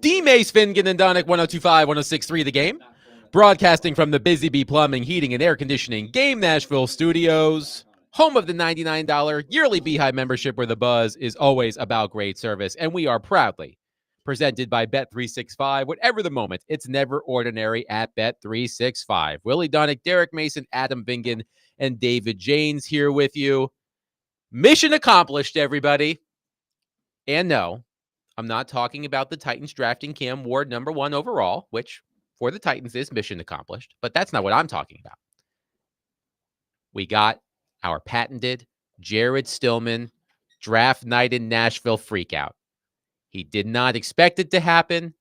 Dmace, Fingan, and Donick, 102.5, 106.3 The Game. Broadcasting from the Busy Bee Plumbing, Heating, and Air Conditioning Game Nashville Studios. Home of the $99 yearly Beehive membership where the buzz is always about great service. And we are proudly presented by Bet365. Whatever the moment, it's never ordinary at Bet365. Willie Donick, Derek Mason, Adam Vingan, and David Janes here with you. Mission accomplished, everybody. And no, I'm not talking about the Titans drafting Cam Ward #1 overall, which for the Titans is mission accomplished, but that's not what I'm talking about. We got our patented Jared Stillman draft night in Nashville freakout. He did not expect it to happen.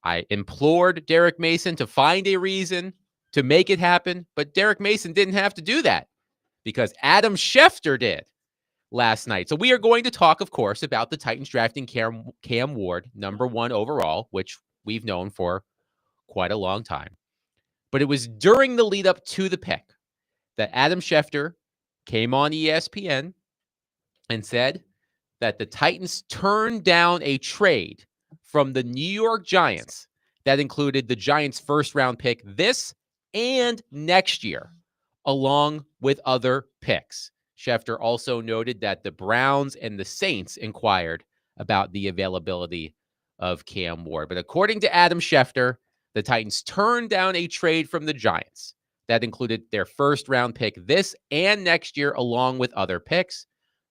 I implored Derek Mason to find a reason to make it happen, but Derek Mason didn't have to do that because Adam Schefter did last night. So we are going to talk, of course, about the Titans drafting Cam Ward #1 overall, which we've known for quite a long time. But it was during the lead up to the pick that Adam Schefter came on ESPN and said that the Titans turned down a trade from the New York Giants that included the Giants' first-round pick this and next year, along with other picks. Schefter also noted that the Browns and the Saints inquired about the availability of Cam Ward. But according to Adam Schefter, the Titans turned down a trade from the Giants that included their first-round pick this and next year, along with other picks.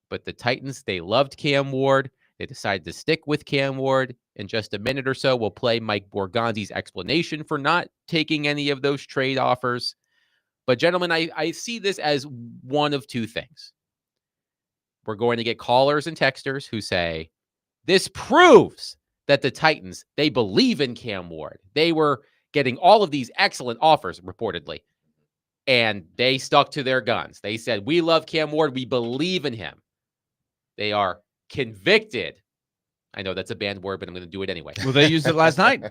But the Titans, they loved Cam Ward. They decided to stick with Cam Ward. In just a minute or so, we'll play Mike Borghazi's explanation for not taking any of those trade offers. But gentlemen, I see this as one of two things. We're going to get callers and texters who say, this proves that the Titans, they believe in Cam Ward. They were getting all of these excellent offers, reportedly, and they stuck to their guns. They said, we love Cam Ward. We believe in him. They are convicted. I know that's a banned word, but I'm going to do it anyway. Well, they used it last night.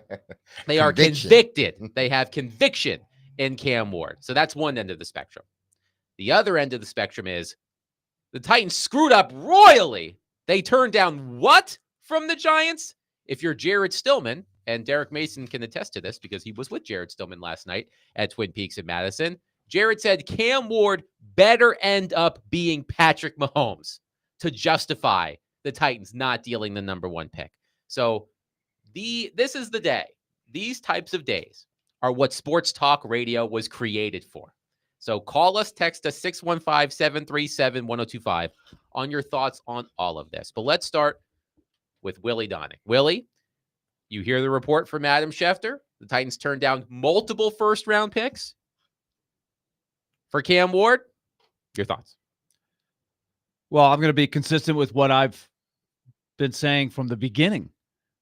They are convicted. They have conviction in Cam Ward. So that's one end of the spectrum. The other end of the spectrum is the Titans screwed up royally. They turned down what from the Giants? If you're Jared Stillman, and Derek Mason can attest to this because he was with Jared Stillman last night at Twin Peaks in Madison, Jared said Cam Ward better end up being Patrick Mahomes to justify the Titans not dealing the #1 pick. So this is the day. These types of days are what sports talk radio was created for. So call us, text us 615-737-1025 on your thoughts on all of this. But let's start with Willie Donick. Willie, you hear the report from Adam Schefter. The Titans turned down multiple first-round picks for Cam Ward. Your thoughts? Well, I'm going to be consistent with what I've been saying from the beginning,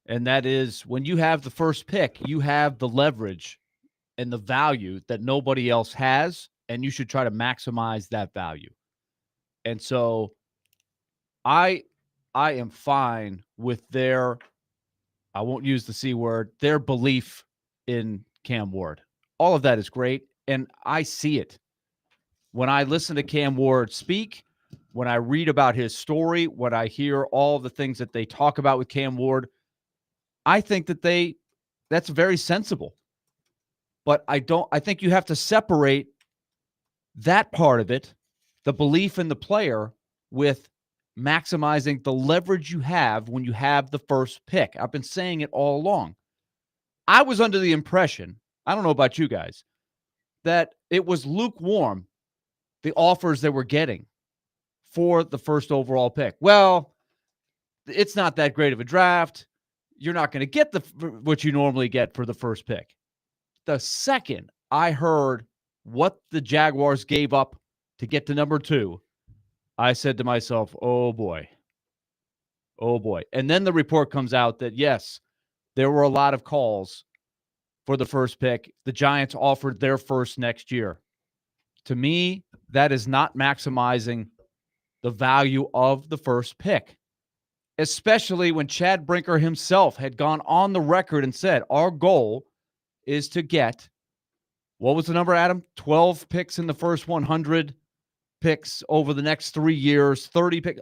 and that is when you have the first pick, you have the leverage and the value that nobody else has, and you should try to maximize that value. And so I am fine with their, I won't use the C word, their belief in Cam Ward. All of that is great, and I see it. When I listen to Cam Ward speak, when I read about his story, when I hear all the things that they talk about with Cam Ward, I think that that's very sensible. But I think you have to separate that part of it, the belief in the player, with maximizing the leverage you have when you have the first pick. I've been saying it all along. I was under the impression, I don't know about you guys, that it was lukewarm, the offers they were getting for the first overall pick. Well, it's not that great of a draft. You're not going to get what you normally get for the first pick. The second I heard what the Jaguars gave up to get to #2, I said to myself, oh boy. Oh boy. And then the report comes out that, yes, there were a lot of calls for the first pick. The Giants offered their first next year. To me, that is not maximizing the value of the first pick, especially when Chad Brinker himself had gone on the record and said, our goal is to get, what was the number, Adam? 12 picks in the first 100 picks over the next 3 years, 30 picks.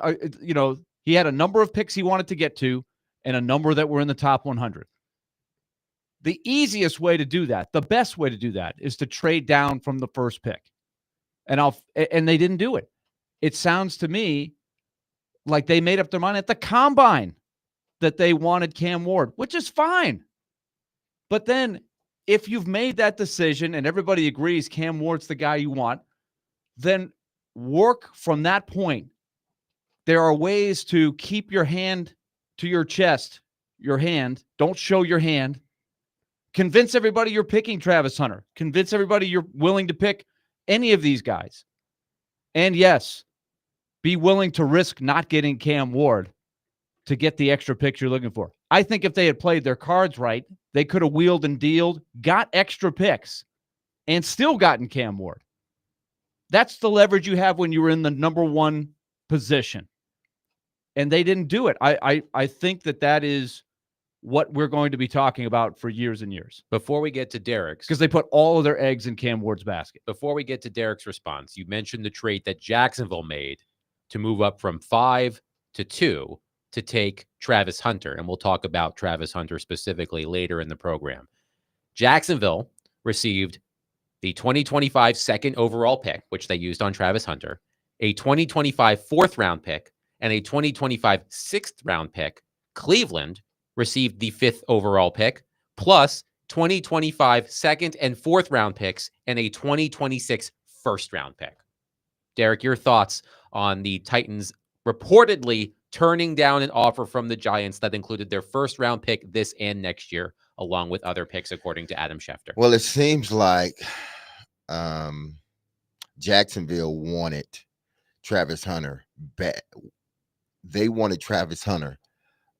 He had a number of picks he wanted to get to and a number that were in the top 100. The easiest way to do that, the best way to do that, is to trade down from the first pick. And they didn't do it. It sounds to me like they made up their mind at the combine that they wanted Cam Ward, which is fine. But then if you've made that decision and everybody agrees Cam Ward's the guy you want, then work from that point. There are ways to keep your hand to your chest, your hand. Don't show your hand. Convince everybody you're picking Travis Hunter. Convince everybody you're willing to pick any of these guys. And yes, be willing to risk not getting Cam Ward to get the extra picks you're looking for. I think if they had played their cards right, they could have wheeled and dealed, got extra picks, and still gotten Cam Ward. That's the leverage you have when you were in the number one position. And they didn't do it. I think that is what we're going to be talking about for years and years. Before we get to Derek's, because they put all of their eggs in Cam Ward's basket. Before we get to Derek's response, you mentioned the trade that Jacksonville made to move up from 5 to 2 to take Travis Hunter. And we'll talk about Travis Hunter specifically later in the program. Jacksonville received the 2025 second overall pick, which they used on Travis Hunter, a 2025 fourth round pick, and a 2025 sixth round pick. Cleveland received the fifth overall pick, plus 2025 second and fourth round picks and a 2026 first round pick. Derek, your thoughts on the Titans reportedly turning down an offer from the Giants that included their first round pick this and next year, along with other picks, according to Adam Schefter. Well, it seems like Jacksonville wanted Travis Hunter back. They wanted Travis Hunter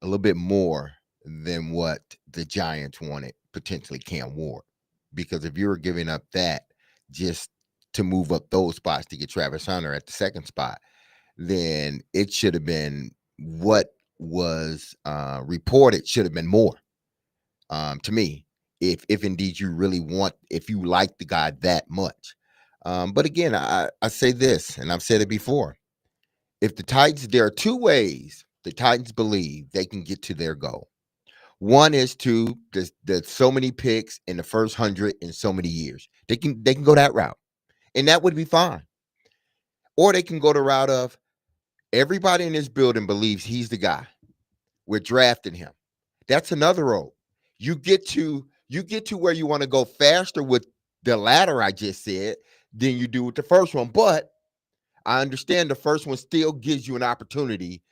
a little bit more than what the Giants wanted, potentially Cam Ward. Because if you were giving up that just to move up those spots to get Travis Hunter at the second spot, then it should have been what was reported should have been more. To me, if indeed you really want, if you like the guy that much. But again, I say this, and I've said it before. If the Titans, there are two ways the Titans believe they can get to their goal. One is to there's so many picks in the first 100 in so many years. They can go that route, and that would be fine. Or they can go the route of everybody in this building believes he's the guy. We're drafting him. That's another road. You get to where you want to go faster with the latter I just said than you do with the first one. But I understand the first one still gives you an opportunity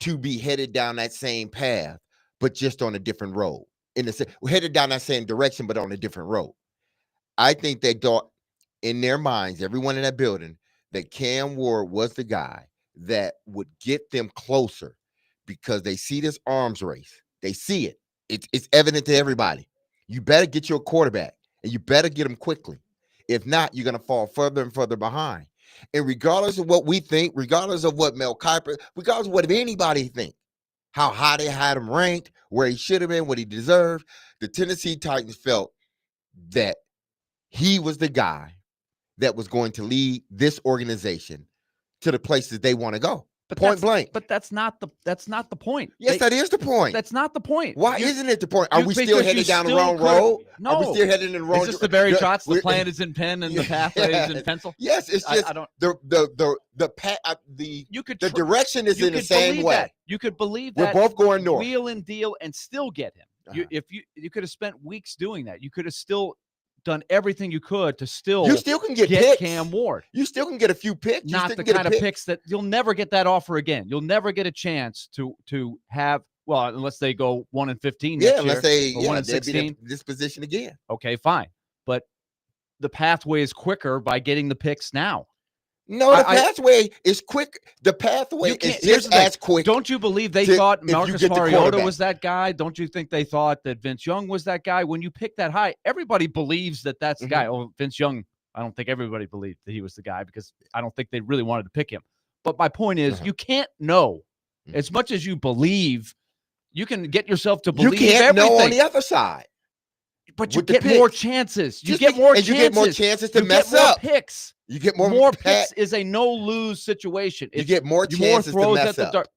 to be headed down that same path, but just on a different road. We're headed down that same direction, but on a different road. I think they thought in their minds, everyone in that building, that Cam Ward was the guy that would get them closer because they see this arms race. They see it. It's evident to everybody. You better get your quarterback, and you better get him quickly. If not, you're going to fall further and further behind. And regardless of what we think, regardless of what Mel Kiper, regardless of what anybody think, how high they had him ranked, where he should have been, what he deserved, the Tennessee Titans felt that he was the guy that was going to lead this organization to the places they want to go. But point blank. But that's not the point. Yes, that is the point. That's not the point. Why isn't it the point? Are we still headed down the wrong road? No. Are we still headed in the wrong road? It's just the very shots. The plan is in pen and the pathway is in pencil. Yes, it's just I don't. The direction is in the same way. That. You could believe that. We're both going north. Wheel and deal and still get him. If you could have spent weeks doing that, you could have still done everything you could to you still can get picks. Cam Ward. You still can get a few picks. Not the kind of picks that you'll never get that offer again. You'll never get a chance to have, well, unless they go 1-15 next year. Unless they 1-16. be in this position again. Okay, fine. But the pathway is quicker by getting the picks now. No, the pathway is quick. The pathway is just as quick. Don't you believe they thought Marcus Mariota was that guy? Don't you think they thought that Vince Young was that guy? When you pick that high, everybody believes that that's the guy. Oh, Vince Young, I don't think everybody believed that he was the guy because I don't think they really wanted to pick him. But my point is, you can't know. As much as you believe, you can get yourself to believe everything. You can't know on the other side. But you get more chances. You get more chances. You get more chances to mess up. Picks. You get more picks is a no-lose situation. You get more chances to mess up.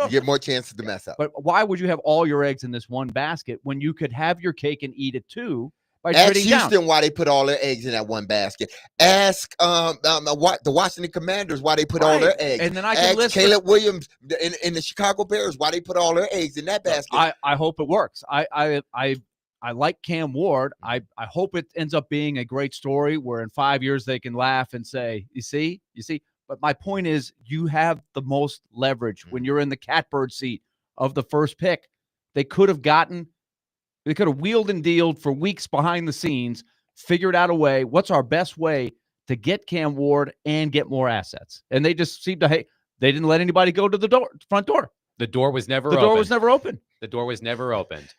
You get more chances to mess up. But why would you have all your eggs in this one basket when you could have your cake and eat it too by Ask trading Houston down? why they put all their eggs in that one basket. Ask the Washington Commanders why they put all their eggs. And then I can Ask list Caleb Williams in the Chicago Bears why they put all their eggs in that basket. I hope it works. I like Cam Ward. I hope it ends up being a great story where in 5 years they can laugh and say, you see. But my point is, you have the most leverage when you're in the catbird seat of the first pick. They could have wheeled and dealed for weeks behind the scenes, figured out a way. What's our best way to get Cam Ward and get more assets? And they just seemed to, they didn't let anybody go to the front door. The door was never The open. door was never opened. The door was never opened.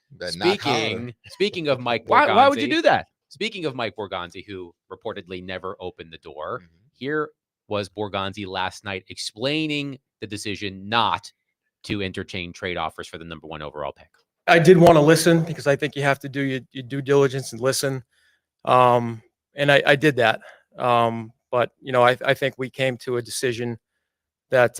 Speaking of Mike Borghazi. Why would you do that? Speaking of Mike Borghazi, who reportedly never opened the door, here was Borghazi last night explaining the decision not to entertain trade offers for the number 1 overall pick. I did want to listen because I think you have to do your due diligence and listen. And I did that. But, I think we came to a decision that,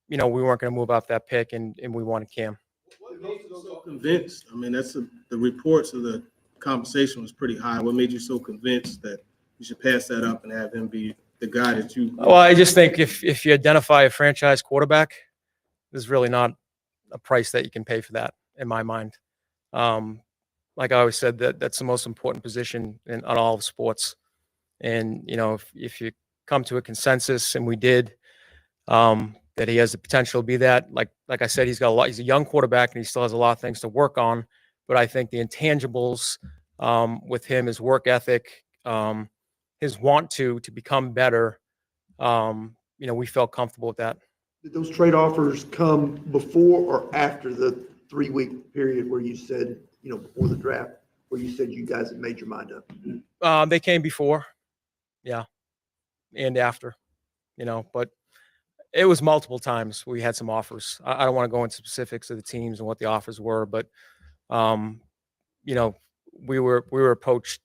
we weren't going to move off that pick and we wanted Cam. What made you so convinced? I mean, the reports of the compensation was pretty high. What made you so convinced that you should pass that up and have him be the guy that you? Well, I just think if you identify a franchise quarterback, there's really not a price that you can pay for that in my mind. Like I always said, that's the most important position in on all of sports. And if you come to a consensus, and we did, that he has the potential to be that. Like I said, he's a young quarterback and he still has a lot of things to work on. But I think the intangibles with him, his work ethic, his want to become better, we felt comfortable with that. Did those trade offers come before or after the 3-week period where you said, before the draft, where you said you guys had made your mind up? They came before, yeah, and after, but it was multiple times we had some offers. I don't want to go into specifics of the teams and what the offers were, but we were approached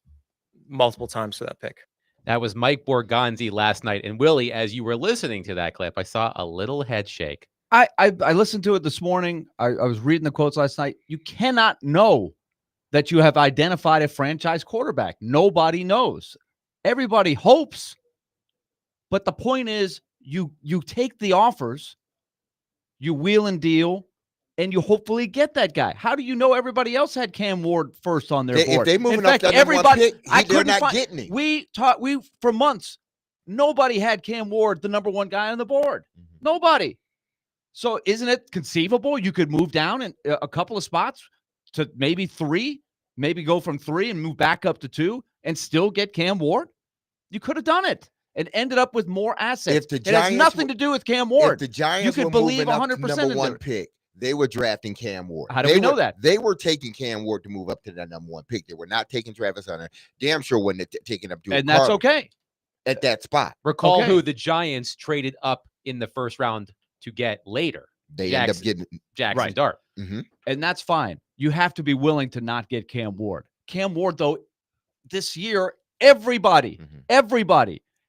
multiple times for that pick. That was Mike Borghazi last night. And Willie, as you were listening to that clip, I saw a little head shake. I listened to it this morning. I was reading the quotes last night. You cannot know that you have identified a franchise quarterback. Nobody knows. Everybody hopes. But the point is, you take the offers, you wheel and deal, and you hopefully get that guy. How do you know everybody else had Cam Ward first on their board? If they moving In up fact, that number 1 pick, they're not getting it. We for months, nobody had Cam Ward, the number 1 guy on the board. Nobody. So isn't it conceivable you could move down in a couple of spots to maybe 3, maybe go from 3 and move back up to 2 and still get Cam Ward? You could have done it and ended up with more assets. It has nothing to do with Cam Ward. If the Giants you could were believe moving up 100% to number 1 into it. pick, they were drafting Cam Ward. How do we know that? They were taking Cam Ward to move up to that number 1 pick. They were not taking Travis Hunter. Damn sure wasn't taking up. And that's okay. At that spot. Recall who the Giants traded up in the first round to get later. They end up getting Jackson Dart. And that's fine. You have to be willing to not get Cam Ward. Cam Ward, though, this year, everybody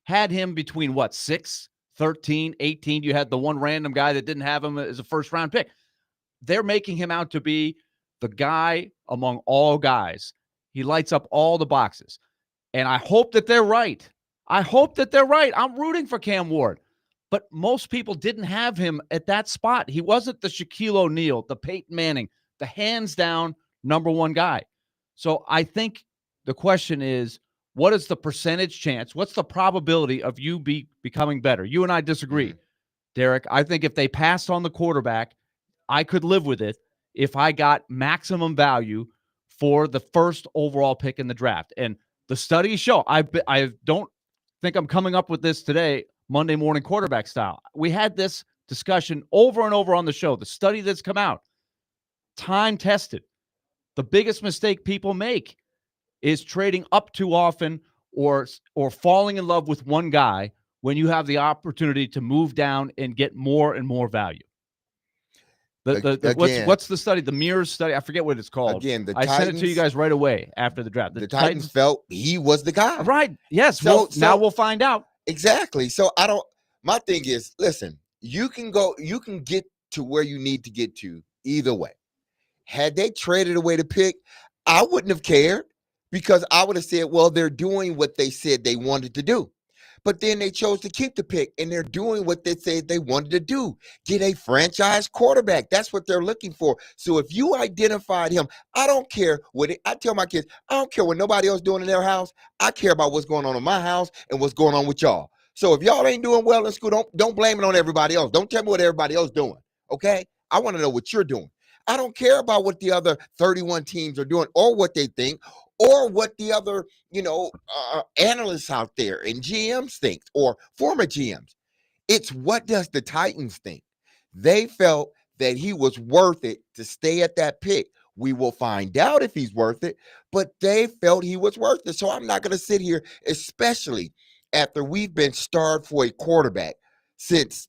had him between 6, 13, 18. You had the one random guy that didn't have him as a first-round pick. They're making him out to be the guy among all guys. He lights up all the boxes. And I hope that they're right. I'm rooting for Cam Ward. But most people didn't have him at that spot. He wasn't the Shaquille O'Neal, the Peyton Manning, the hands-down number 1 guy. So I think the question is, what is the percentage chance? What's the probability of you becoming better? You and I disagree, Derek. I think if they passed on the quarterback, I could live with it if I got maximum value for the first overall pick in the draft. And the studies show, I don't think I'm coming up with this today, Monday morning quarterback style. We had this discussion over and over on the show. The study that's come out, time tested. The biggest mistake people make is trading up too often or falling in love with one guy when you have the opportunity to move down and get more and more value. What's the study? The Mirrors study? I forget what it's called. Again, I sent it to you guys right away after the draft. The Titans felt he was the guy. Right. Yes. So now we'll find out. Exactly. So my thing is, listen, you can get to where you need to get to either way. Had they traded away the pick, I wouldn't have cared because I would have said, well, they're doing what they said they wanted to do. But then they chose to keep the pick, and they're doing what they said they wanted to do. Get a franchise quarterback. That's what they're looking for. So if you identified him, I don't care what I tell my kids, I don't care what nobody else doing in their house. I care about what's going on in my house and what's going on with y'all. So if y'all ain't doing well in school, don't blame it on everybody else. Don't tell me what everybody else doing, okay? I want to know what you're doing. I don't care about what the other 31 teams are doing or what they think or what the other, analysts out there and GMs think or former GMs. It's what does the Titans think? They felt that he was worth it to stay at that pick. We will find out if he's worth it, but they felt he was worth it. So I'm not going to sit here, especially after we've been starved for a quarterback since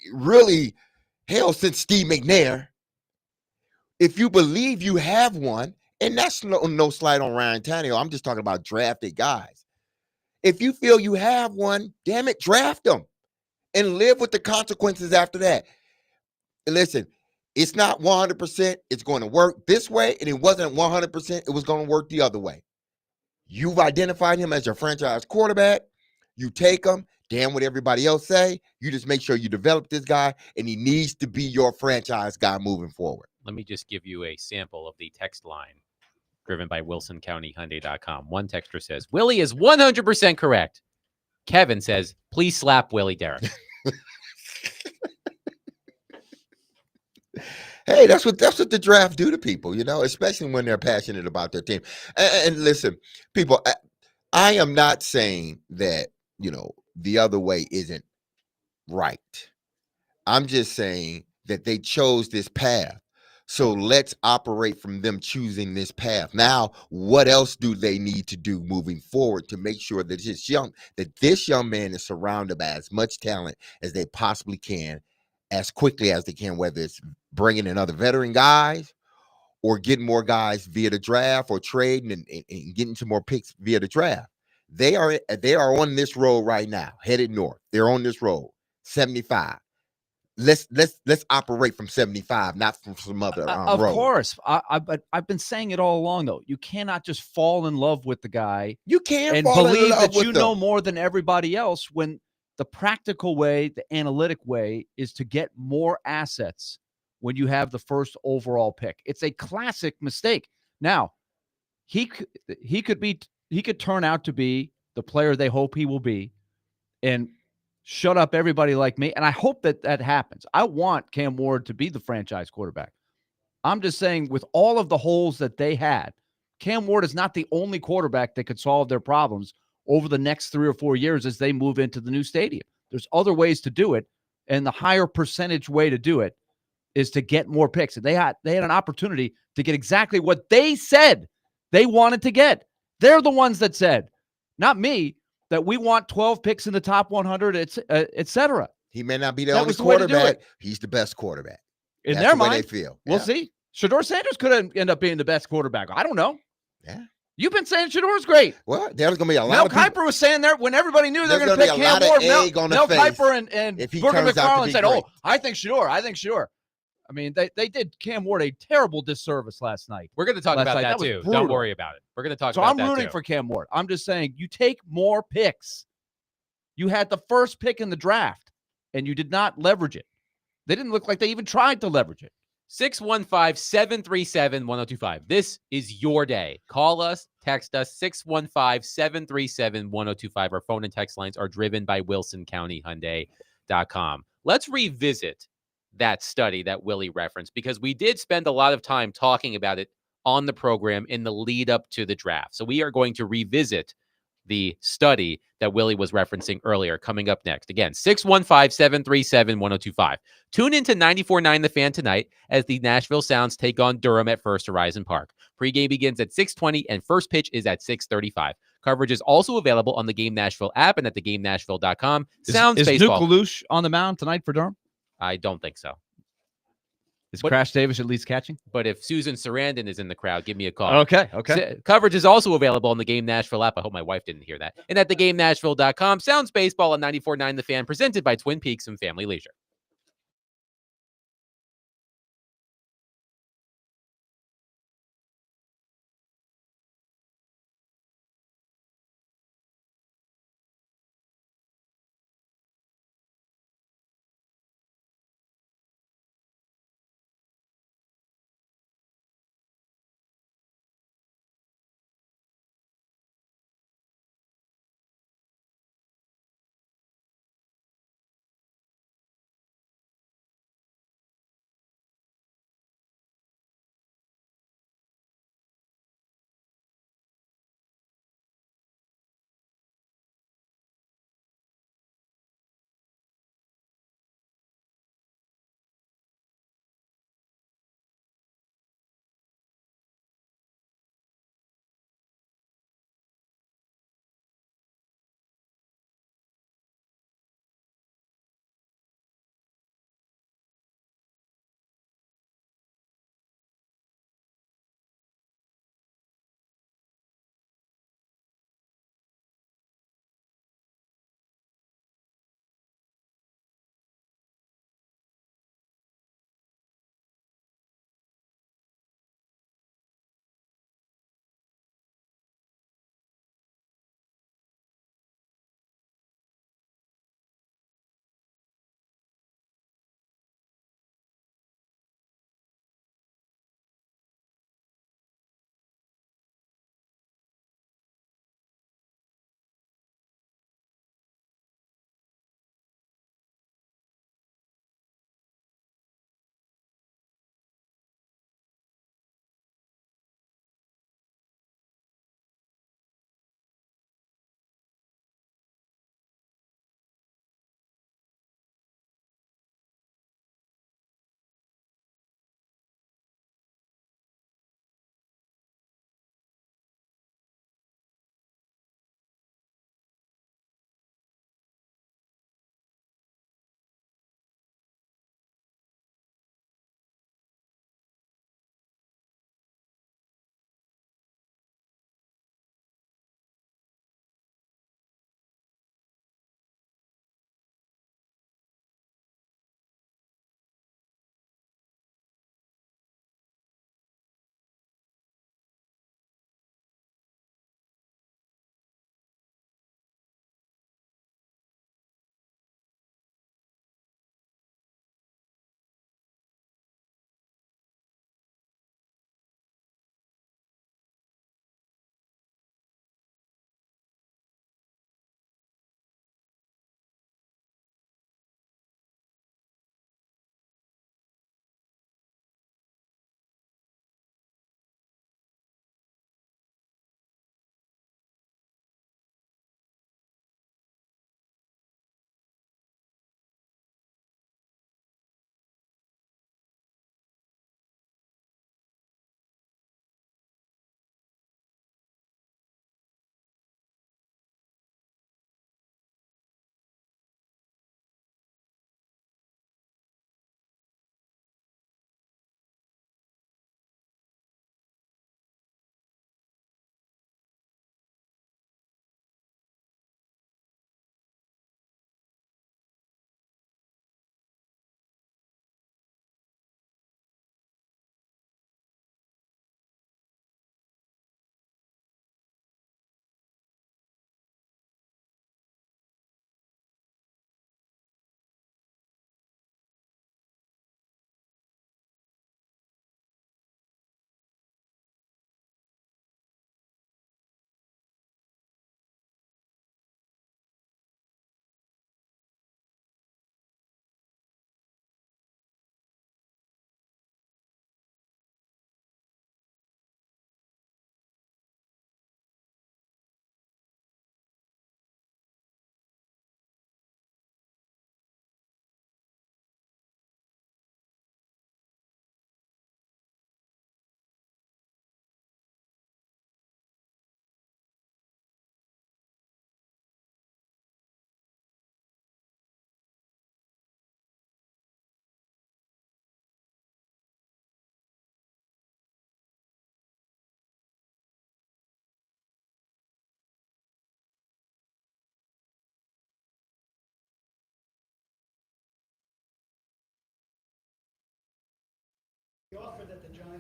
since Steve McNair. If you believe you have one, and that's no slight on Ryan Tannehill, I'm just talking about drafted guys. If you feel you have one, damn it, draft them and live with the consequences after that. And listen, it's not 100%. It's going to work this way, and it wasn't 100%. It was going to work the other way. You've identified him as your franchise quarterback. You take him, damn what everybody else say. You just make sure you develop this guy, and he needs to be your franchise guy moving forward. Let me just give you a sample of the text line driven by WilsonCountyHyundai.com. One texter says, Willie is 100% correct. Kevin says, please slap Willie Derrick. Hey, that's what the draft do to people, especially when they're passionate about their team. And listen, people, I am not saying that, the other way isn't right. I'm just saying that they chose this path. So let's operate from them choosing this path. Now, what else do they need to do moving forward to make sure that this young man is surrounded by as much talent as they possibly can, as quickly as they can, whether it's bringing in other veteran guys or getting more guys via the draft or trading and getting some more picks via the draft. They are on this road right now, headed north. They're on this road, 75. Let's operate from 75, not from some other of road. Course, I've been saying it all along though. You cannot just fall in love with the guy. You can't and fall in believe love that with you them. know more than everybody else. When the practical way, the analytic way, is to get more assets when you have the first overall pick. It's a classic mistake. Now, he could turn out to be the player they hope he will be, and shut up everybody like me. And I hope that happens. I want Cam Ward to be the franchise quarterback. I'm just saying, with all of the holes that they had, Cam Ward is not the only quarterback that could solve their problems over the next 3 or 4 years as they move into the new stadium. There's other ways to do it, and the higher percentage way to do it is to get more picks. And they had an opportunity to get exactly what they said they wanted to get. They're the ones that said, not me, that we want 12 picks in the top 100, et cetera. He may not be the only quarterback. He's the best quarterback. In That's their the way mind, they feel. We'll see. Shedeur Sanders could end up being the best quarterback. I don't know. Yeah. You've been saying Shedeur's great. Well, there's going to be a lot Mel of people. Kiper was saying there when everybody knew they were going to pick Cam Ward. Mel Kiper and Booger McFarland said, "Oh, I think Shedeur. I mean, they did Cam Ward a terrible disservice last night. We're going to talk about that too. Don't worry about it. We're going to talk about that too. So I'm rooting for Cam Ward. I'm just saying, you take more picks. You had the first pick in the draft, and you did not leverage it. They didn't look like they even tried to leverage it. 615-737-1025. This is your day. Call us, text us, 615-737-1025. Our phone and text lines are driven by WilsonCountyHyundai.com. Let's revisit that study that Willie referenced, because we did spend a lot of time talking about it on the program in the lead up to the draft. So we are going to revisit the study that Willie was referencing earlier coming up next. Again, 615-737-1025. Tune into 94.9 The Fan tonight as the Nashville Sounds take on Durham at First Horizon Park. Pregame begins at 6:20 and first pitch is at 6:35. Coverage is also available on the Game Nashville app and at thegamenashville.com. Sounds is baseball. Nuke Lelouch on the mound tonight for Durham? I don't think so. Is Crash Davis at least catching? But if Susan Sarandon is in the crowd, give me a call. Okay. Coverage is also available on the Game Nashville app. I hope my wife didn't hear that. And at thegamenashville.com. Sounds baseball on 94.9 The Fan, presented by Twin Peaks and Family Leisure.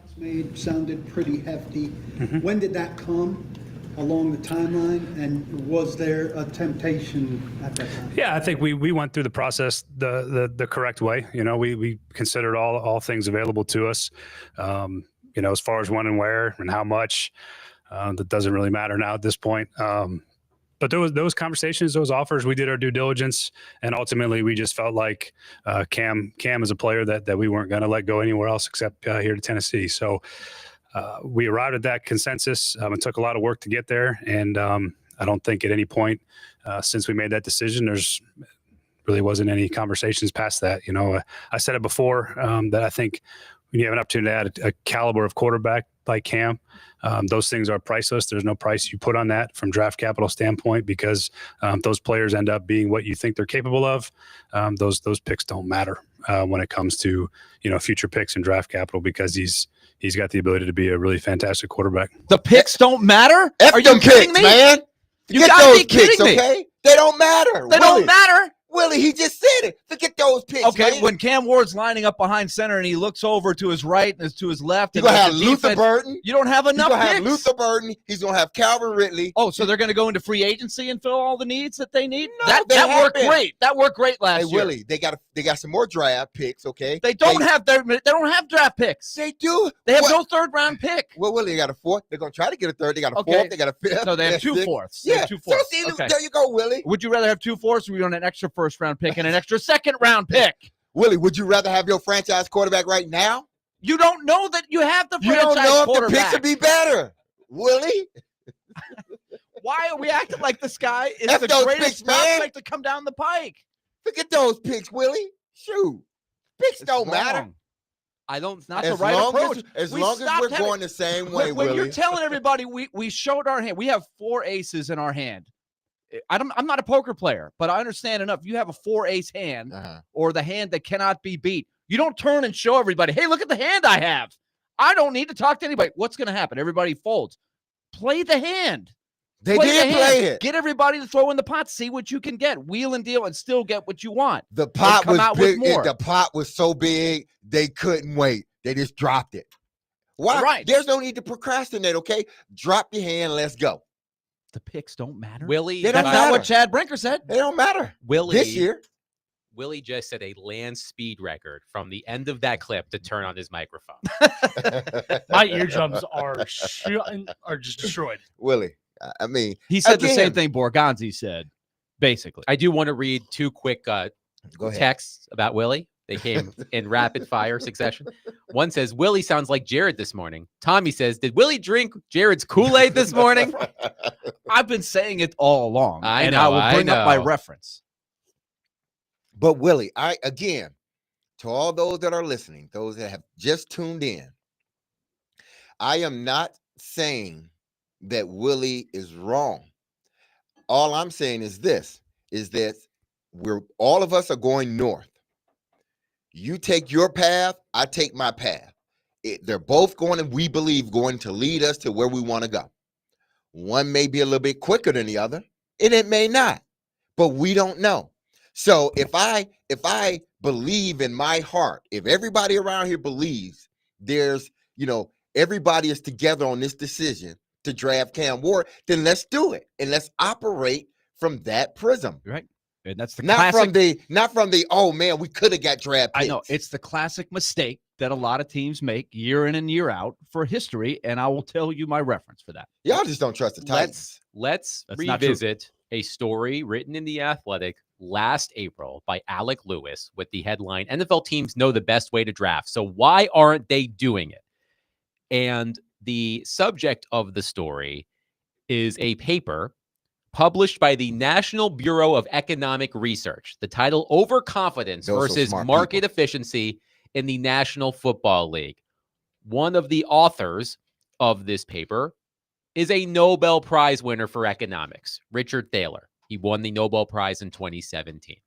contracts made sounded pretty hefty. When did that come along the timeline, and was there a temptation at that time? Yeah, I think we went through the process the correct way. We considered all things available to us. As far as when and where and how much, that doesn't really matter now at this point. But those conversations, those offers, we did our due diligence, and ultimately we just felt like Cam is a player that we weren't going to let go anywhere else except here to Tennessee. So we arrived at that consensus. It took a lot of work to get there, and I don't think at any point since we made that decision, there's really wasn't any conversations past that. I said it before that I think when you have an opportunity to add a caliber of quarterback like Cam, those things are priceless. There's no price you put on that from draft capital standpoint, because those players end up being what you think they're capable of. Those picks don't matter when it comes to future picks and draft capital, because he's got the ability to be a really fantastic quarterback. The picks don't matter? F Are you them kidding picks, me? man. You Forget gotta those be kidding picks, me. okay? They don't matter. They don't matter. Willie, he just said it. Forget those picks, Okay, man. when Cam Ward's lining up behind center and he looks over to his right and to his left, You're and going to with have the Luther defense, Burton. you don't have He's enough going to have picks. Luther Burton. He's going to have Calvin Ridley. Oh, so they're going to go into free agency and fill all the needs that they need? No, that they worked haven't. great. That worked great last Hey, year. Willie, they got some more draft picks, okay? They don't have draft picks. They do. They have What? no third round pick. Well, Willie, they got a fourth. They're going to try to get a third. They got a Okay. fourth. They got a fifth. So they have two sixth. fourths. Yeah. Two So fourths. see, Okay. there you go, Willie. Would you rather have two fourths, or you want an extra first round pick and an extra second round pick? Willie, would you rather have your franchise quarterback right now? You don't know that you have the You franchise don't know if the quarterback. picks would be better. Willie? Why are we acting like this guy is F the those greatest picks, man. prospect to come down the pike? Forget those picks, Willie. Shoot. Picks It's don't matter. wrong. I don't. It's not As the right long approach. as We long as stopped we're having- going the same way, When Willie. you're telling everybody we showed our hand, we have 4 aces in our hand. I'm not a poker player, but I understand enough. You have a 4 ace hand, or the hand that cannot be beat. You don't turn and show everybody, hey, look at the hand I have. I don't need to talk to anybody. What's going to happen? Everybody folds. Play the hand. They Play did the play hand. it. Get everybody to throw in the pot. See what you can get. Wheel and deal and still get what you want. The pot come was out with big. more. The pot was so big, they couldn't wait. They just dropped it. Why? Right. There's no need to procrastinate, okay? Drop your hand. Let's go. The picks don't matter. Willie, They don't That's not matter. what Chad Brinker said. They don't matter Willie this year. Willie just set a land speed record from the end of that clip to turn on his microphone. My eardrums are just destroyed. Willie, I mean, He said the same again, thing Borghazi said, basically. I do want to read 2 quick Go ahead. texts about Willie. They came in rapid fire succession. One says, Willie sounds like Jared this morning. Tommy says, did Willie drink Jared's Kool-Aid this morning? I've been saying it all along. I and know, I will bring up my know. reference. But Willie, again, to all those that are listening, those that have just tuned in, I am not saying that Willie is wrong. All I'm saying is this, is that all of us are going north. You take your path, I take my path. They're both going, and we believe, going to lead us to where we want to go. One may be a little bit quicker than the other, and it may not, but we don't know. So if I believe in my heart, if everybody around here believes there's, everybody is together on this decision to draft Cam Ward, then let's do it. And let's operate from that prism. Right. And that's the Not classic. from the, oh man, we could have got draft picks. I know. It's the classic mistake that a lot of teams make year in and year out for history. And I will tell you my reference for that. Y'all just don't trust the Titans. Let's That's not true. revisit a story written in The Athletic last April by Alec Lewis with the headline, NFL teams know the best way to draft. So why aren't they doing it? And the subject of the story is a paper published by the National Bureau of Economic Research. The title, Overconfidence Those are versus smart Market people. Efficiency in the National Football League. One of the authors of this paper is a Nobel Prize winner for economics, Richard Thaler. He won the Nobel Prize in 2017.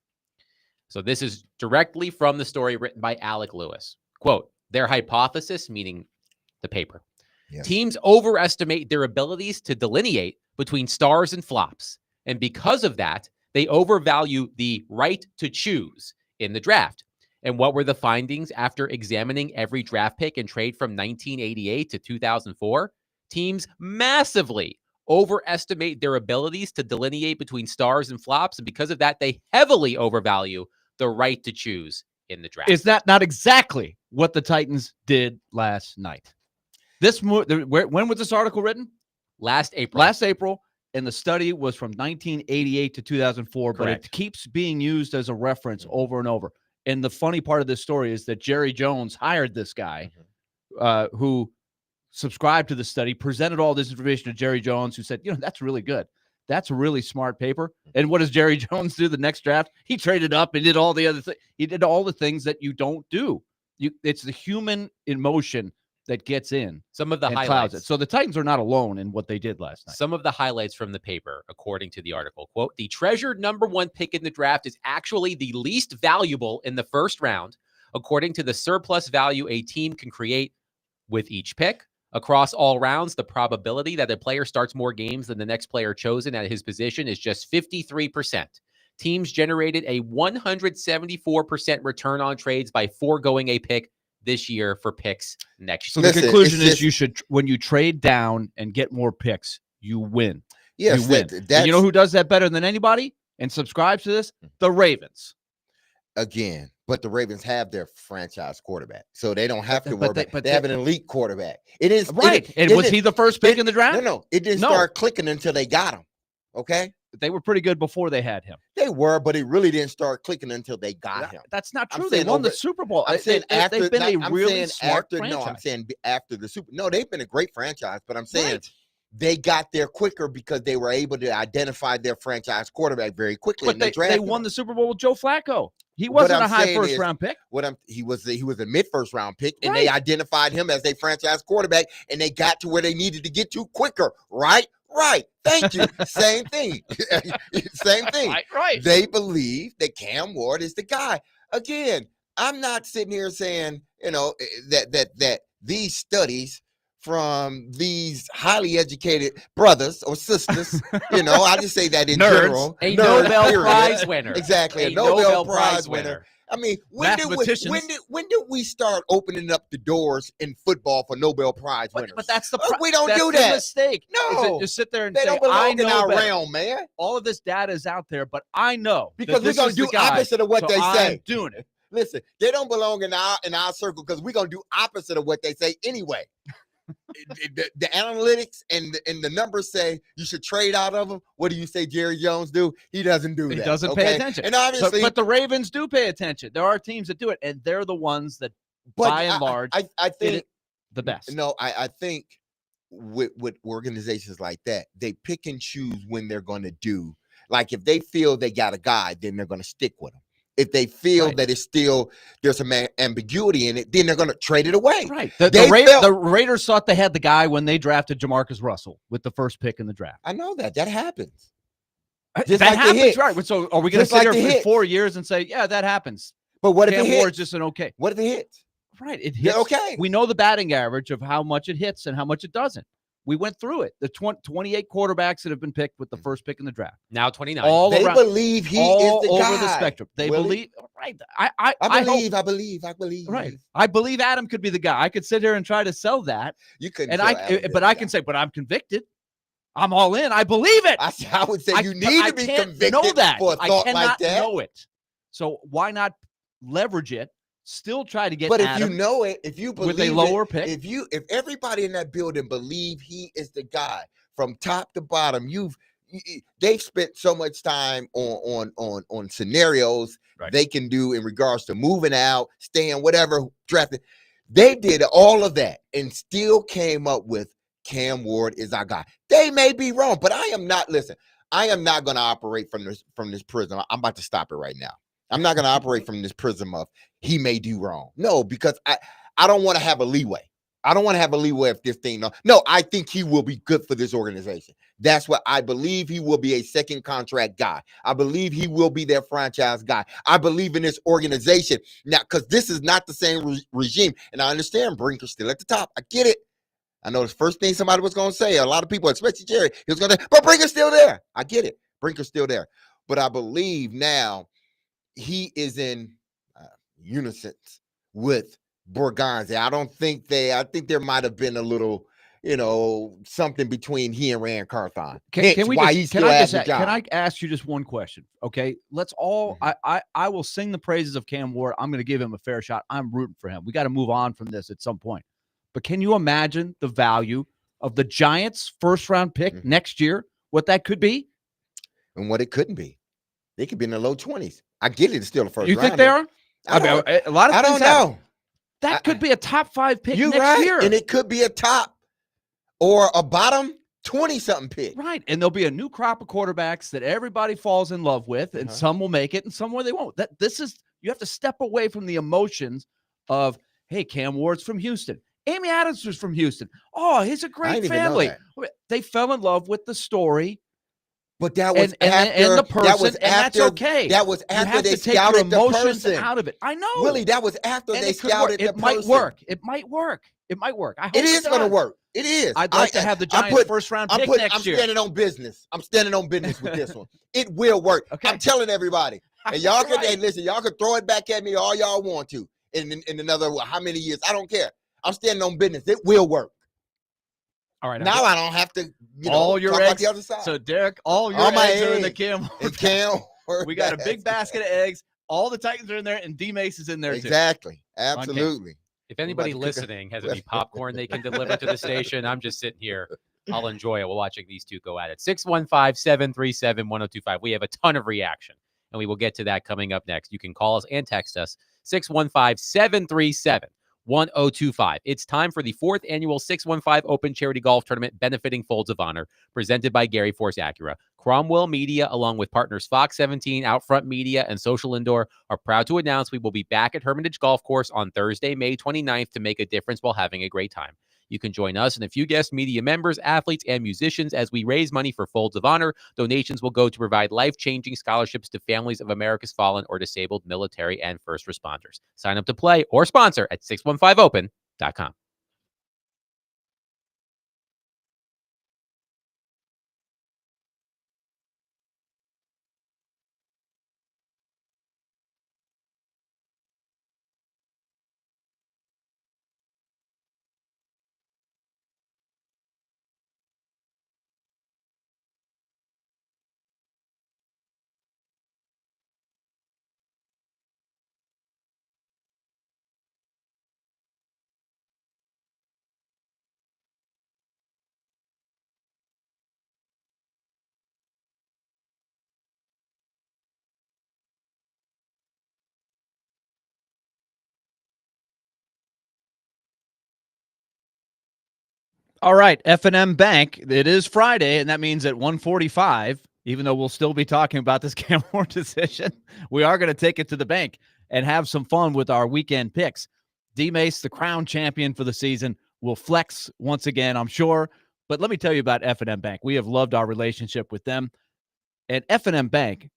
So this is directly from the story written by Alec Lewis. Quote, their hypothesis, meaning the paper, Yes. teams overestimate their abilities to delineate between stars and flops. And because of that, they overvalue the right to choose in the draft. And what were the findings after examining every draft pick and trade from 1988 to 2004? Teams massively overestimate their abilities to delineate between stars and flops. And because of that, they heavily overvalue the right to choose in the draft. Is that not exactly what the Titans did last night? When was this article written? Last April. Last April, and the study was from 1988 to 2004, but Correct. it keeps being used as a reference over and over. And the funny part of this story is that Jerry Jones hired this guy who subscribed to the study, presented all this information to Jerry Jones, who said, that's really good. That's a really smart paper. And what does Jerry Jones do the next draft? He traded up and did all the other things. He did all the things that you don't do. It's the human emotion that gets in. Some of the and clouds highlights. it. So the Titans are not alone in what they did last night. Some of the highlights from the paper, according to the article, quote, the treasured number 1 pick in the draft is actually the least valuable in the first round, according to the surplus value a team can create with each pick. Across all rounds, the probability that a player starts more games than the next player chosen at his position is just 53%. Teams generated a 174% return on trades by foregoing a pick this year for picks next So year. the conclusion is you should, when you trade down and get more picks, you win. Yes, you win. And you know who does that better than anybody and subscribes to this? The Ravens. Again, but the Ravens have their franchise quarterback, so they don't have to But worry. they- They have an elite quarterback. It is Right. And was he the first pick in the draft? No, it didn't start clicking until they got him. Okay, They were pretty good before they had him. they were, but it really didn't start clicking until they got him. That's not I'm true. They saying won the over- Super Bowl. I'm saying after they've been a I'm really saying smart after, franchise. No, I'm saying after the Super. No, they've been a great franchise, but I'm saying Right. they got there quicker because they were able to identify their franchise quarterback very quickly. But and they they drafted won him. the Super Bowl with Joe Flacco. He What wasn't I'm a high saying first is- round pick. He was a mid first round pick, and they Right. identified him as their franchise quarterback, and they got to where they needed to get to quicker. Right. Thank you. Same thing. Same thing. Right. They believe that Cam Ward is the guy. Again, I'm not sitting here saying that these studies from these highly educated brothers or sisters, I just say that in Nerds. general. A Nerds, Nobel period. Prize winner. Exactly, a A Nobel Prize winner. I mean, when did Mathematicians. we start opening up the doors in football for Nobel Prize winners? But that's the We don't that's do the that. mistake. is to No. just sit there and They say, don't belong I in know our better. realm, man. All of this data is out there, but I know Because that we're this gonna is do the guy, opposite of what so they say. I'm doing it. Listen, they don't belong in our circle because we're gonna do opposite of what they say anyway. The analytics and the numbers say you should trade out of them. What do you say Jerry Jones do? He doesn't do that. He doesn't okay? pay attention. And obviously, But the Ravens do pay attention. There are teams that do it, and they're the ones that, but by and large, I did think it the best. No, I think with organizations like that, they pick and choose when they're going to do. Like if they feel they got a guy, then they're going to stick with him. If they feel Right. that it's still there's some ambiguity in it, then they're going to trade it away. Right. They The Raiders thought they had the guy when they drafted Jamarcus Russell with the first pick in the draft. I know that happens. That Just like the happens, hits. right? So are we going to Just sit like here the for hits. 4 years and say, yeah, that happens? But what if Cam it hits? Ward's just an okay. What if it hits? Right. It Yeah, hits. okay. We know the batting average of how much it hits and how much it doesn't. We went through it. The 28 quarterbacks that have been picked with the first pick in the draft. Now 29. All They around, believe he all is the over guy. the spectrum. They Willie? believe. Right. I I hope- believe. Right. I believe Adam could be the guy. I could sit here and try to sell that. You couldn't. And tell I Adam but this I guy. can say, but I'm convicted. I'm all in. I believe it. I would say I- you but need I to be can't convicted know that. for a I thought cannot like that. know it. So why not leverage it? Still try to get But if Adam you know it, if you believe with a lower it, pick. if everybody in that building believe he is the guy from top to bottom, they've spent so much time on scenarios Right. they can do in regards to moving out, staying, whatever, drafting. They did all of that and still came up with Cam Ward is our guy. They may be wrong, but I am not. Listen, I am not going to operate from this prism. I'm about to stop it right now. I'm not going to operate from this prism of he may do wrong. No, because I don't want to have a leeway. I don't want to have a leeway if this thing. No, I think he will be good for this organization. That's what I believe. He will be a second contract guy. I believe he will be their franchise guy. I believe in this organization now because this is not the same regime. And I understand Brinker's still at the top. I get it. I know the first thing somebody was going to say, a lot of people, especially Jerry, he was going to, but Brinker's still there. I get it. Brinker's still there. But I believe now he is in, unison with Borghazi. I think there might have been a little, something between he and Rand Carthon. Can we why just, he still has the job. can I ask you just one question? Okay. Let's all, I will sing the praises of Cam Ward. I'm going to give him a fair shot. I'm rooting for him. We got to move on from this at some point. But can you imagine the value of the Giants' first round pick next year? What that could be? And what it couldn't be. They could be in the low 20s. I get it. It's still the first round. You think they are? I don't, a lot of I things don't know. That could be a top 5 pick You're next right. year. And it could be a top or a bottom 20-something pick. Right. And there'll be a new crop of quarterbacks that everybody falls in love with, and some will make it and some they won't. You have to step away from the emotions of, hey, Cam Ward's from Houston. Amy Adams was from Houston. Oh, he's a great family. They fell in love with the story. But that was and the person, that's okay. That was after they scouted the person out of it. I know, Willie. That was after they scouted the person. It might work. It might work. I hope it is going to work. It is. I'd like to have the Giants first round pick next year. I'm standing on business. I'm standing on business with this one. It will work. Okay. I'm telling everybody. And y'all can listen. Y'all can throw it back at me all y'all want to in another how many years. I don't care. I'm standing on business. It will work. All right. Now I don't have to, all your talk eggs. About the other side. So Derek, all my eggs are in the Cam. We got a big basket of eggs. All the Titans are in there, and Dmace is in there too. Exactly. Absolutely. If anybody listening has any popcorn they can deliver to the station, I'm just sitting here. I'll enjoy it while watching these two go at it. 615-737-1025. We have a ton of reaction, and we will get to that coming up next. You can call us and text us. 615-737-1025. It's time for the 4th annual 615 Open Charity Golf Tournament benefiting Folds of Honor, presented by Gary Force Acura. Cromwell Media, along with partners Fox 17, Outfront Media, and Social Indoor, are proud to announce we will be back at Hermitage Golf Course on Thursday, May 29th to make a difference while having a great time. You can join us and a few guest media members, athletes, and musicians as we raise money for Folds of Honor. Donations will go to provide life-changing scholarships to families of America's fallen or disabled military and first responders. Sign up to play or sponsor at 615open.com. All right, F&M Bank. It is Friday, and that means at 1:45, even though we'll still be talking about this Cam Ward decision, we are going to take it to the bank and have some fun with our weekend picks. Dmace, the crown champion for the season, will flex once again, I'm sure. But let me tell you about F&M Bank. We have loved our relationship with them. At F&M Bank,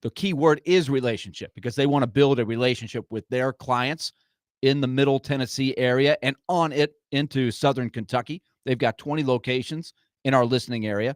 the key word is relationship, because they want to build a relationship with their clients in the Middle Tennessee area and on it into Southern Kentucky. They've got 20 locations in our listening area,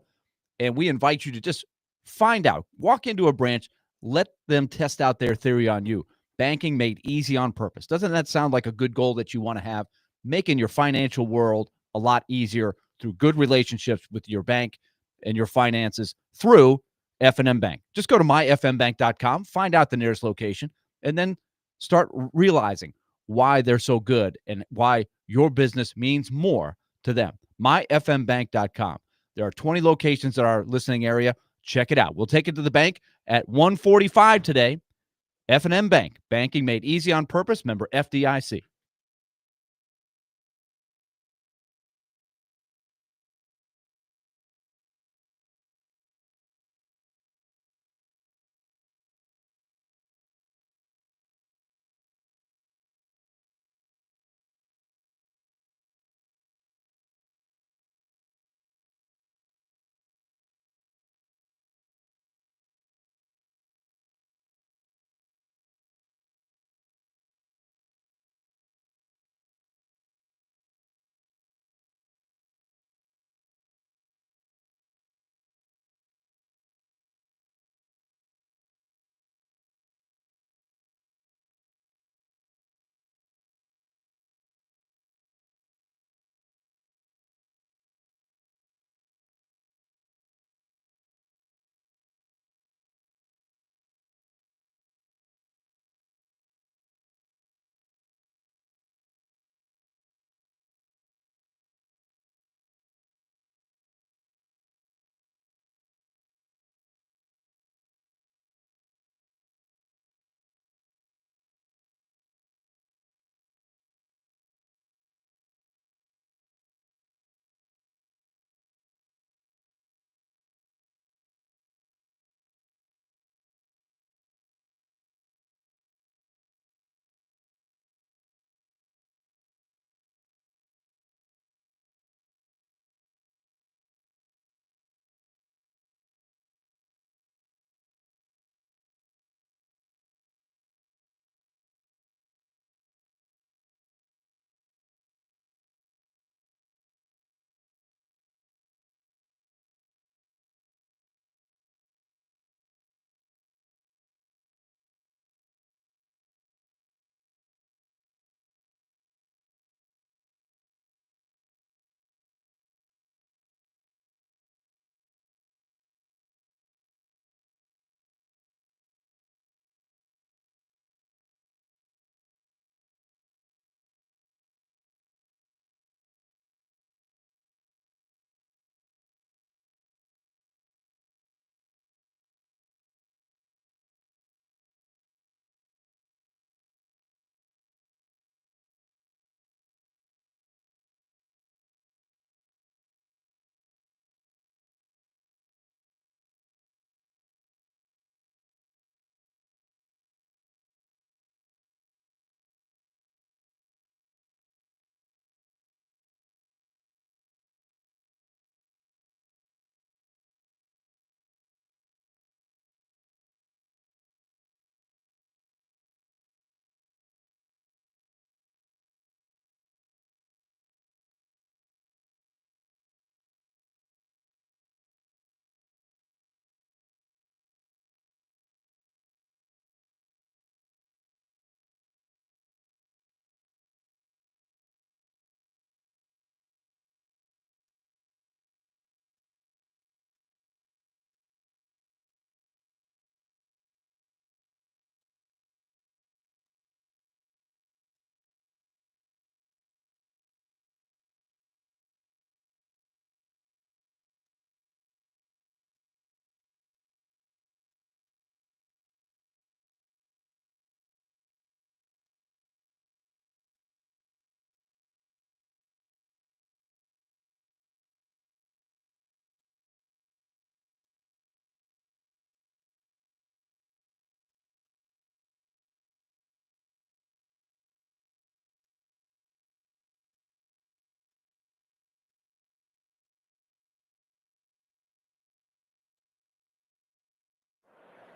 and we invite you to just find out. Walk into a branch, let them test out their theory on you. Banking made easy on purpose. Doesn't that sound like a good goal that you want to have? Making your financial world a lot easier through good relationships with your bank and your finances through F&M Bank. Just go to myfmbank.com, find out the nearest location, and then start realizing why they're so good and why your business means more to them. myfmbank.com. There are 20 locations in our listening area. Check it out. We'll take it to the bank at 1:45 today. F&M Bank. Banking made easy on purpose. Member FDIC.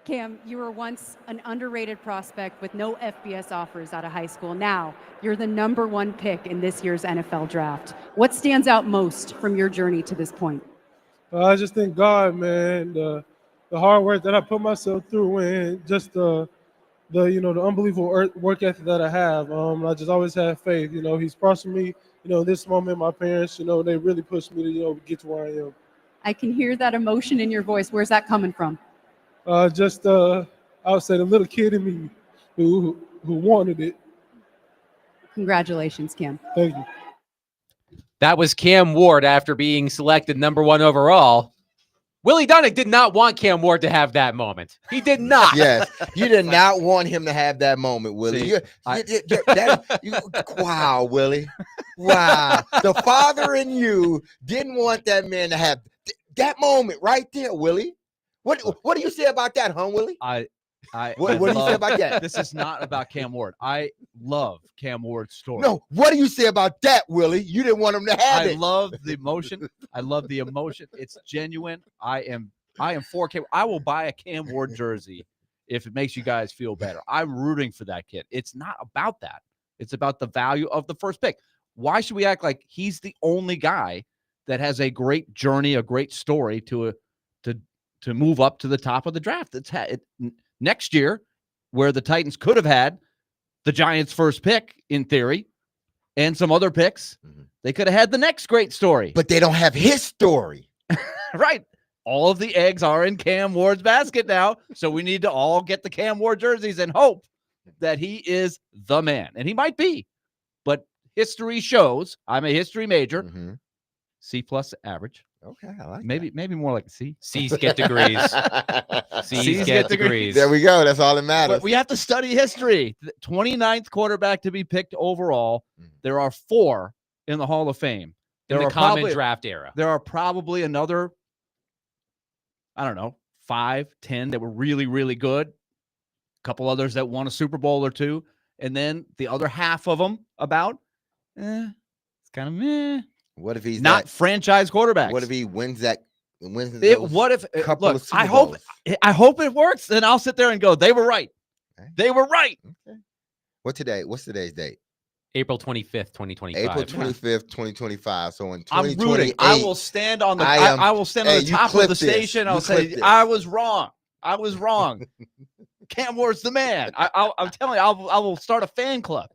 Cam, you were once an underrated prospect with no FBS offers out of high school. Now you're the #1 pick in this year's NFL draft. What stands out most from your journey to this point? I just thank God, man, the hard work that I put myself through, and just the unbelievable work ethic that I have. I just always have faith. He's prospered me. In this moment, my parents, they really pushed me to, get to where I am. I can hear that emotion in your voice. Where's that coming from? I would say the little kid in me who wanted it. Congratulations, Cam. Thank you. That was Cam Ward after being selected #1 overall. Willie Dunnick did not want Cam Ward to have that moment. He did not. Yes, you did not want him to have that moment, Willie. See, Wow, Willie. Wow. The father in you didn't want that man to have that moment right there, Willie. What do you say about that, Willie? What do you say about that? This is not about Cam Ward. I love Cam Ward's story. No, what do you say about that, Willie? You didn't want him to have it. I love the emotion. It's genuine. I am for Cam. I will buy a Cam Ward jersey if it makes you guys feel better. I'm rooting for that kid. It's not about that. It's about the value of the first pick. Why should we act like he's the only guy that has a great journey, a great story to move up to the top of the draft? Next year, where the Titans could have had the Giants' first pick, in theory, and some other picks, they could have had the next great story. But they don't have his story. Right. All of the eggs are in Cam Ward's basket now, so we need to all get the Cam Ward jerseys and hope that he is the man. And he might be. But history shows, I'm a history major, C+ average. Okay, I like maybe more like a C. C's get degrees. C's get degrees. There we go. That's all that matters. But we have to study history. The 29th quarterback to be picked overall. There are 4 in the Hall of Fame. In the common draft era. There are probably another, I don't know, 5, 10 that were really, really good. A couple others that won a Super Bowl or 2. And then the other half of them it's kind of meh. What if he's not franchise quarterbacks? What if he wins that? What if couple look? of Super I Bowls? hope it works. Then I'll sit there and go, they were right. Okay. They were right. Okay. What's today's date? April 25th, 2025. April 25th, 2025. So in I'm 2028, rooting. I will stand on the. I will stand on the top of the station. I'll say I was wrong. I was wrong. Cam Ward's the man. I'm telling you, I will start a fan club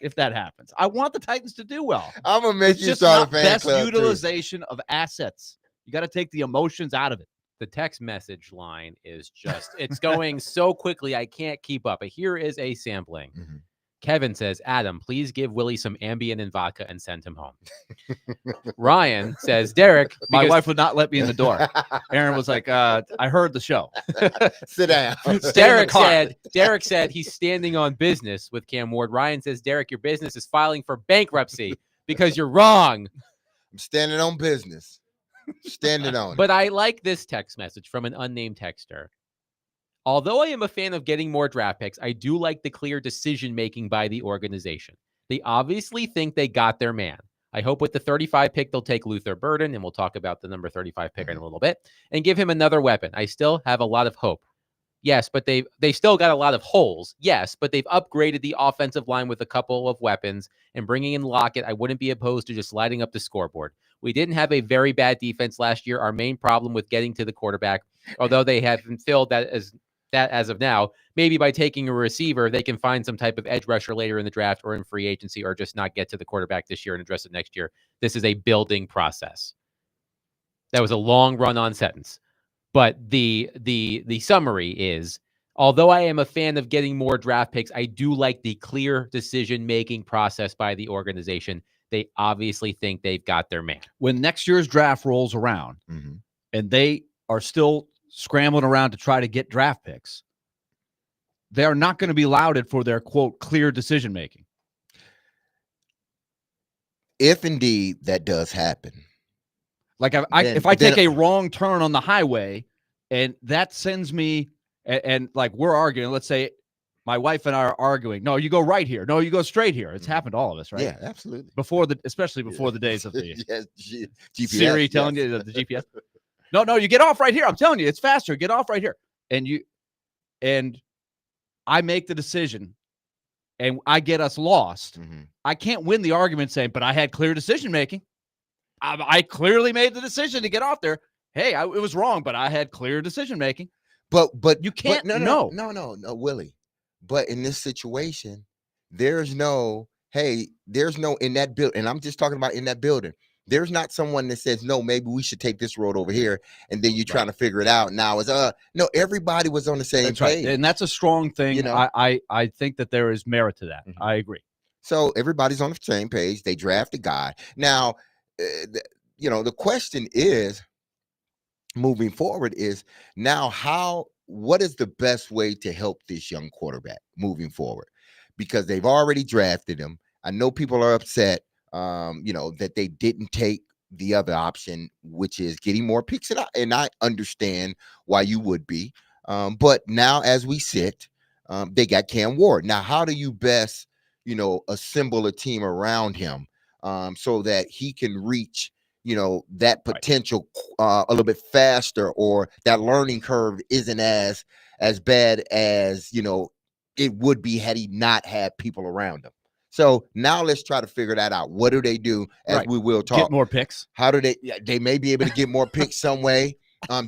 if that happens. I want the Titans to do well. I'm gonna make It's you just start not a fan best club. utilization of assets. You got to take the emotions out of it. The text message line is it's going so quickly I can't keep up. But here is a sampling. Kevin says, Adam, please give Willie some Ambien and vodka and send him home. Ryan says, Derek. My wife would not let me in the door. Aaron was like, I heard the show. Sit down. Derek said he's standing on business with Cam Ward. Ryan says, Derek, your business is filing for bankruptcy because you're wrong. I'm standing on business. Standing on. But I like this text message from an unnamed texter. Although I am a fan of getting more draft picks, I do like the clear decision-making by the organization. They obviously think they got their man. I hope with the 35 pick, they'll take Luther Burden, and we'll talk about the number 35 pick in a little bit, and give him another weapon. I still have a lot of hope. Yes, but they still got a lot of holes. Yes, but they've upgraded the offensive line with a couple of weapons, and bringing in Lockett, I wouldn't be opposed to just lighting up the scoreboard. We didn't have a very bad defense last year. Our main problem with getting to the quarterback, although they haven't filled that as of now, maybe by taking a receiver, they can find some type of edge rusher later in the draft or in free agency, or just not get to the quarterback this year and address it next year. This is a building process. That was a long run-on sentence. But the summary is, although I am a fan of getting more draft picks, I do like the clear decision-making process by the organization. They obviously think they've got their man. When next year's draft rolls around and they are still scrambling around to try to get draft picks, they are not going to be lauded for their, quote, clear decision-making. If indeed that does happen. Like if I take a wrong turn on the highway and that sends me, and like we're arguing, let's say my wife and I are arguing. No, you go right here. No, you go straight here. It's happened to all of us, right? Yeah, absolutely. Especially before the days of the GPS, Siri telling you the GPS. No, you get off right here. I'm telling you, it's faster. Get off right here. And and I make the decision and I get us lost, I can't win the argument saying, but I had clear decision making. I clearly made the decision to get off there. Hey, it was wrong, but I had clear decision making. But you can't. No, Willie. But in this situation, there's no in that building, and I'm just talking about in that building. There's not someone that says, no, maybe we should take this road over here, and then you're trying to figure it out. Now it's no, everybody was on the same page. Right. And that's a strong thing. You know? I think that there is merit to that. I agree. So everybody's on the same page. They draft a guy. Now, the question is, moving forward is now what is the best way to help this young quarterback moving forward? Because they've already drafted him. I know people are upset, that they didn't take the other option, which is getting more picks. And I understand why you would be. But now as we sit, they got Cam Ward. Now, how do you best, assemble a team around him so that he can reach that potential a little bit faster, or that learning curve isn't as bad as it would be had he not had people around him. So now let's try to figure that out. What do they do? As we will talk, get more picks. How do they may be able to get more picks some way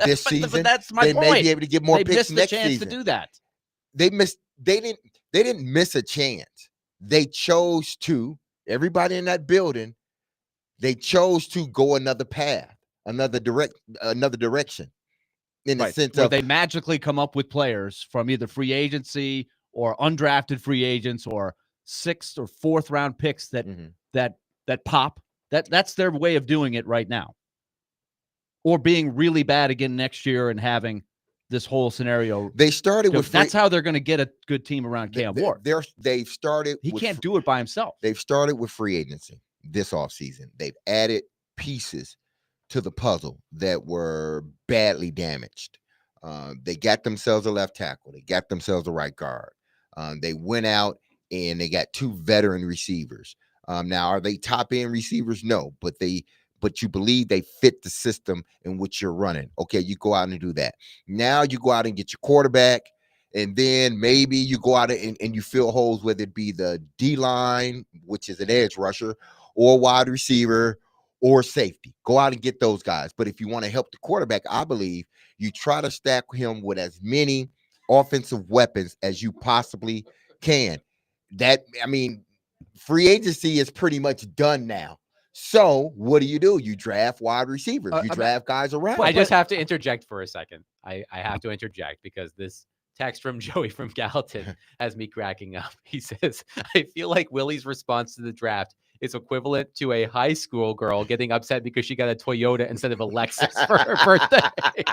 this season. But that's my they point. may be able to get more they picks missed next the chance season. to do that. They didn't miss a chance. They chose to, everybody in that building, they chose to go another path, another direction, in the sense where of they magically come up with players from either free agency or undrafted free agents or 6th or 4th round picks that pop. That's their way of doing it right now. Or being really bad again next year and having this whole scenario. They started with that's how they're going to get a good team around Cam Ward. They've started. He can't do it by himself. They've started with free agency this offseason. They've added pieces to the puzzle that were badly damaged. They got themselves a left tackle. They got themselves a right guard. They went out and they got 2 veteran receivers. Now, are they top end receivers? No, but you believe they fit the system in which you're running. Okay, you go out and do that. Now you go out and get your quarterback, and then maybe you go out and you fill holes, whether it be the D-line, which is an edge rusher, or wide receiver, or safety. Go out and get those guys. But if you want to help the quarterback, I believe you try to stack him with as many offensive weapons as you possibly can. Free agency is pretty much done now. So what do? You draft wide receivers. You draft guys around. I just have to interject for a second. I have to interject because this text from Joey from Gallatin has me cracking up. He says, I feel like Willie's response to the draft is equivalent to a high school girl getting upset because she got a Toyota instead of a Lexus for her birthday.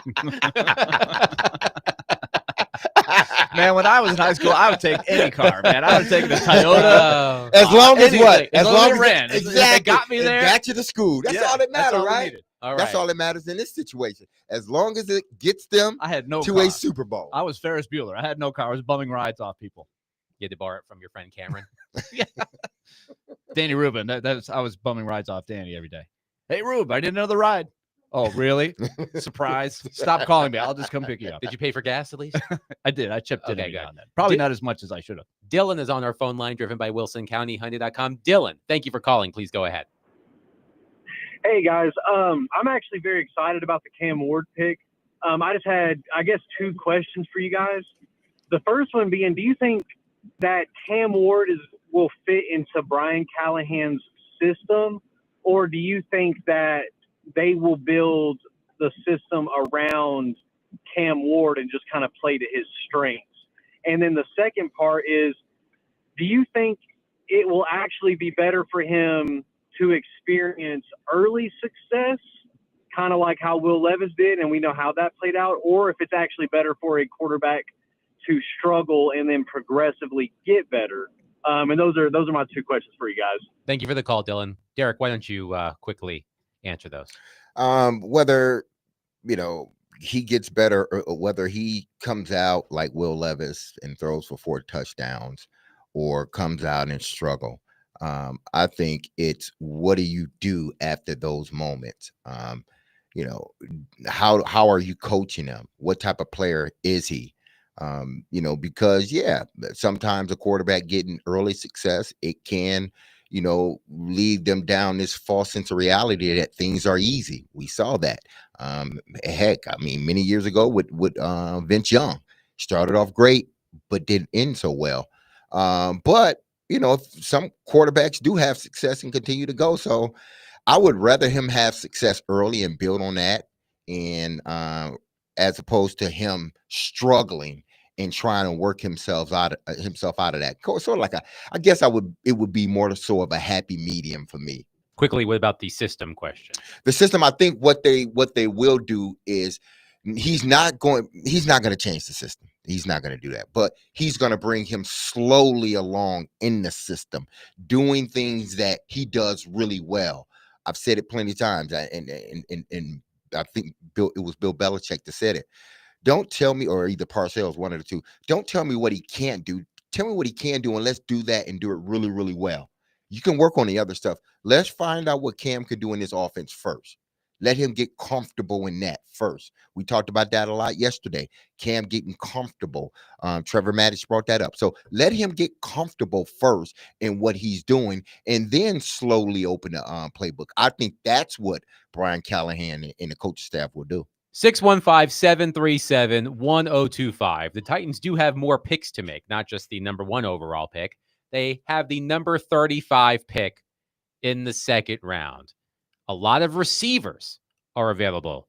Man, when I was in high school, I would take any car, man. I would take the Toyota. As long as anything. what? As long as it ran. Exactly. They got me there. It got you to school. That's all that matters, right? All right. That's all that matters in this situation. As long as it gets them I had no to car. a Super Bowl. I was Ferris Bueller. I had no car. I was bumming rides off people. You had to borrow it from your friend Cameron. Danny Rubin. I was bumming rides off Danny every day. Hey, Rube, I did another ride. Oh, really? Surprise. Stop calling me. I'll just come pick you up. Did you pay for gas at least? I did. I chipped in Okay, every good. now and then. Probably not as much as I should have. Dylan is on our phone line, driven by WilsonCountyHyundai.com. Dylan, thank you for calling. Please go ahead. Hey, guys. I'm actually very excited about the Cam Ward pick. I just had, I guess, 2 questions for you guys. The first one being, do you think that Cam Ward will fit into Brian Callahan's system, or do you think that they will build the system around Cam Ward and just kind of play to his strengths? And then the second part is, do you think it will actually be better for him to experience early success, kind of like how Will Levis did, and we know how that played out, or if it's actually better for a quarterback to struggle and then progressively get better? And those are my 2 questions for you guys. Thank you for the call, Dylan. Derek, why don't you quickly answer those? Whether he gets better, or whether he comes out like Will Levis and throws for 4 touchdowns, or comes out and struggle. I think it's, what do you do after those moments? How are you coaching him? What type of player is he? Because sometimes a quarterback getting early success, it can, lead them down this false sense of reality that things are easy. We saw that. Heck, I mean, many years ago with Vince Young, started off great, but didn't end so well. But some quarterbacks do have success and continue to go. So I would rather him have success early and build on that, and as opposed to him struggling and trying to work himself out of that. Sort of like I guess it would be more so of a happy medium for me. Quickly, what about the system question? The system, I think what they will do is he's not going to change the system. He's not going to do that, but he's going to bring him slowly along in the system, doing things that he does really well. I've said it plenty of times, and I think it was Bill Belichick that said it. Don't tell me, or either Parcells, one of the two. Don't tell me what he can't do. Tell me what he can do, and let's do that and do it really, really well. You can work on the other stuff. Let's find out what Cam could do in this offense first. Let him get comfortable in that first. We talked about that a lot yesterday. Cam getting comfortable. Trevor Maddich brought that up. So let him get comfortable first in what he's doing, and then slowly open the playbook. I think that's what Brian Callahan and the coaching staff will do. 615-737-1025. The Titans do have more picks to make, not just the number 1 overall pick. They have the number 35 pick in the second round. A lot of receivers are available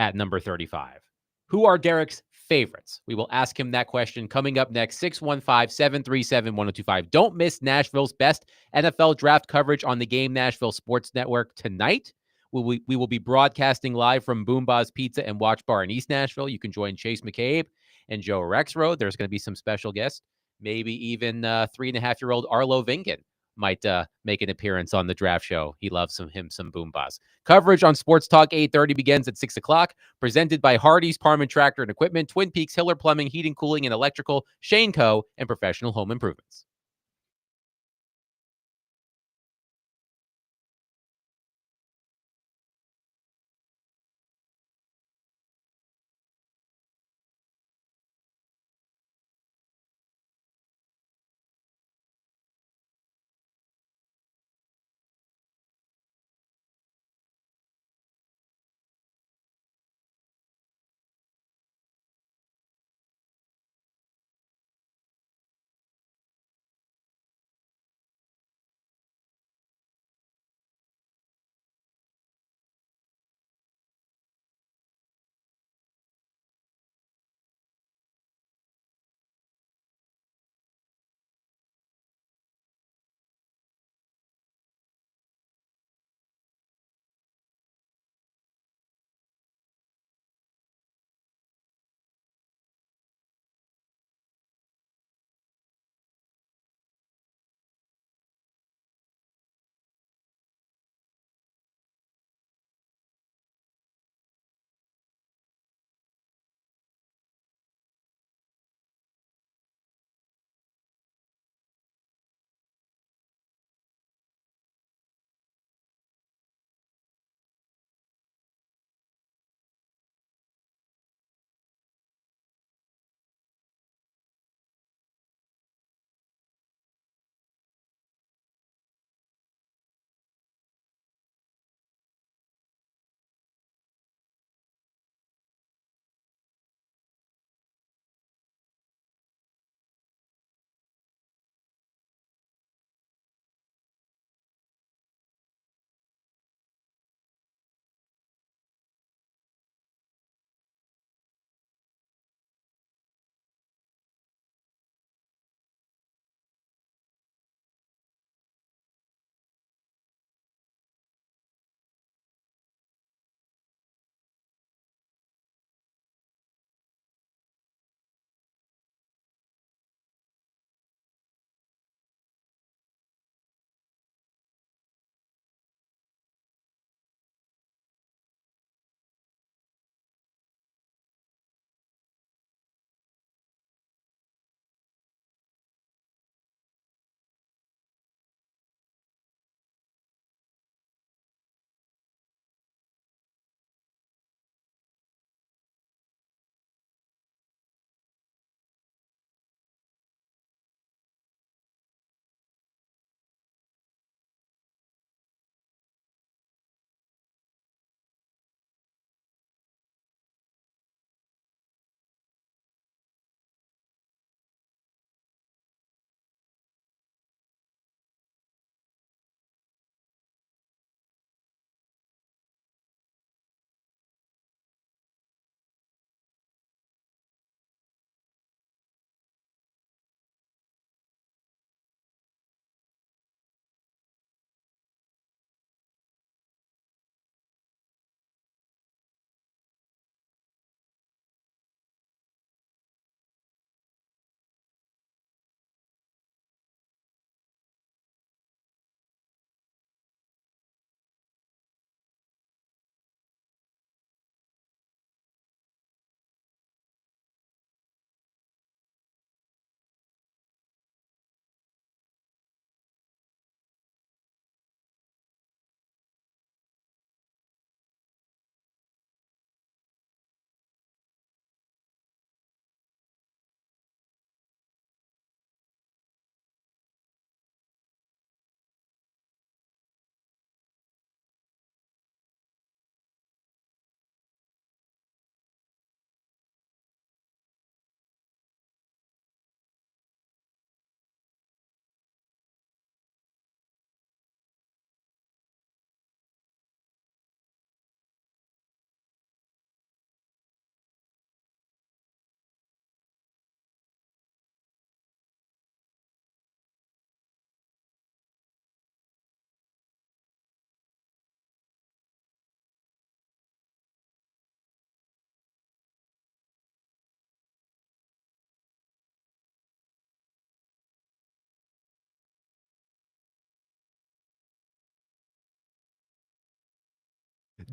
at number 35. Who are Derek's favorites? We will ask him that question coming up next. 615-737-1025. Don't miss Nashville's best NFL draft coverage on the Game Nashville Sports Network tonight. We will be broadcasting live from Boomba's Pizza and Watch Bar in East Nashville. You can join Chase McCabe and Joe Rexroad. There's going to be some special guests. Maybe even 3.5-year-old Arlo Vingan might make an appearance on the draft show. He loves some Boombas. Coverage on Sports Talk 830 begins at 6 o'clock. Presented by Hardee's Parman Tractor and Equipment, Twin Peaks, Hiller Plumbing, Heating, Cooling, and Electrical, Shane Co., and Professional Home Improvements.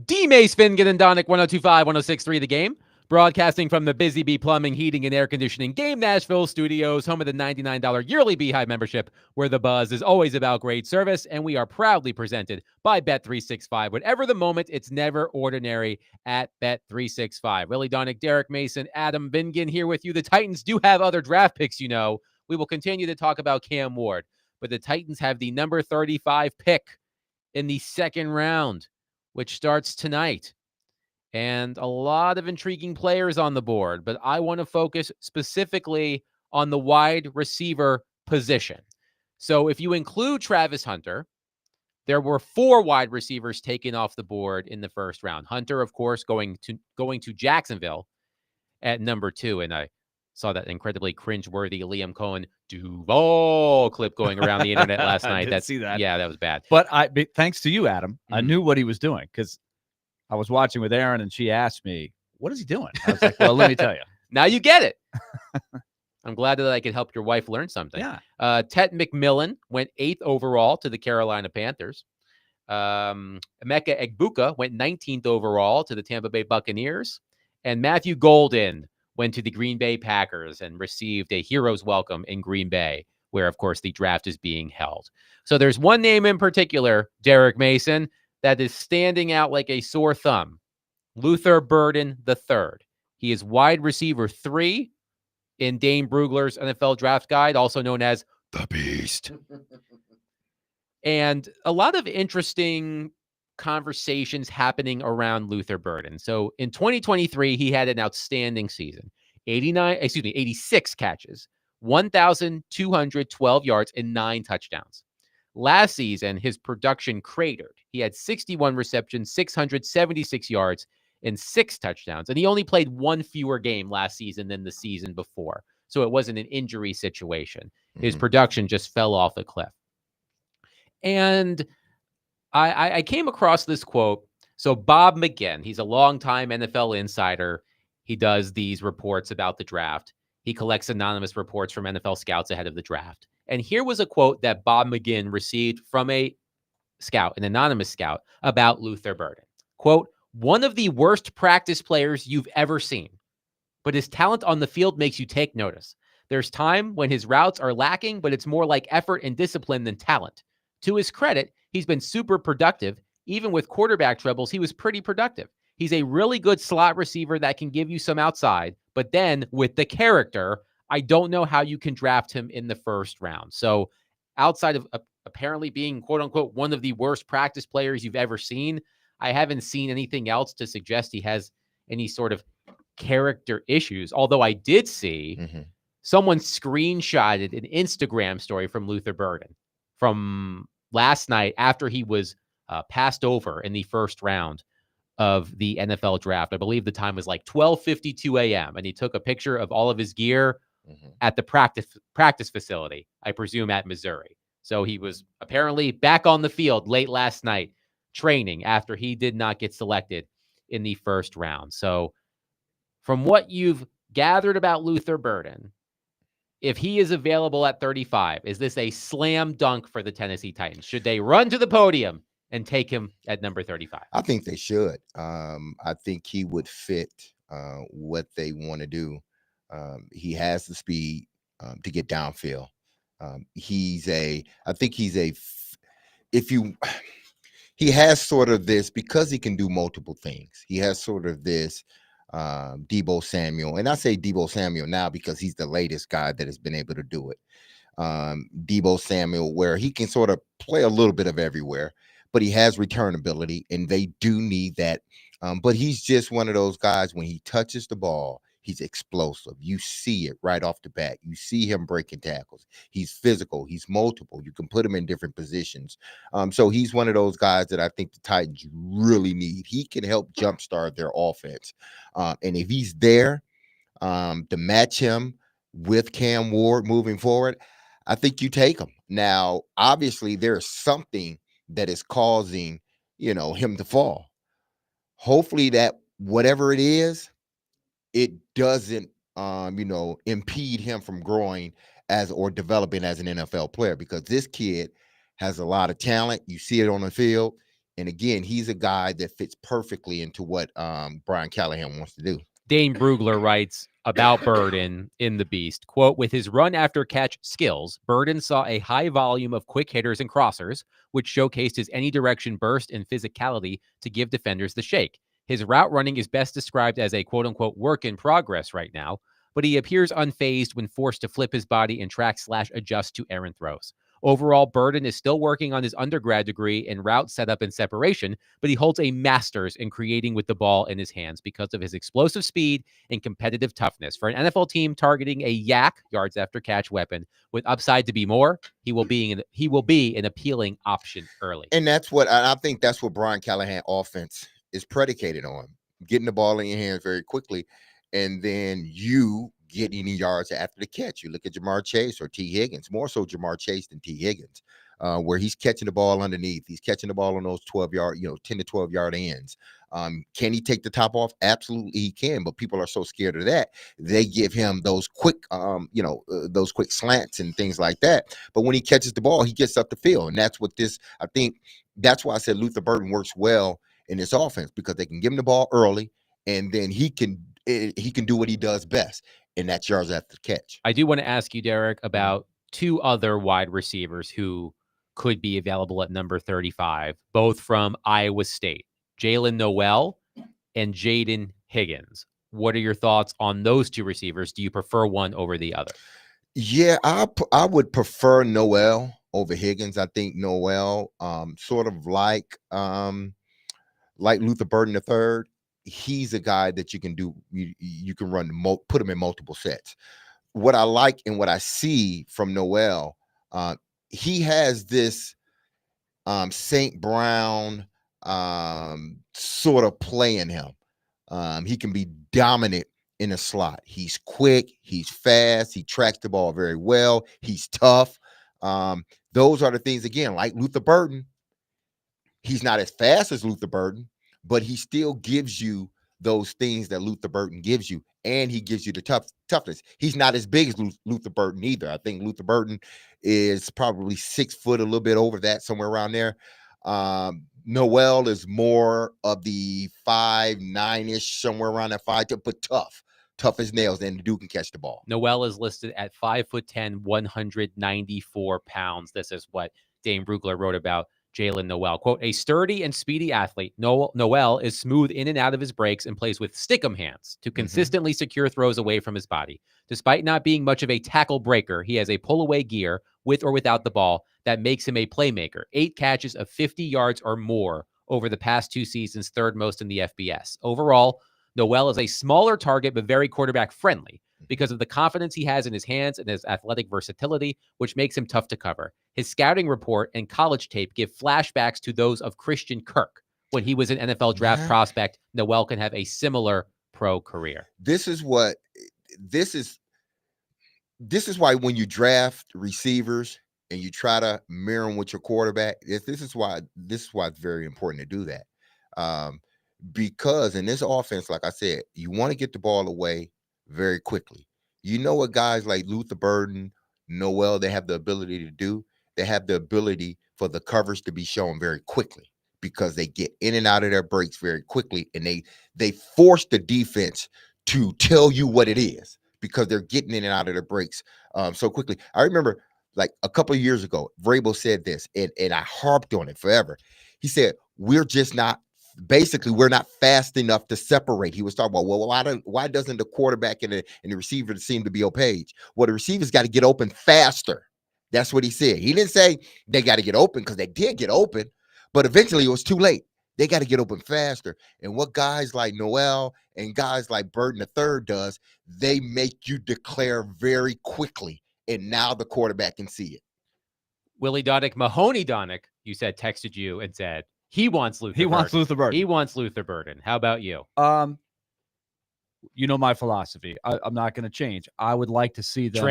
Dmace, Fingan, and Donick, 102.5, 106.3 The Game. Broadcasting from the Busy Bee Plumbing, Heating, and Air Conditioning Game Nashville studios, home of the $99 yearly Beehive membership, where the buzz is always about great service, and we are proudly presented by Bet365. Whatever the moment, it's never ordinary at Bet365. Willie Donick, Derek Mason, Adam Vingan here with you. The Titans do have other draft picks, you know. We will continue to talk about Cam Ward, but the Titans have the number 35 pick in the second round, which starts tonight. And a lot of intriguing players on the board, but I want to focus specifically on the wide receiver position. So if you include Travis Hunter, there were 4 wide receivers taken off the board in the first round. Hunter, of course, going to Jacksonville at number 2, and I saw that incredibly cringeworthy Liam Cohen Duval clip going around the internet last night. Didn't see that. Yeah, that was bad. But thanks to you, Adam, I knew what he was doing because I was watching with Aaron and she asked me, what is he doing? I was like, well, let me tell you. Now you get it. I'm glad that I could help your wife learn something. Yeah. Tet McMillan went 8th overall to the Carolina Panthers. Emeka Egbuka went 19th overall to the Tampa Bay Buccaneers. And Matthew Golden went to the Green Bay Packers and received a hero's welcome in Green Bay, where, of course, the draft is being held. So there's one name in particular, Derek Mason, that is standing out like a sore thumb. Luther Burden III. He is wide receiver 3 in Dane Brugler's NFL Draft Guide, also known as the Beast. And a lot of interesting conversations happening around Luther Burden. So in 2023, he had an outstanding season. 86 catches, 1,212 yards, and 9 touchdowns. Last season, his production cratered. He had 61 receptions, 676 yards, and 6 touchdowns. And he only played 1 fewer game last season than the season before. So it wasn't an injury situation. His production just fell off a cliff. And I came across this quote. So Bob McGinn, he's a longtime NFL insider. He does these reports about the draft. He collects anonymous reports from NFL scouts ahead of the draft. And here was a quote that Bob McGinn received from a scout, an anonymous scout, about Luther Burden. Quote, "One of the worst practice players you've ever seen, but his talent on the field makes you take notice. There's time when his routes are lacking, but it's more like effort and discipline than talent. To his credit, he's been super productive. Even with quarterback troubles, he was pretty productive. He's a really good slot receiver that can give you some outside, but then with the character, I don't know how you can draft him in the first round." So outside of apparently being, quote unquote, one of the worst practice players you've ever seen, I haven't seen anything else to suggest he has any sort of character issues. Although I did see someone screenshotted an Instagram story from Luther Burden from last night after he was passed over in the first round of the NFL draft. I believe the time was like 12:52 a.m. And he took a picture of all of his gear at the practice facility, I presume at Missouri. So he was apparently back on the field late last night training after he did not get selected in the first round. So from what you've gathered about Luther Burden, if he is available at 35, is this a slam dunk for the Tennessee Titans? Should they run to the podium and take him at number 35? I think they should. I think he would fit what they want to do. He has the speed to get downfield. He has sort of this, because he can do multiple things. He has sort of this Debo Samuel, and I say Debo Samuel now because he's the latest guy that has been able to do it. Debo Samuel, where he can sort of play a little bit of everywhere, but he has return ability, and they do need that. But he's just one of those guys, when he touches the ball, he's explosive. You see it right off the bat. You see him breaking tackles. He's physical. He's multiple. You can put him in different positions. So he's one of those guys that I think the Titans really need. He can help jumpstart their offense. And if he's there to match him with Cam Ward moving forward, I think you take him. Now, obviously, there's something that is causing, him to fall. Hopefully that whatever it is, it doesn't, impede him from growing or developing as an NFL player, because this kid has a lot of talent. You see it on the field. And again, he's a guy that fits perfectly into what Brian Callahan wants to do. Dane Brugler writes about Burden in The Beast, quote, with his run after catch skills, Burden saw a high volume of quick hitters and crossers, which showcased his any direction burst and physicality to give defenders the shake. His route running is best described as a quote unquote work in progress right now, but he appears unfazed when forced to flip his body and track/adjust to errant throws. Overall, Burden is still working on his undergrad degree in route setup and separation, but he holds a master's in creating with the ball in his hands because of his explosive speed and competitive toughness. For an NFL team targeting a yak, yards after catch weapon, with upside to be more, he will be an appealing option early. And that's what I think that's what Brian Callahan offense is predicated on, getting the ball in your hands very quickly, and then you get any yards after the catch. You look at Jamar Chase or T. Higgins, more so Jamar Chase than T. Higgins, where he's catching the ball underneath. He's catching the ball on those 12-yard, 10 to 12-yard ends. Can he take the top off? Absolutely he can, but people are so scared of that. They give him those quick, those quick slants and things like that. But when he catches the ball, he gets up the field. And that's what I think that's why I said Luther Burden works well in this offense, because they can give him the ball early, and then he can do what he does best, and that's yards after the catch. I do want to ask you, Derek, about two other wide receivers who could be available at number 35, both from Iowa State, Jalen Noel and Jaden Higgins. What are your thoughts on those two receivers? Do you prefer one over the other? Yeah, I would prefer Noel over Higgins. I think Noel, sort of like Luther Burden III, he's a guy that you can do. You can put him in multiple sets. What I like and what I see from Noel, he has this St. Brown sort of play in him. He can be dominant in a slot. He's quick, he's fast, he tracks the ball very well, he's tough. Those are the things, again, like Luther Burden. He's not as fast as Luther Burden, but he still gives you those things that Luther Burden gives you, and he gives you the toughness. He's not as big as Luther Burden either. I think Luther Burden is probably 6 foot, a little bit over that, somewhere around there. Noel is more of the 5'9" somewhere around that 5', but tough as nails, and the dude can catch the ball. Noel is listed at 5'10", 194 pounds. This is what Dane Brugler wrote about Jalen Noel. Quote, a sturdy and speedy athlete, Noel is smooth in and out of his breaks and plays with stickum hands to consistently secure throws away from his body. Despite not being much of a tackle breaker, he has a pull-away gear, with or without the ball, that makes him a playmaker. 8 catches of 50 yards or more over the past 2 seasons, third most in the FBS. Overall, Noel is a smaller target, but very quarterback friendly because of the confidence he has in his hands and his athletic versatility, which makes him tough to cover. His scouting report and college tape give flashbacks to those of Christian Kirk. When he was an NFL draft prospect, Noel can have a similar pro career. This is why when you draft receivers and you try to mirror them with your quarterback, this is why it's very important to do that. Because in this offense, like I said, you want to get the ball away very quickly. You know what guys like Luther Burden, Noel, they have the ability to do? They have the ability for the coverage to be shown very quickly, because they get in and out of their breaks very quickly, and they force the defense to tell you what it is, because they're getting in and out of their breaks so quickly. I remember like a couple of years ago, Vrabel said this, and I harped on it forever. He said, we're not fast enough to separate. He was talking about, well, why doesn't the quarterback and the receiver seem to be on page? Well, the receivers got to get open faster. That's what he said. He didn't say they got to get open, because they did get open, but eventually it was too late. They got to get open faster. And what guys like Noel and guys like Burden III does, they make you declare very quickly, and now the quarterback can see it. Willie Donick, Mahoney Donick, you said, texted you and said, he wants Luther Burden. He wants Luther Burden. How about you? You know my philosophy. I'm not going to change. I would like to see them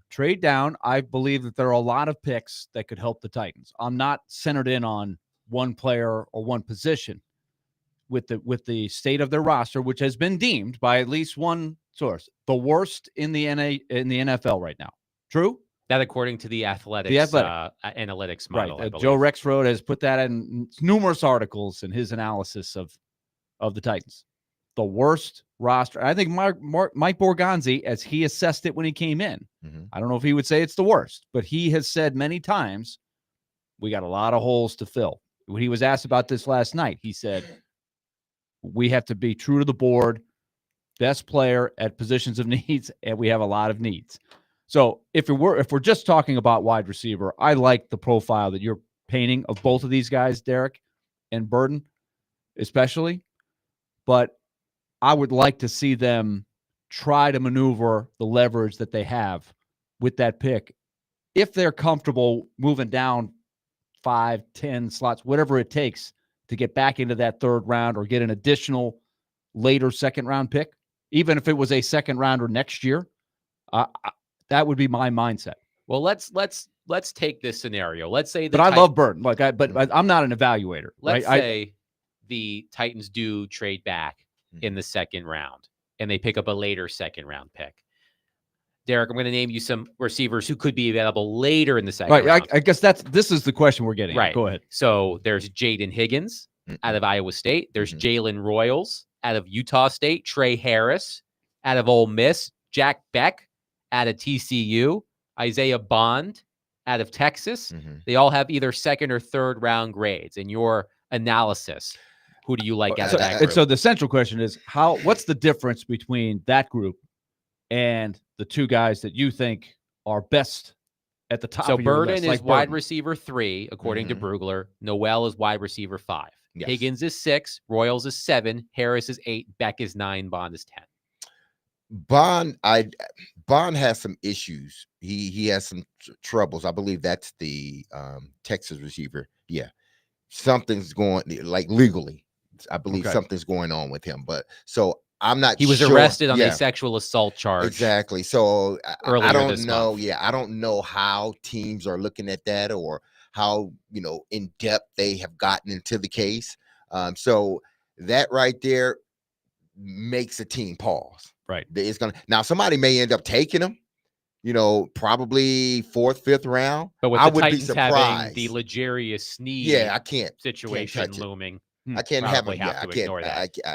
trade down. I believe that there are a lot of picks that could help the Titans. I'm not centered in on one player or one position with the state of their roster, which has been deemed by at least one source the worst in the NFL right now. True? That according to the Athletics, analytics model, I believe. Joe Rexroad has put that in numerous articles in his analysis of the Titans. The worst roster. I think Mike Borghazi, as he assessed it when he came in, I don't know if he would say it's the worst, but he has said many times, we got a lot of holes to fill. When he was asked about this last night, he said, we have to be true to the board, best player at positions of needs, and we have a lot of needs. So if we're just talking about wide receiver, I like the profile that you're painting of both of these guys, Derek and Burden, especially. But I would like to see them try to maneuver the leverage that they have with that pick. If they're comfortable moving down 5, 10 slots, whatever it takes to get back into that third round or get an additional later second round pick, even if it was a second rounder next year, that would be my mindset. Well, let's take this scenario. Let's say I love Burton. But I'm not an evaluator. Let's say the Titans do trade back in the second round and they pick up a later second round pick. Derek, I'm going to name you some receivers who could be available later in the second round. I guess this is the question we're getting. Right. At. Go ahead. So there's Jaden Higgins out of Iowa State. There's Jalen Royals out of Utah State. Trey Harris out of Ole Miss. Jack Beck out of TCU. Isaiah Bond out of Texas. They all have either second or third round grades. In your analysis, who do you like out of that group? So the central question is what's the difference between that group and the two guys that you think are best at the top of your Burden list? is wide receiver 3, according to Brugler. Noel is wide receiver 5. Yes. Higgins is 6. Royals is 7. Harris is 8. Beck is 9. Bond is 10. Bond has some issues. He has some troubles. I believe that's the Texas receiver. Yeah. Something's going, like, legally. I believe something's going on with him. But so I'm not He was sure. arrested on a sexual assault charge. Exactly. So I don't know. Month. Yeah. I don't know how teams are looking at that or how, in depth they have gotten into the case. So that right there makes a team pause. Right. It's now somebody may end up taking him, probably 4th, 5th round. But with I the would Titans be surprised. Having the L'Jarius Sneed situation looming. I can't have him. I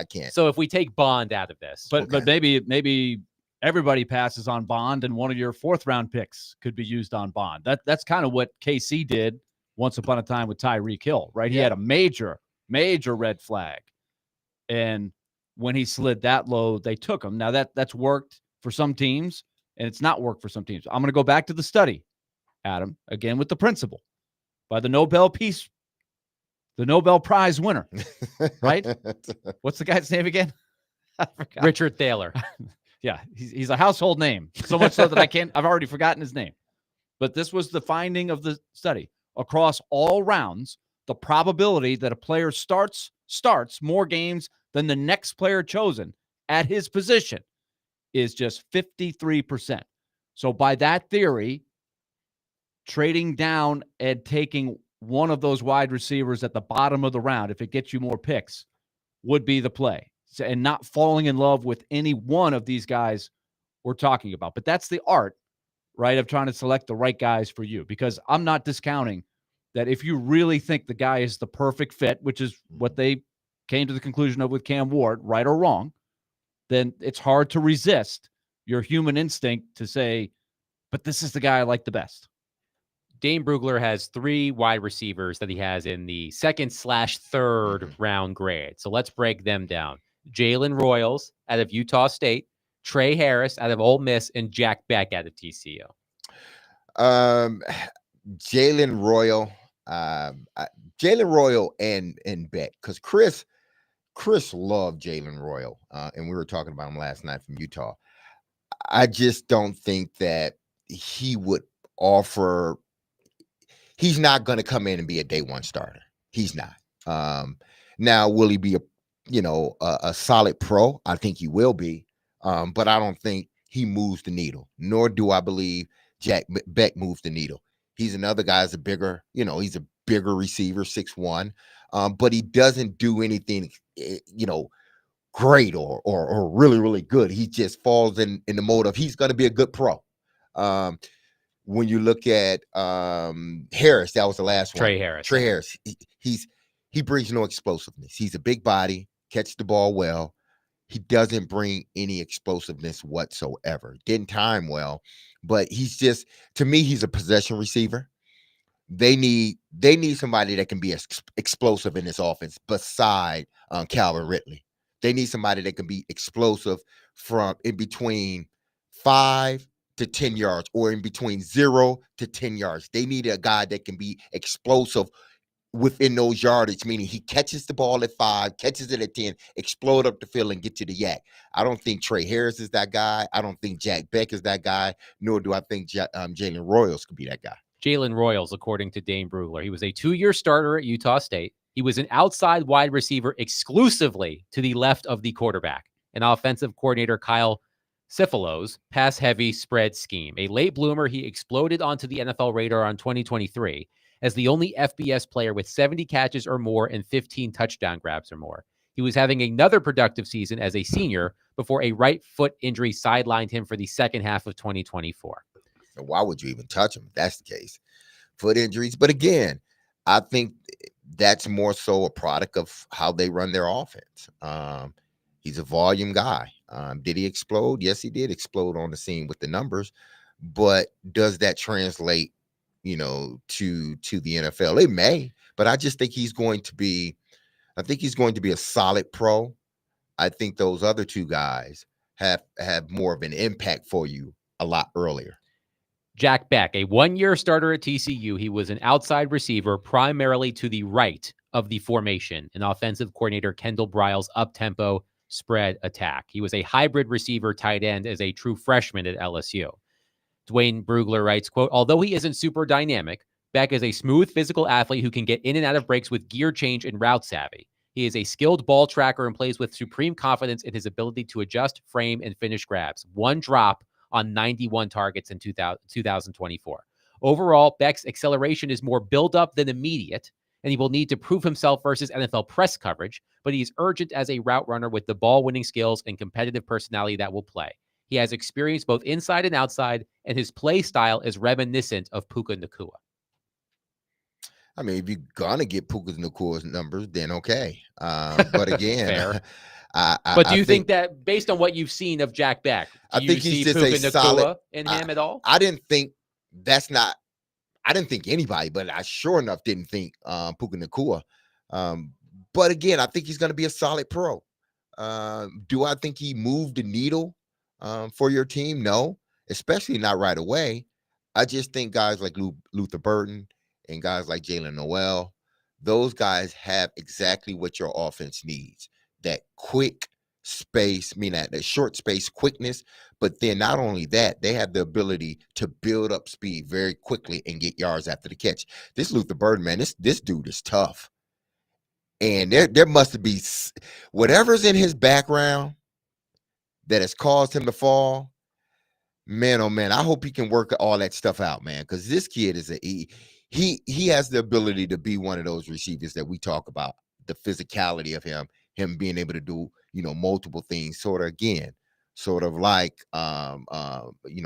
can't. So if we take Bond out of this, but maybe everybody passes on Bond, and one of your 4th round picks could be used on Bond. That's kind of what KC did once upon a time with Tyreek Hill, right? He had a major red flag, and when he slid that low, they took him. Now that's worked for some teams, and it's not worked for some teams. I'm going to go back to the study, Adam, again with the principle by the Nobel Prize winner, right? What's the guy's name again? I forgot. Richard Thaler. Yeah, he's a household name, so much so that I've already forgotten his name. But this was the finding of the study. Across all rounds, the probability that a player starts more games than the next player chosen at his position is just 53%. So by that theory, trading down and taking one of those wide receivers at the bottom of the round, if it gets you more picks, would be the play. And not falling in love with any one of these guys we're talking about. But that's the art, right, of trying to select the right guys for you. Because I'm not discounting that if you really think the guy is the perfect fit, which is what they came to the conclusion of with Cam Ward, right or wrong, then it's hard to resist your human instinct to say, but this is the guy I like the best. Dane Brugler has 3 wide receivers that he has in the 2nd/3rd round grade. So let's break them down. Jalen Royals out of Utah State, Trey Harris out of Ole Miss, and Jack Beck out of TCU. Jalen Royal and Beck, because Chris loved Jalen Royal, and we were talking about him last night from Utah. I just don't think that he would offer. He's not going to come in and be a day one starter. He's not. Now, will he be a solid pro? I think he will be, but I don't think he moves the needle. Nor do I believe Jack Beck moves the needle. He's another guy. He's a bigger receiver, 6'1", but he doesn't do anything, great or really, really good. He just falls in the mode of he's going to be a good pro. when you look at Harris, that was the last one. Trey Harris. Trey Harris. He brings no explosiveness. He's a big body, catches the ball well. He doesn't bring any explosiveness whatsoever. Didn't time well, but he's just, to me, he's a possession receiver. They need somebody that can be explosive in this offense beside Calvin Ridley. They need somebody that can be explosive from in between 5 to 10 yards or in between 0 to 10 yards. They need a guy that can be explosive within those yardage, meaning he catches the ball at 5, catches it at 10, explode up the field and get to the yak. I don't think Trey Harris is that guy. I don't think Jack Beck is that guy, nor do I think Jalen Royals could be that guy. Jalen Royals, according to Dane Brugler. He was a 2-year starter at Utah State. He was an outside wide receiver exclusively to the left of the quarterback. An offensive coordinator, Kyle Cifalo's pass-heavy spread scheme. A late bloomer, he exploded onto the NFL radar on 2023 as the only FBS player with 70 catches or more and 15 touchdown grabs or more. He was having another productive season as a senior before a right foot injury sidelined him for the second half of 2024. So why would you even touch him if that's the case? Foot injuries. But again, I think that's more so a product of how they run their offense. He's a volume guy. Did he explode? Yes, he did explode on the scene with the numbers. But does that translate, to the NFL? It may, but I just think he's going to be a solid pro. I think those other two guys have more of an impact for you a lot earlier. Jack Beck, a 1-year starter at TCU. He was an outside receiver, primarily to the right of the formation, an offensive coordinator Kendall Briles' up-tempo spread attack. He was a hybrid receiver tight end as a true freshman at LSU. Dwayne Brugler writes, quote, although he isn't super dynamic, Beck is a smooth physical athlete who can get in and out of breaks with gear change and route savvy. He is a skilled ball tracker and plays with supreme confidence in his ability to adjust, frame, and finish grabs. 1 drop on 91 targets in 2024. Overall, Beck's acceleration is more build-up than immediate, and he will need to prove himself versus NFL press coverage, but he's urgent as a route runner with the ball-winning skills and competitive personality that will play. He has experience both inside and outside, and his play style is reminiscent of Puka Nacua. I mean, if you're gonna get Puka Nacua's numbers, then okay. But again, Fair. But do you think that, based on what you've seen of Jack Beck, do you see Puka Nacua in him at all? I didn't think anybody, but I sure enough didn't think Puka Nacua. But again, I think he's going to be a solid pro. Do I think he moved the needle for your team? No, especially not right away. I just think guys like Luther Burden and guys like Jalen Noel, those guys have exactly what your offense needs. That quick space, that short space quickness, but then not only that, they have the ability to build up speed very quickly and get yards after the catch. This Luther Burden, man, this dude is tough. And there must be whatever's in his background that has caused him to fall. Man, oh man, I hope he can work all that stuff out, man, because this kid is he has the ability to be one of those receivers that we talk about, the physicality of him being able to do, multiple things, sort of like,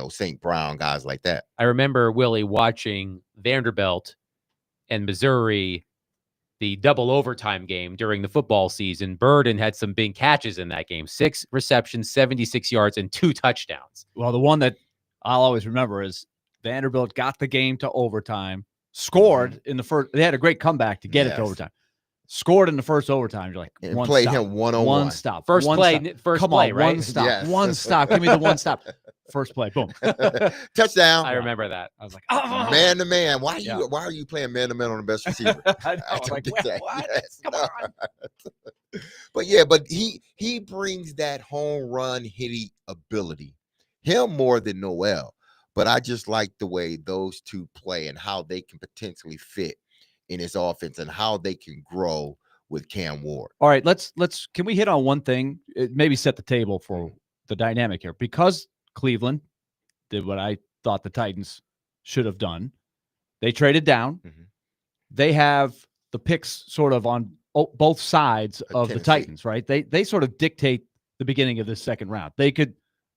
St. Brown, guys like that. I remember, Willie, watching Vanderbilt and Missouri, the double overtime game during the football season. Burden had some big catches in that game, 6 receptions, 76 yards, and 2 touchdowns. Well, the one that I'll always remember is Vanderbilt got the game to overtime, scored in the first. They had a great comeback to get it to overtime. Scored in the first overtime. You're like, and played him one-on-one. One stop. First one play, stop. first Come play, on, right? One stop. Yes. One stop. Give me the one stop. First play. Boom. Touchdown. I remember that. I was like, man to man. Why are you playing man to man on the best receiver? I was like, what? Yes. Come on. But he brings that home run hitting ability. Him more than Noel. But I just like the way those two play and how they can potentially fit in his offense and how they can grow with Cam Ward. All right, can we hit on one thing? Maybe set the table for the dynamic here, because Cleveland did what I thought the Titans should have done. They traded down. Mm-hmm. They have the picks sort of on both sides of the Titans, right? They sort of dictate the beginning of the second round. They could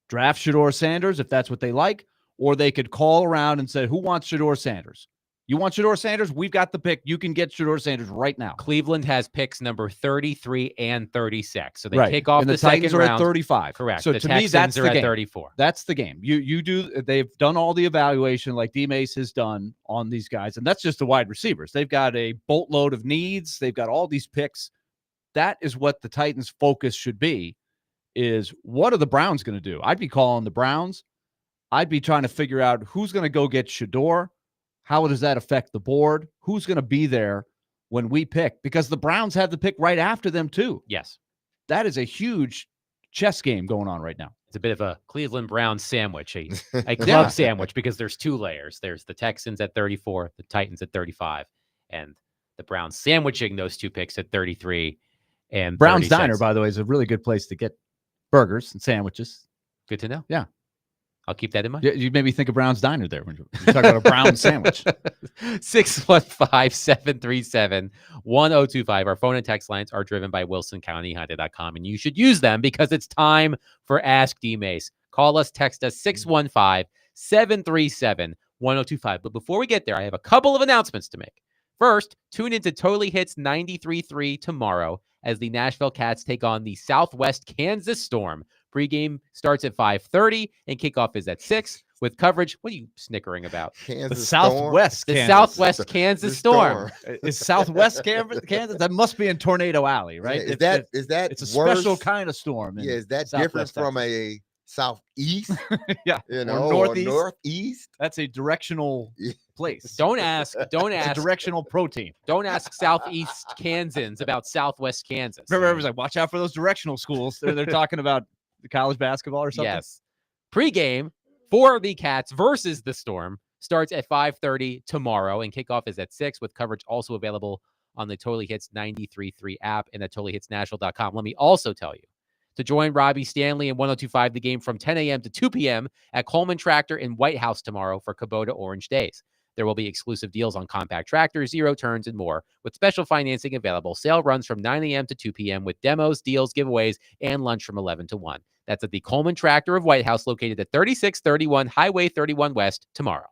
draft Shedeur Sanders if that's what they like, or they could call around and say, who wants Shedeur Sanders? You want Shedeur Sanders? We've got the pick. You can get Shedeur Sanders right now. Cleveland has picks number 33 and 36. So they Right. kick off and the second Titans are round. at 35. Correct. So the to Texans me, that's are the at game. 34. That's the game. You do. They've done all the evaluation like Dmace has done on these guys, and that's just the wide receivers. They've got a boatload of needs. They've got all these picks. That is what the Titans' focus should be. Is what are the Browns going to do? I'd be calling the Browns. I'd be trying to figure out who's going to go get Shedeur. How does that affect the board? Who's going to be there when we pick? Because the Browns have the pick right after them, too. Yes. That is a huge chess game going on right now. It's a bit of a Cleveland Browns sandwich, a club sandwich, because there's two layers. There's the Texans at 34, the Titans at 35, and the Browns sandwiching those two picks at 33 and Brown's 36. Diner, by the way, is a really good place to get burgers and sandwiches. Good to know. Yeah. I'll keep that in mind. You made me think of Brown's Diner there when you talk about a brown sandwich. 615-737-1025. Our phone and text lines are driven by WilsonCountyHonda.com, and you should use them because it's time for Ask Dmace. Call us, text us, 615-737-1025. But before we get there, I have a couple of announcements to make. First, tune into Totally Hits 93.3 tomorrow as the Nashville Cats take on the Southwest Kansas Storm. Pregame starts at 5:30 and kickoff is at 6 with coverage. What are you snickering about? The Southwest The Kansas. Southwest Kansas Storm. Is Southwest Kansas? That must be in Tornado Alley, right? Yeah, is that it's a worse? special kind of storm. Yeah, is that different from a southeast? Yeah, you or know, northeast. or northeast? That's a directional place. Don't ask. Don't It's ask. a directional protein. Don't ask Southeast Kansans about Southwest Kansas. Remember, everyone's like, watch out for those directional schools. They're talking about the college basketball or something. Yes. Pregame for the Cats versus the Storm starts at 5:30 tomorrow, and kickoff is at 6 with coverage also available on the Totally Hits 93.3 app and at TotallyHitsNashville.com. Let me also tell you to join Robbie Stanley and 102.5 The Game from 10 a.m. to 2 p.m. at Coleman Tractor in White House tomorrow for Kubota Orange Days. There will be exclusive deals on compact tractors, zero turns, and more, with special financing available. Sale runs from 9 a.m. to 2 p.m. with demos, deals, giveaways, and lunch from 11 to 1. That's at the Coleman Tractor of White House, located at 3631 Highway 31 West tomorrow.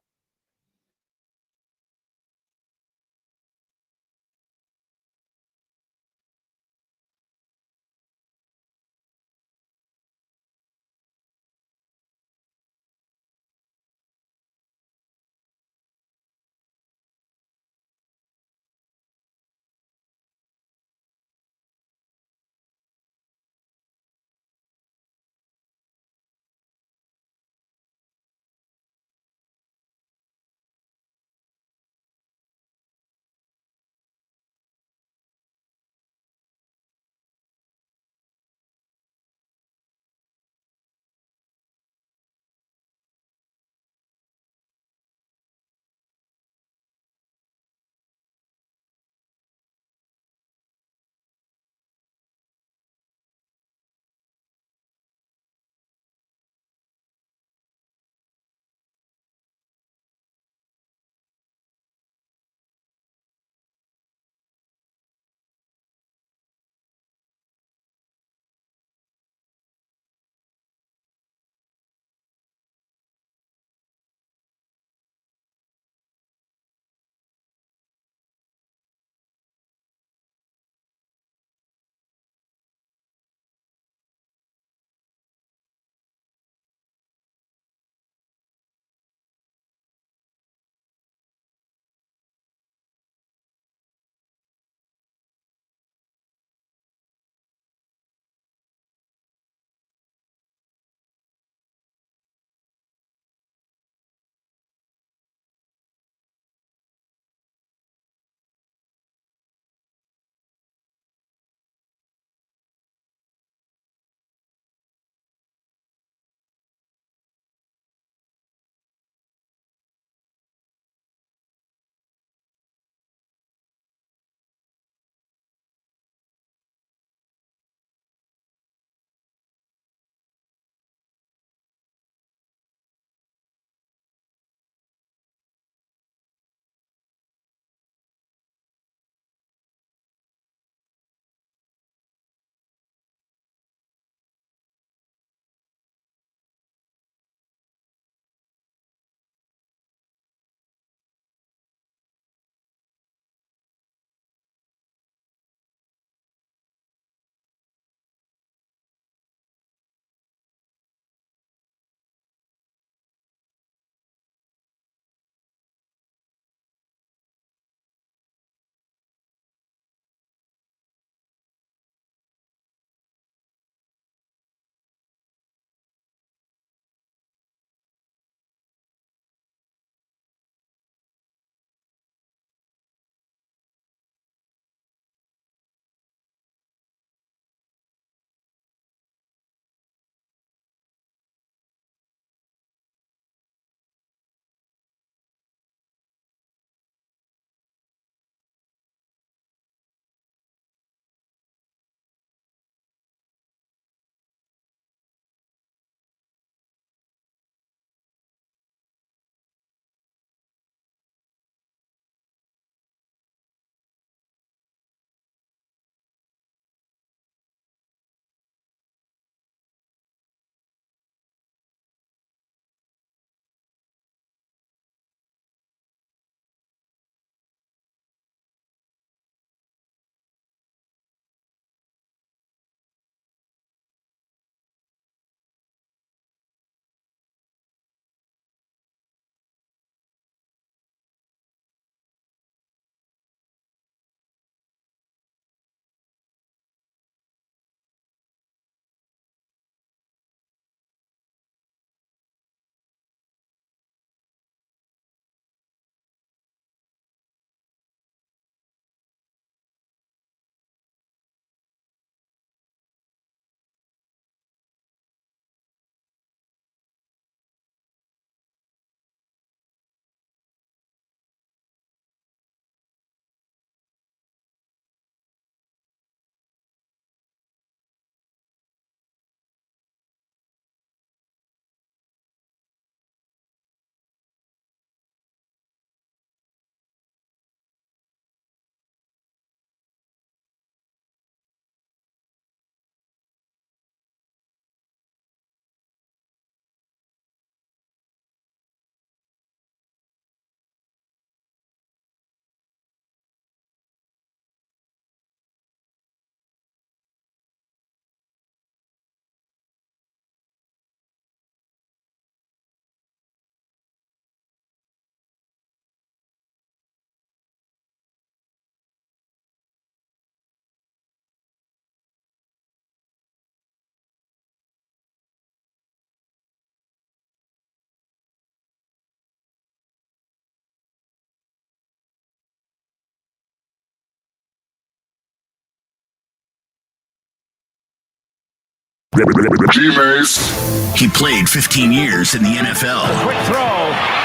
Dmace. He played 15 years in the NFL. Quick throw.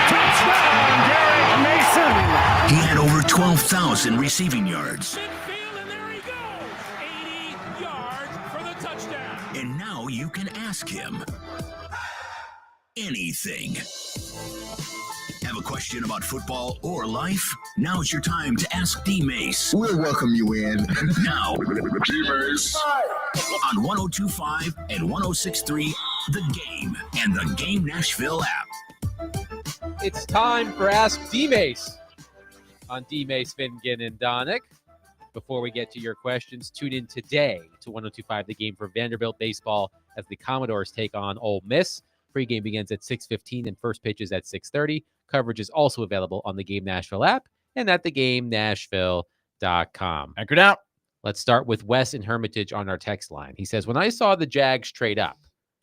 Touchdown, Derek Mason. He had over 12,000 receiving yards. Midfield, and there he goes. 80 yards for the touchdown. And now you can ask him anything. Have a question about football or life? Now's your time to ask Dmace. We'll welcome you in. Now, Dmace on 102.5 and 106.3, The Game and the Game Nashville app. It's time for Ask Dmace on Dmace, Finnegan, and Donick. Before we get to your questions, tune in today to 102.5 The Game for Vanderbilt baseball as the Commodores take on Ole Miss. Pre-game begins at 6:15 and first pitch is at 6:30. Coverage is also available on the Game Nashville app and at thegamenashville.com. Anchored out. Let's start with Wes in Hermitage on our text line. He says, when I saw the Jags trade up,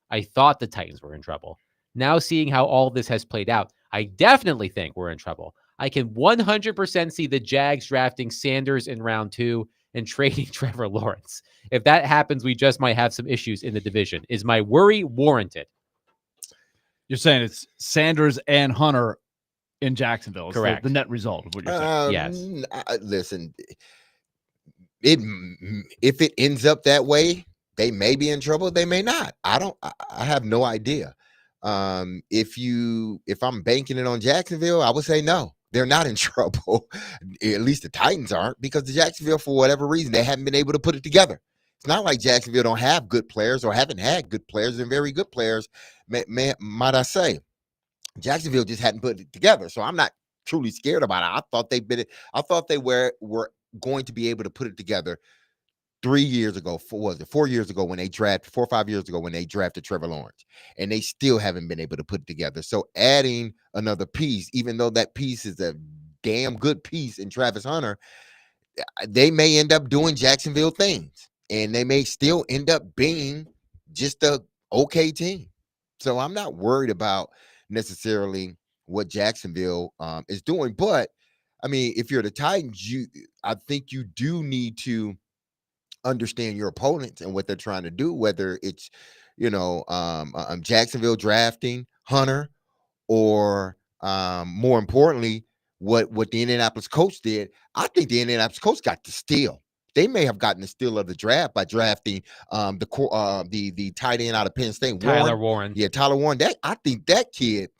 I thought the Titans were in trouble. Now seeing how all this has played out, I definitely think we're in trouble. I can 100% see the Jags drafting Sanders in round 2 and trading Trevor Lawrence. If that happens, we just might have some issues in the division. Is my worry warranted? You're saying it's Sanders and Hunter in Jacksonville. Correct. The net result of what you're saying. Yes. Listen, if it ends up that way, they may be in trouble. They may not. I have no idea. If I'm banking it on Jacksonville, I would say no. They're not in trouble. At least the Titans aren't, because the Jacksonville, for whatever reason, they haven't been able to put it together. It's not like Jacksonville don't have good players or haven't had good players and very good players, might I say. Jacksonville just hadn't put it together. So I'm not truly scared about it. I thought they were going to be able to put it together 4 years ago when they drafted 4 or 5 years ago when they drafted Trevor Lawrence, and they still haven't been able to put it together. So adding another piece, even though that piece is a damn good piece in Travis Hunter, they may end up doing Jacksonville things, and they may still end up being just a okay team. So I'm not worried about necessarily what Jacksonville is doing. But I mean, if you're the Titans, I think you do need to understand your opponents and what they're trying to do, whether it's, Jacksonville drafting Hunter or more importantly, what the Indianapolis coach did. I think the Indianapolis coach got the steal. They may have gotten the steal of the draft by drafting the tight end out of Penn State, Tyler Warren. Yeah, Tyler Warren. I think that kid,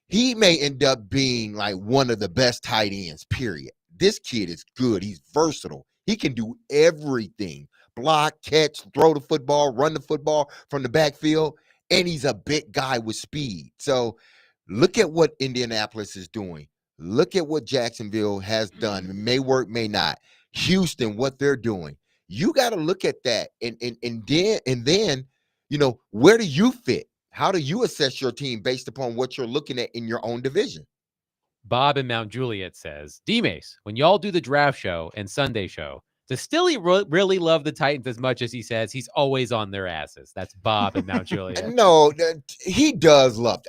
he may end up being like one of the best tight ends, period. This kid is good. He's versatile. He can do everything. Block, catch, throw the football, run the football from the backfield, and he's a big guy with speed. So look at what Indianapolis is doing. Look at what Jacksonville has done. It may work, may not. Houston, what they're doing. You got to look at that, and then where do you fit? How do you assess your team based upon what you're looking at in your own division? Bob in Mount Juliet says, Dmace, when y'all do the draft show and Sunday show, does Stilly really love the Titans as much as he says? He's always on their asses. That's Bob in Mount Juliet. No, he does love.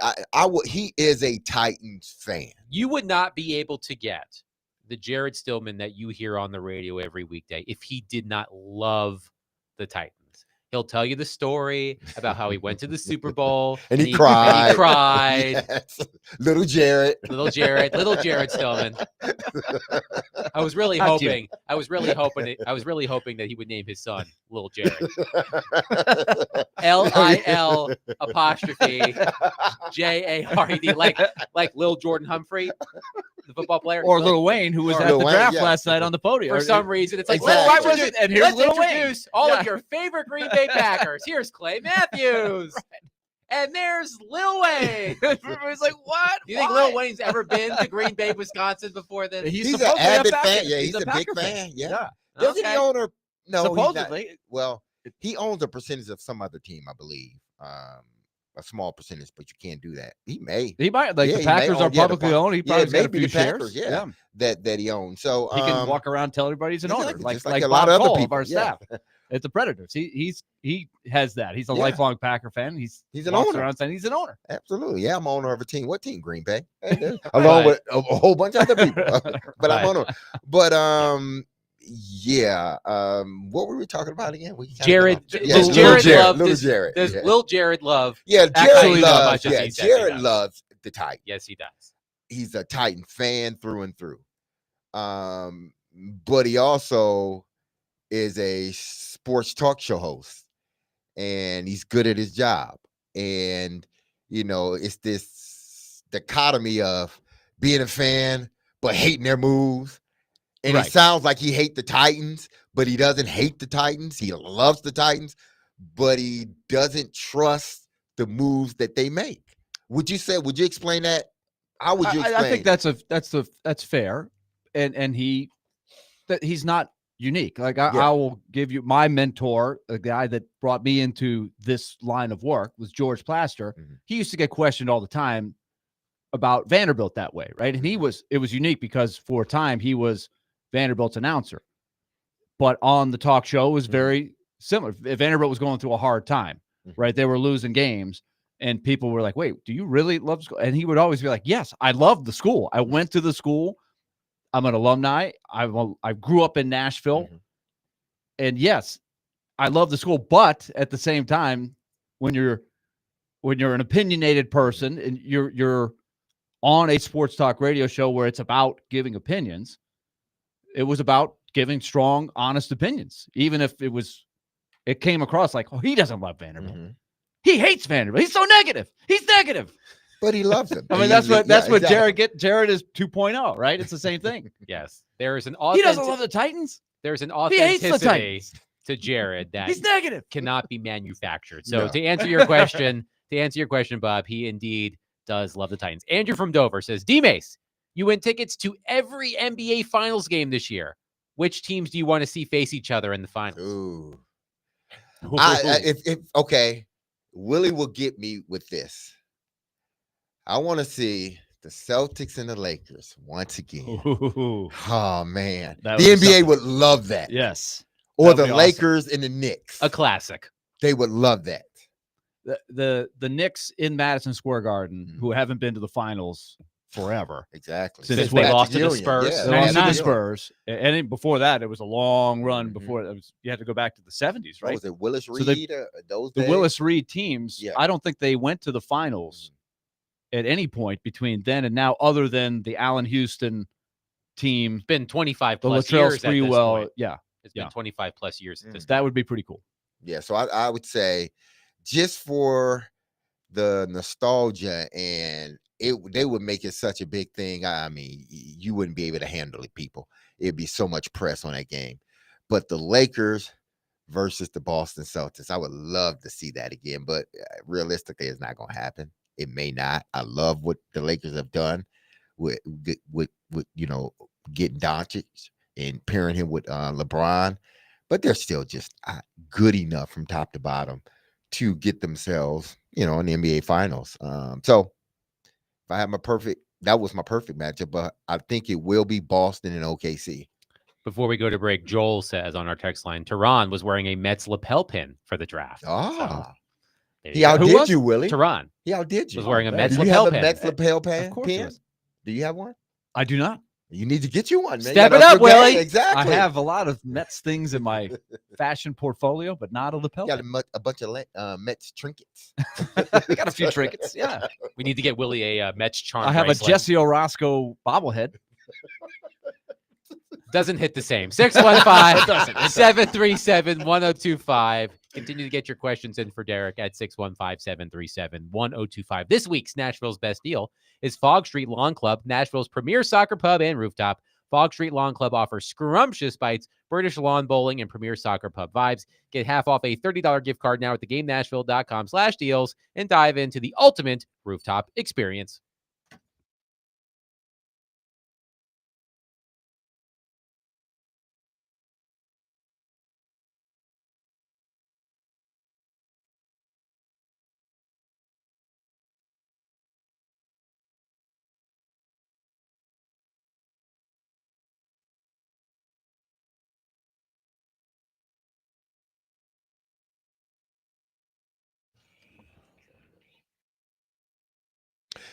He is a Titans fan. You would not be able to get the Jared Stillman that you hear on the radio every weekday if he did not love the Titans. He'll tell you the story about how he went to the Super Bowl and he cried. And he cried. Yes. Little Jared Stillman. I was really hoping that he would name his son Little Jared. LIL apostrophe JARED, like Lil Jordan Humphrey, the football player, or Lil Wayne, who was at the draft last night on the podium. For some reason, it's like exactly. And here's Lil Wayne. All of your favorite Green Bay Packers. Here's Clay Matthews. And there's Lil Wayne. Everybody's like, what? Do you think Lil Wayne's ever been to Green Bay, Wisconsin before this? He's an avid fan. Yeah, he's a big fan. Yeah. Doesn't he own or no? Supposedly. Well, he owns a percentage of some other team, I believe. A small percentage, but you can't do that. He might. The Packers are publicly owned. He probably got a few shares. Yeah, that he owns. So he can walk around and tell everybody he's an owner, like a lot of other people of our staff. At the Predators, he has that. He's a lifelong Packer fan. He's an owner. Around saying he's an owner. Absolutely, yeah. I'm owner of a team. What team? Green Bay, along with a whole bunch of other people. But I'm owner. But Yeah. What were we talking about again? We kinda Jared, got off- does Little Jared Jared, love little does, Jared. does Yeah. Will Jared love? Yeah, actually Jared as loves. much as Yeah, he says he Jared does? loves the Titans. Yes, he does. He's a Titan fan through and through. But he also is a sports talk show host, and he's good at his job. And it's this dichotomy of being a fan but hating their moves. And Right. it sounds like he hates the Titans, but he doesn't hate the Titans. He loves the Titans, but he doesn't trust the moves that they make. Would you explain that? How would you explain? I think that's fair, and he's not unique. Like I will give you my mentor, a guy that brought me into this line of work, was George Plaster. Mhm. He used to get questioned all the time about Vanderbilt that way, right? And it was unique because for a time he was Vanderbilt's announcer, but on the talk show it was very similar. Vanderbilt was going through a hard time, right? They were losing games. And people were like, wait, do you really love school? And he would always be like, yes, I love the school. I went to the school. I'm an alumni. I grew up in Nashville. And yes, I love the school. But at the same time, when you're an opinionated person and you're on a sports talk radio show where it's about giving opinions, it was about giving strong, honest opinions, even if it came across like, oh, he doesn't love Vanderbilt. He hates Vanderbilt. He's so negative. He's negative. But he loves him. I mean, that's what Jared is 2.0, right? It's the same thing. Yes. There is an He doesn't love the Titans. There's an He hates the authenticity Titans. to Jared that He's negative. cannot be manufactured. So No. to answer your question, Bob, he indeed does love the Titans. Andrew from Dover says, Dmace, you win tickets to every NBA Finals game this year. Which teams do you want to see face each other in the finals? Ooh. Okay, Willie will get me with this. I want to see the Celtics and the Lakers once again. Ooh. Oh man, the That would be NBA something. would love that. Yes. Or That would the be awesome. Lakers and the Knicks. A classic. They would love that. The Knicks in Madison Square Garden, who haven't been to the finals forever. Exactly. Since they what? lost to the Union, Spurs. yeah. They lost to the 99. Spurs. And then before that, it was a long run before it was, you had to go back to the 70s, What right? was it, Willis So Reed? Those The days? Willis Reed teams, Yeah. I don't think they went to the finals at any point between then and now, other than the Allen Houston team, It's been 25 the plus Latrell years at this Sprewell. point. Yeah, It's been 25 plus years at this that would be pretty cool. Yeah, so I would say just for the nostalgia, and they would make it such a big thing. I mean, you wouldn't be able to handle it, people. It'd be so much press on that game. But the Lakers versus the Boston Celtics, I would love to see that again. But realistically, it's not going to happen. It may not. I love what the Lakers have done with getting Doncic and pairing him with LeBron. But they're still just good enough from top to bottom to get themselves, in the NBA Finals. So if I have that was my perfect matchup, but I think it will be Boston and OKC. Before we go to break, Joel says on our text line, Tehran was wearing a Mets lapel pin for the draft. There He you go. Who outdid was? you, Willie. Tehran He outdid you. was wearing a Mets Do you lapel have a pin. Mets lapel pin? Of course he pin? was. Do you have one? I do not. You need to get you one, man. Step You it gotta up, forget- Willie. Exactly. I have a lot of Mets things in my fashion portfolio, but not a lapel. got a bunch of Mets trinkets. I got a few trinkets. Yeah. We need to get Willie a Mets charm. I have bracelet. a Jesse Orosco bobblehead. Doesn't hit the same. 615-737-1025. Continue to get your questions in for Derek at 615-737-1025. This week's Nashville's Best Deal is Fog Street Lawn Club, Nashville's premier soccer pub and rooftop. Fog Street Lawn Club offers scrumptious bites, British lawn bowling, and premier soccer pub vibes. Get half off a $30 gift card now at theGameNashville.com/deals and dive into the ultimate rooftop experience.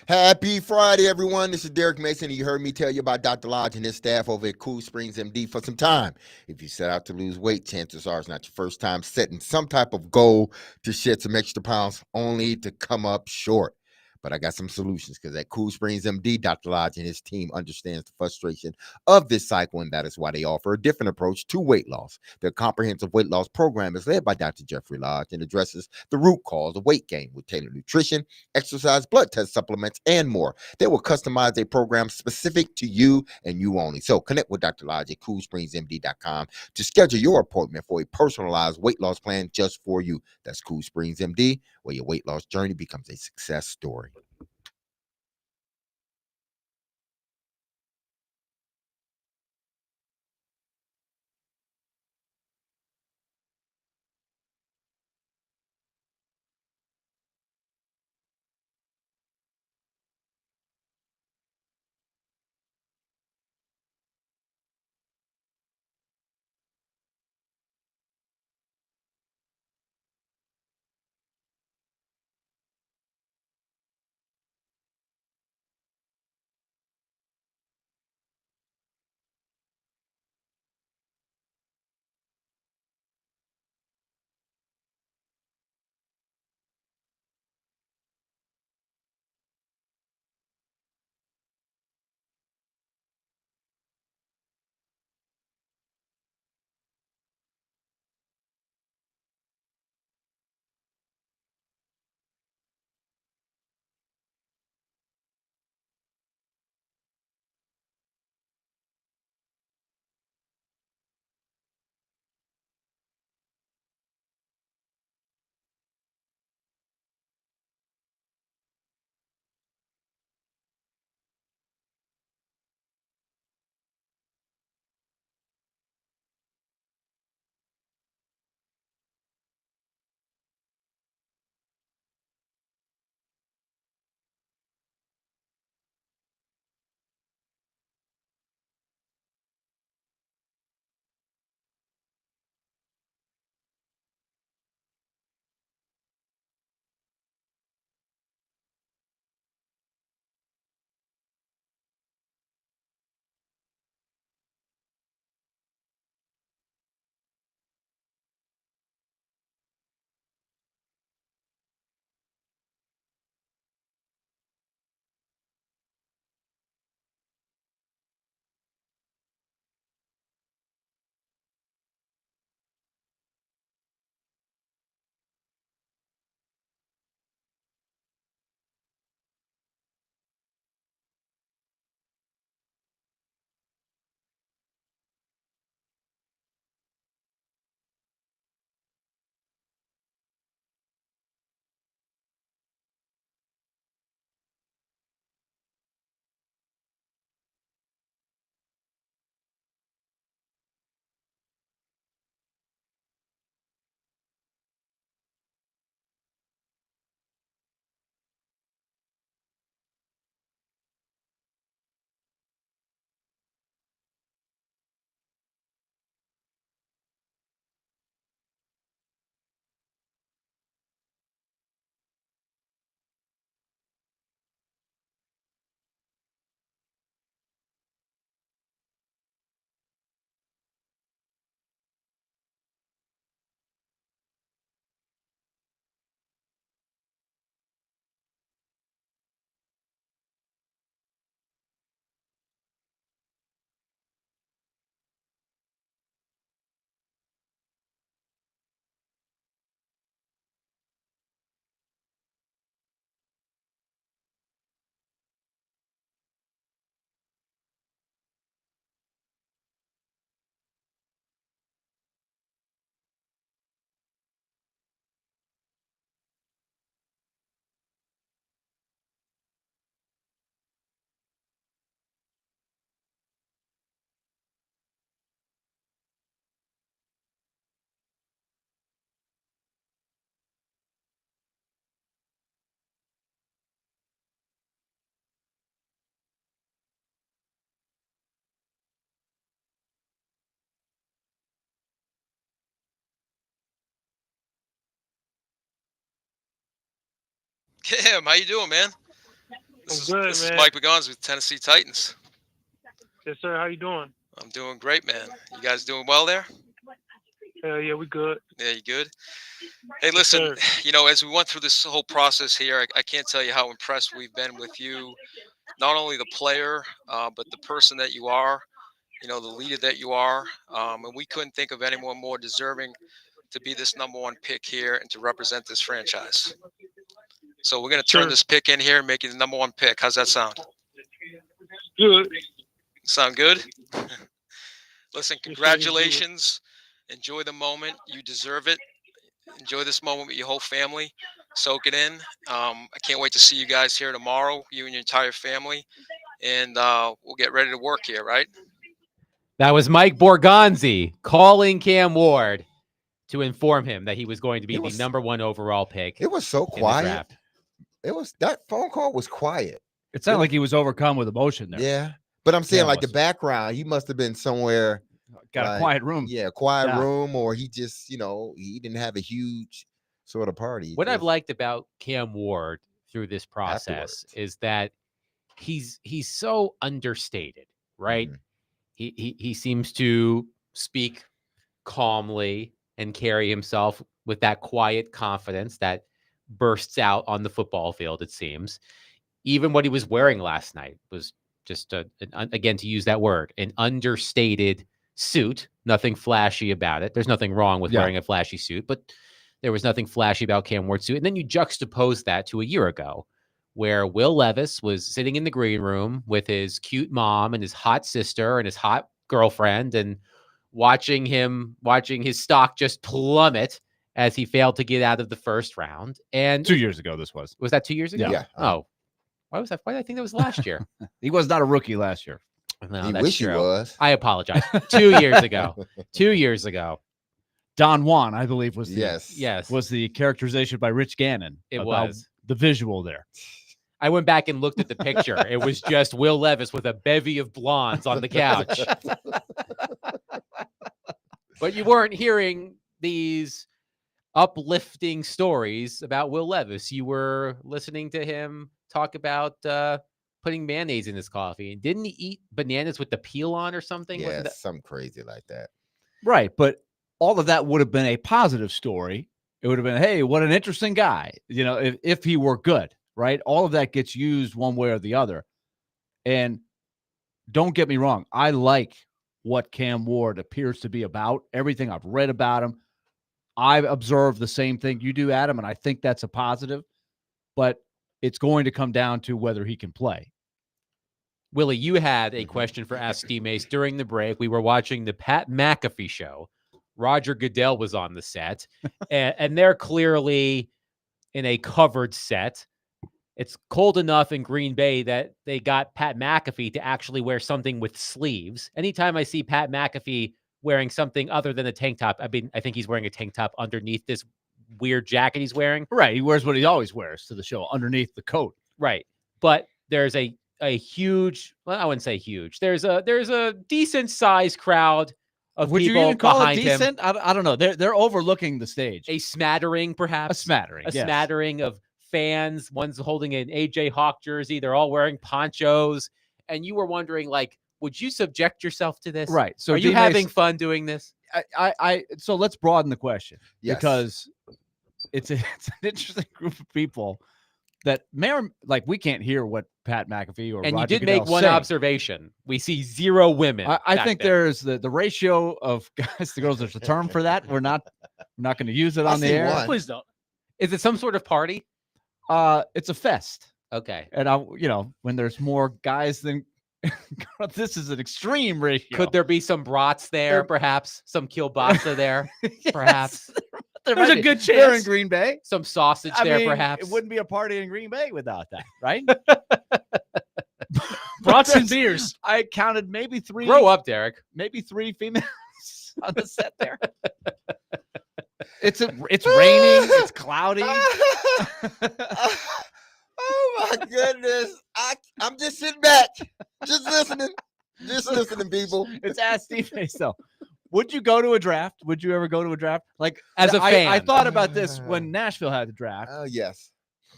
Happy Friday, everyone. This is Derek Mason, and you heard me tell you about Dr. Lodge and his staff over at Cool Springs MD for some time. If you set out to lose weight, chances are it's not your first time setting some type of goal to shed some extra pounds, only to come up short. But I got some solutions, because at Cool Springs MD, Dr. Lodge and his team understands the frustration of this cycle, and that is why they offer a different approach to weight loss. Their comprehensive weight loss program is led by Dr. Jeffrey Lodge and addresses the root cause of weight gain with tailored nutrition, exercise, blood test supplements, and more. They will customize a program specific to you and you only. So connect with Dr. Lodge at CoolSpringsMD.com to schedule your appointment for a personalized weight loss plan just for you. That's Cool Springs MD, where your weight loss journey becomes a success story. Kim, how you doing, man? This I'm good, is man. Mike Borghazi with Tennessee Titans. Yes, sir. How you doing? I'm doing great, man. You guys doing well there? Hell yeah, we good. Yeah, you good? Hey, listen, as we went through this whole process here, I can't tell you how impressed we've been with you. Not only the player, but the person that you are, the leader that you are. And we couldn't think of anyone more deserving to be this #1 pick here and to represent this franchise. So we're going to turn this pick in here and make it the #1 pick. How's that sound? Good. Sound good? Listen, congratulations. Enjoy the moment. You deserve it. Enjoy this moment with your whole family. Soak it in. I can't wait to see you guys here tomorrow, you and your entire family. And we'll get ready to work here, right? That was Mike Borghazi calling Cam Ward to inform him that he was going to be the #1 overall pick. It was so quiet. That phone call was quiet. It sounded like he was overcome with emotion there. Yeah. But I'm saying like the background, he must have been somewhere. Got a quiet room. Yeah, quiet room, or he just, he didn't have a huge sort of party. What I've liked about Cam Ward through this process is that he's so understated, right? He seems to speak calmly and carry himself with that quiet confidence that bursts out on the football field, it seems. Even what he was wearing last night was just, again, to use that word, an understated suit. Nothing flashy about it. There's nothing wrong with wearing a flashy suit, but there was nothing flashy about Cam Ward's suit. And then you juxtapose that to a year ago, where Will Levis was sitting in the green room with his cute mom and his hot sister and his hot girlfriend, and watching his stock just plummet as he failed to get out of the first round. And 2 years ago, this was that 2 years ago? Yeah. Oh, why was that? Why did I think that was last year? He was not a rookie last year. No, he that's wish true. he was. I apologize. 2 years ago. 2 years ago. Don Juan, I believe, was the characterization by Rich Gannon. It about was the visual there. I went back and looked at the picture. It was just Will Levis with a bevy of blondes on the couch. But you weren't hearing these uplifting stories about Will Levis. You were listening to him talk about putting mayonnaise in his coffee. And didn't he eat bananas with the peel on or something? Yeah, something crazy like that. Right. But all of that would have been a positive story. It would have been, hey, what an interesting guy, if he were good, right? All of that gets used one way or the other. And don't get me wrong, I like what Cam Ward appears to be about. Everything I've read about him, I've observed the same thing you do, Adam, and I think that's a positive. But it's going to come down to whether he can play. Willie, you had a question for Ask Dmace during the break. We were watching the Pat McAfee show. Roger Goodell was on the set, and they're clearly in a covered set. It's cold enough in Green Bay that they got Pat McAfee to actually wear something with sleeves. Anytime I see Pat McAfee wearing something other than a tank top, I think he's wearing a tank top underneath this weird jacket he's wearing. Right. He wears what he always wears to the show underneath the coat. Right. But there's a huge, well, I wouldn't say huge. There's a decent sized crowd of Would people you even call behind it decent? him. I don't know. They're overlooking the stage. A smattering, perhaps. A smattering. A smattering of fans. One's holding an AJ Hawk jersey. They're all wearing ponchos. And you were wondering, would you subject yourself to this? Right. So are you having fun doing this? So let's broaden the question. Yes. Because it's an interesting group of people that we can't hear what Pat McAfee or and Roger you did Goodell make one say. observation. We see 0 women. I think there's the ratio of guys to girls. There's a term for that. We're not going to use it on the air. Please don't. Is it some sort of party? It's a fest. Okay. And when there's more guys than this is an extreme ratio. Could there be some brats there, perhaps some kielbasa there, perhaps? There's a good chance. They're in Green Bay. Some sausage there, perhaps. It wouldn't be a party in Green Bay without that, right? Brats and beers. I counted maybe 3. Grow up, Derek. Maybe 3 females on the set there. It's raining. It's cloudy. Oh my goodness! I'm just sitting back, just listening, people. It's Ask Steve though. Would you go to a draft? Would you ever go to a draft? As a fan, I thought about this when Nashville had the draft. Oh yes.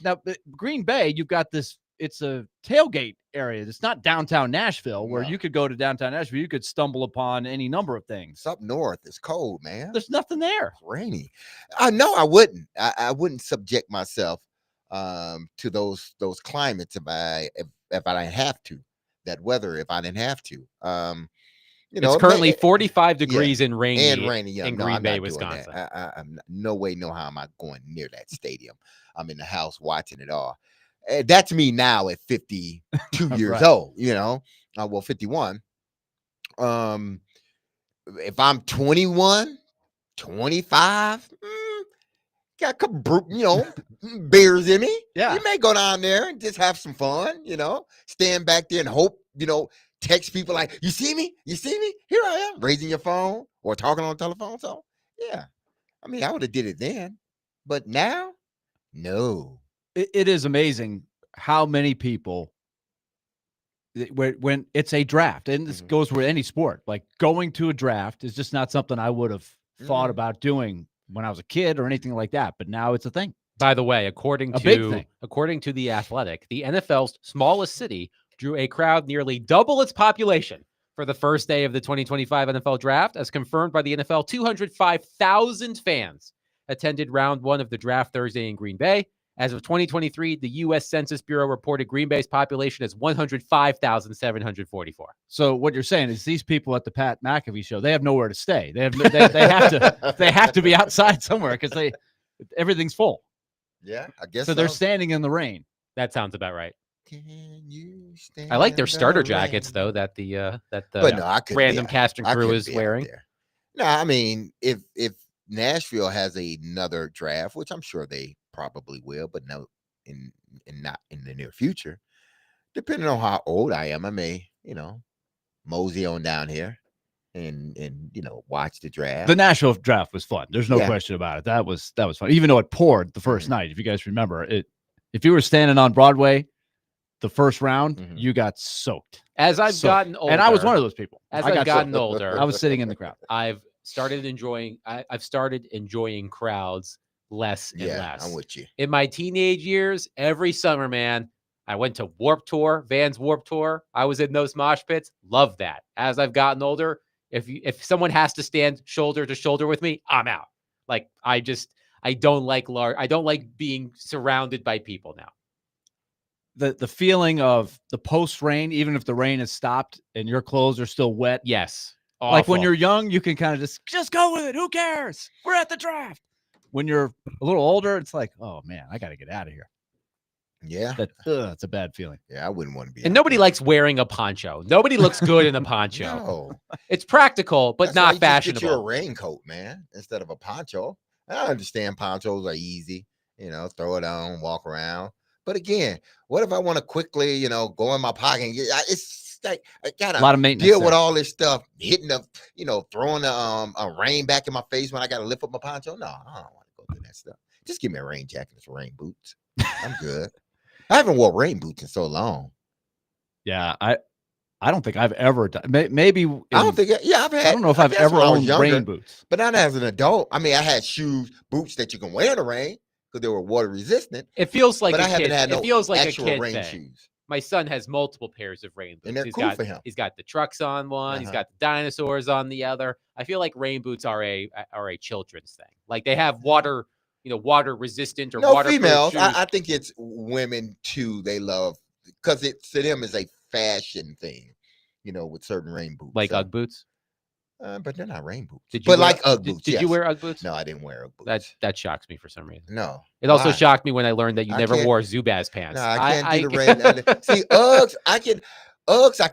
Now Green Bay, you've got this it's a tailgate area. It's not downtown Nashville where No. you could go to downtown Nashville. You could stumble upon any number of things. It's up north. It's cold, man. There's nothing there. It's rainy. I know I wouldn't. I wouldn't subject myself to those climates if I didn't have to. That weather if I didn't have to. You know, It's currently 45 degrees and rainy, and rainy. Yeah, in no, Green I'm Bay, not doing Wisconsin. that. I'm no way, no how am I going near that stadium? I'm in the house watching it all. That's me now at 52 years Right. old. You know, well, 51. If I'm 21, 25, got a couple, beers in me. Yeah. You may go down there and just have some fun, stand back there and hope, text people like, you see me? You see me? Here I am, raising your phone or talking on the telephone. So, yeah. I mean, I would have did it then. But now, no. It is amazing how many people, when it's a draft, and this goes with any sport, like going to a draft is just not something I would have thought about doing when I was a kid or anything like that. But now it's a thing. By the way, according big thing. to The Athletic, the NFL's smallest city drew a crowd nearly double its population for the first day of the 2025 NFL Draft, as confirmed by the NFL. 205,000 fans attended round one of the draft Thursday in Green Bay. As of 2023, the U.S. Census Bureau reported Green Bay's population as 105,744. So what you're saying is these people at the Pat McAfee show, they have nowhere to stay. They have to be outside somewhere because everything's full. Yeah, I guess so. They're standing in the rain. That sounds about right. Can you stand I like their in starter the jackets rain? though that the But no, I couldn't random be- cast and I crew couldn't is be out wearing. there. No, I mean, if Nashville has another draft, which I'm sure they probably will, but no, not in the near future. Depending on how old I am, I may, mosey on down here and watch the draft. The Nashville draft was fun. There's no Yeah. question about it. That was fun. Even though it poured the first night, if you guys remember it, if you were standing on Broadway, the first round, you got soaked. As I've gotten older, and I was one of those people. As I I've got gotten soaked. older, I was sitting in the crowd. I've started enjoying crowds less and Yeah, less. I'm with you. In my teenage years, every summer, man, I went to Warped Tour, Vans Warped Tour. I was in those mosh pits. Love that. As I've gotten older, if someone has to stand shoulder to shoulder with me, I'm out. Like I don't like being surrounded by people now. The feeling of the post rain, even if the rain has stopped and your clothes are still wet. Yes. Like when Awful. you're young, you can kind of just go with it. Who cares? We're at the draft. When you're a little older, it's like, oh man, I got to get out of here. Yeah. That's a bad feeling. Yeah, I wouldn't want to be. And nobody likes wearing a poncho. Nobody looks good in a poncho. No. It's practical, but That's why not you just fashionable. Get you a raincoat, man, instead of a poncho. I understand ponchos are easy, throw it on, walk around. But again, what if I want to quickly, go in my pocket and it's like I gotta A lot of maintenance deal there. with all this stuff, hitting the, throwing the a rain back in my face when I gotta lift up my poncho. No, I don't want to go through that stuff. Just give me a rain jacket and some rain boots. I'm good. I haven't worn rain boots in so long. Yeah, I don't think I've ever done. Maybe I don't think. Yeah, I've had. I don't know if I I've guess ever when I was owned younger, rain boots. But not as an adult. I mean, I had boots that you can wear in the rain because they were water resistant. It feels like But a I haven't kid. had no It feels like a actual kid rain thing. shoes. My son has multiple pairs of rain boots. And they're He's cool got for him. He's got the trucks on one. He's Uh-huh. got the dinosaurs on the other. I feel like rain boots are a children's thing. Like they have water resistant or No, waterproof females. shoes. I think it's women too. They love because it to them is a fashion thing. With certain rain boots. Like So, Ugg boots. but they're not rain boots. Did you But wear- like Ugg did- boots. did you yes. wear Ugg boots? No, I didn't wear Ugg boots. That shocks me for some reason. No. It also Why? shocked me when I learned that you I never can't- wore Zubaz pants. No, I can't do the rain. See, Uggs, I can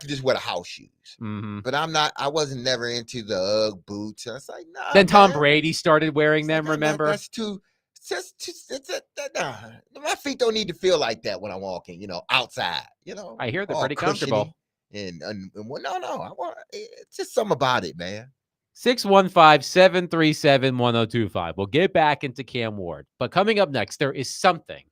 just wear the house shoes. Mhm. But I wasn't never into the Ugg boots. I was like, nah. Then Tom man. Brady started wearing them. Remember? That's too. Nah. My feet don't need to feel like that when I'm walking. Outside. I hear they're all pretty cushiony comfortable. And well, no. I want. It's just something about it, man. 615-737-1025. We'll get back into Cam Ward. But coming up next, there is something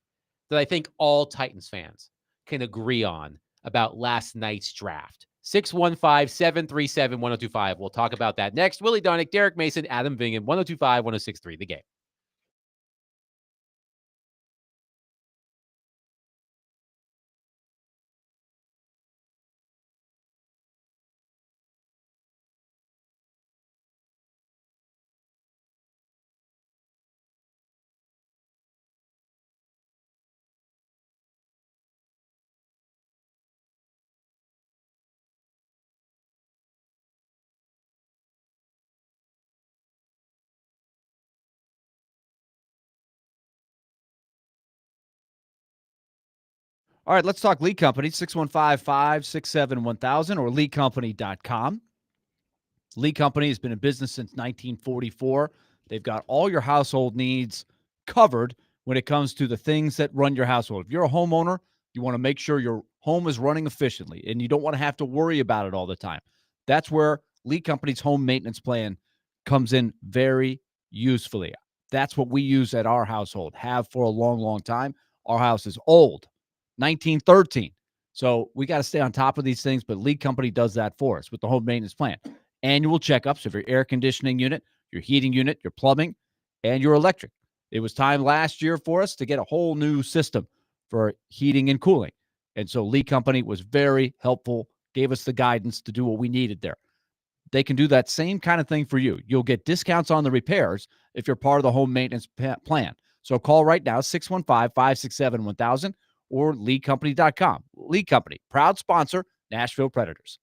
that I think all Titans fans can agree on about last night's draft. 615-737-1025. We'll talk about that next. Willie Donick, Derek Mason, Adam Vingham, 1025-1063, The Game. All right, let's talk Lead Company, 615-567-1000 or leadcompany.com. Lead Company has been in business since 1944. They've got all your household needs covered when it comes to the things that run your household. If you're a homeowner, you want to make sure your home is running efficiently and you don't want to have to worry about it all the time. That's where Lead Company's home maintenance plan comes in very usefully. That's what we use at our household, have for a long, long time. Our house is old, 1913. So we got to stay on top of these things, but Lead Company does that for us with the home maintenance plan. Annual checkups of your air conditioning unit, your heating unit, your plumbing, and your electric. It was time last year for us to get a whole new system for heating and cooling. And so Lead Company was very helpful, gave us the guidance to do what we needed there. They can do that same kind of thing for you. You'll get discounts on the repairs if you're part of the home maintenance plan. So call right now, 615-567-1000 or leadcompany.com. Lead Company, proud sponsor, Nashville Predators.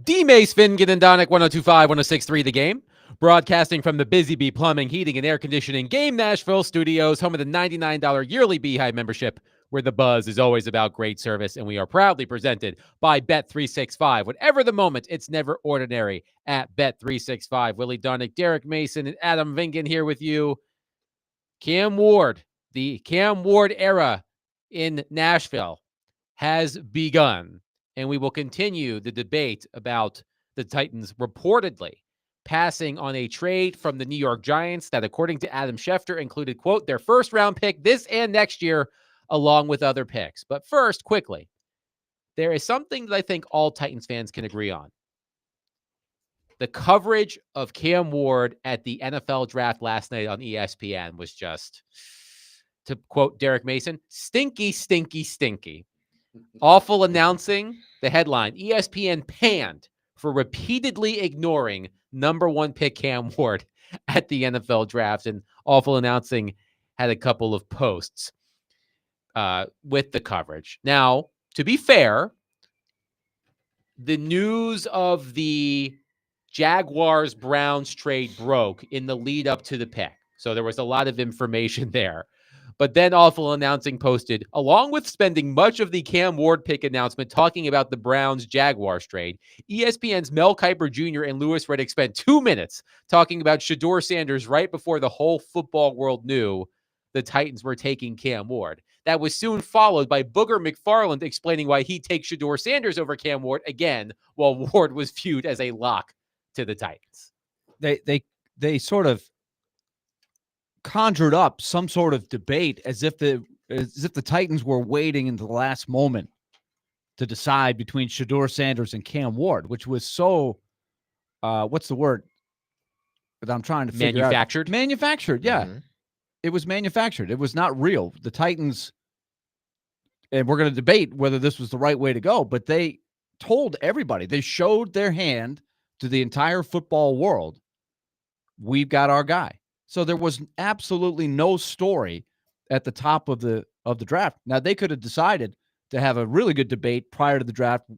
Dmace, Finnegan, and Donick, 102.5, 106.3 The Game. Broadcasting from the Busy Bee Plumbing, Heating, and Air Conditioning Game Nashville studios, home of the $99 yearly Beehive membership, where the buzz is always about great service. And we are proudly presented by Bet365. Whatever the moment, it's never ordinary at Bet365. Willie Donick, Derek Mason, and Adam Vingan here with you. Cam Ward, the Cam Ward era in Nashville has begun. And we will continue the debate about the Titans reportedly passing on a trade from the New York Giants that, according to Adam Schefter, included, quote, their first round pick this and next year, along with other picks. But first, quickly, there is something that I think all Titans fans can agree on. The coverage of Cam Ward at the NFL draft last night on ESPN was just, to quote Derek Mason, stinky, stinky, stinky. Awful announcing. The headline, ESPN panned for repeatedly ignoring number one pick Cam Ward at the NFL draft. And awful announcing had a couple of posts with the coverage. Now, to be fair, the news of the Jaguars-Browns trade broke in the lead up to the pick. So there was a lot of information there. But then Awful Announcing posted, along with spending much of the Cam Ward pick announcement talking about the Browns-Jaguars trade, ESPN's Mel Kiper Jr. and Louis Riddick spent 2 minutes talking about Shedeur Sanders right before the whole football world knew the Titans were taking Cam Ward. That was soon followed by Booger McFarland explaining why he'd take Shedeur Sanders over Cam Ward again, while Ward was viewed as a lock to the Titans. They sort of conjured up some sort of debate as if the Titans were waiting in the last moment to decide between Shedeur Sanders and Cam Ward, which was so what's the word that I'm trying to figure out? Manufactured, yeah. Mhm. It was manufactured. It was not real. The Titans, and we're going to debate whether this was the right way to go, but they told everybody, they showed their hand to the entire football world. We've got our guy. So there was absolutely no story at the top of the draft. Now, they could have decided to have a really good debate prior to the draft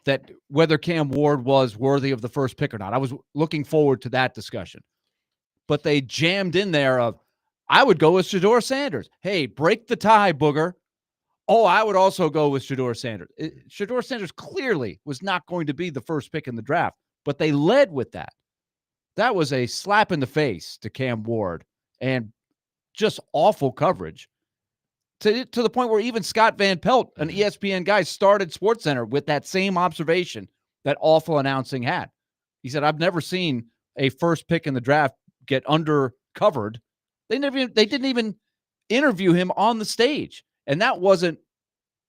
that whether Cam Ward was worthy of the first pick or not. I was looking forward to that discussion. But they jammed in there of, I would go with Shedeur Sanders. Hey, break the tie, Booger. Oh, I would also go with Shedeur Sanders. Shedeur Sanders clearly was not going to be the first pick in the draft, but they led with that. That was a slap in the face to Cam Ward and just awful coverage to the point where even Scott Van Pelt, an ESPN guy, started SportsCenter with that same observation that awful announcing had. He said, I've never seen a first pick in the draft get undercovered. They didn't even interview him on the stage. And that wasn't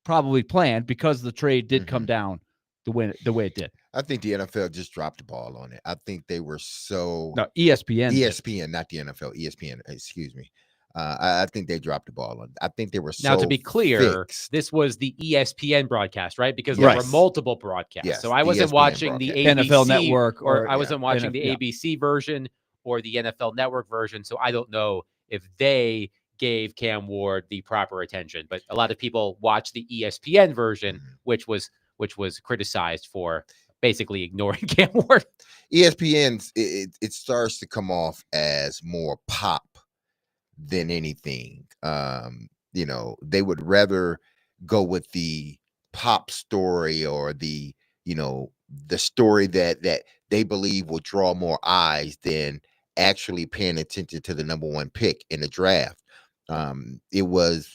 probably planned because the trade did come down the way it did. I think the NFL just dropped the ball on it. I think they were so no ESPN, not the NFL, ESPN. Excuse me. I think they dropped the ball on it. I think they were so. Now, to be clear, fixed. this was the ESPN broadcast, right? Because there were multiple broadcasts. Yes, so I wasn't ESPN watching the ABC NFL Network, or I wasn't watching the ABC version or the NFL Network version. So I don't know if they gave Cam Ward the proper attention. But a lot of people watched the ESPN version, which was criticized for basically ignoring Cam Ward. ESPN's it starts to come off as more pop than anything. They would rather go with the pop story or the story that they believe will draw more eyes than actually paying attention to the number one pick in the draft. It was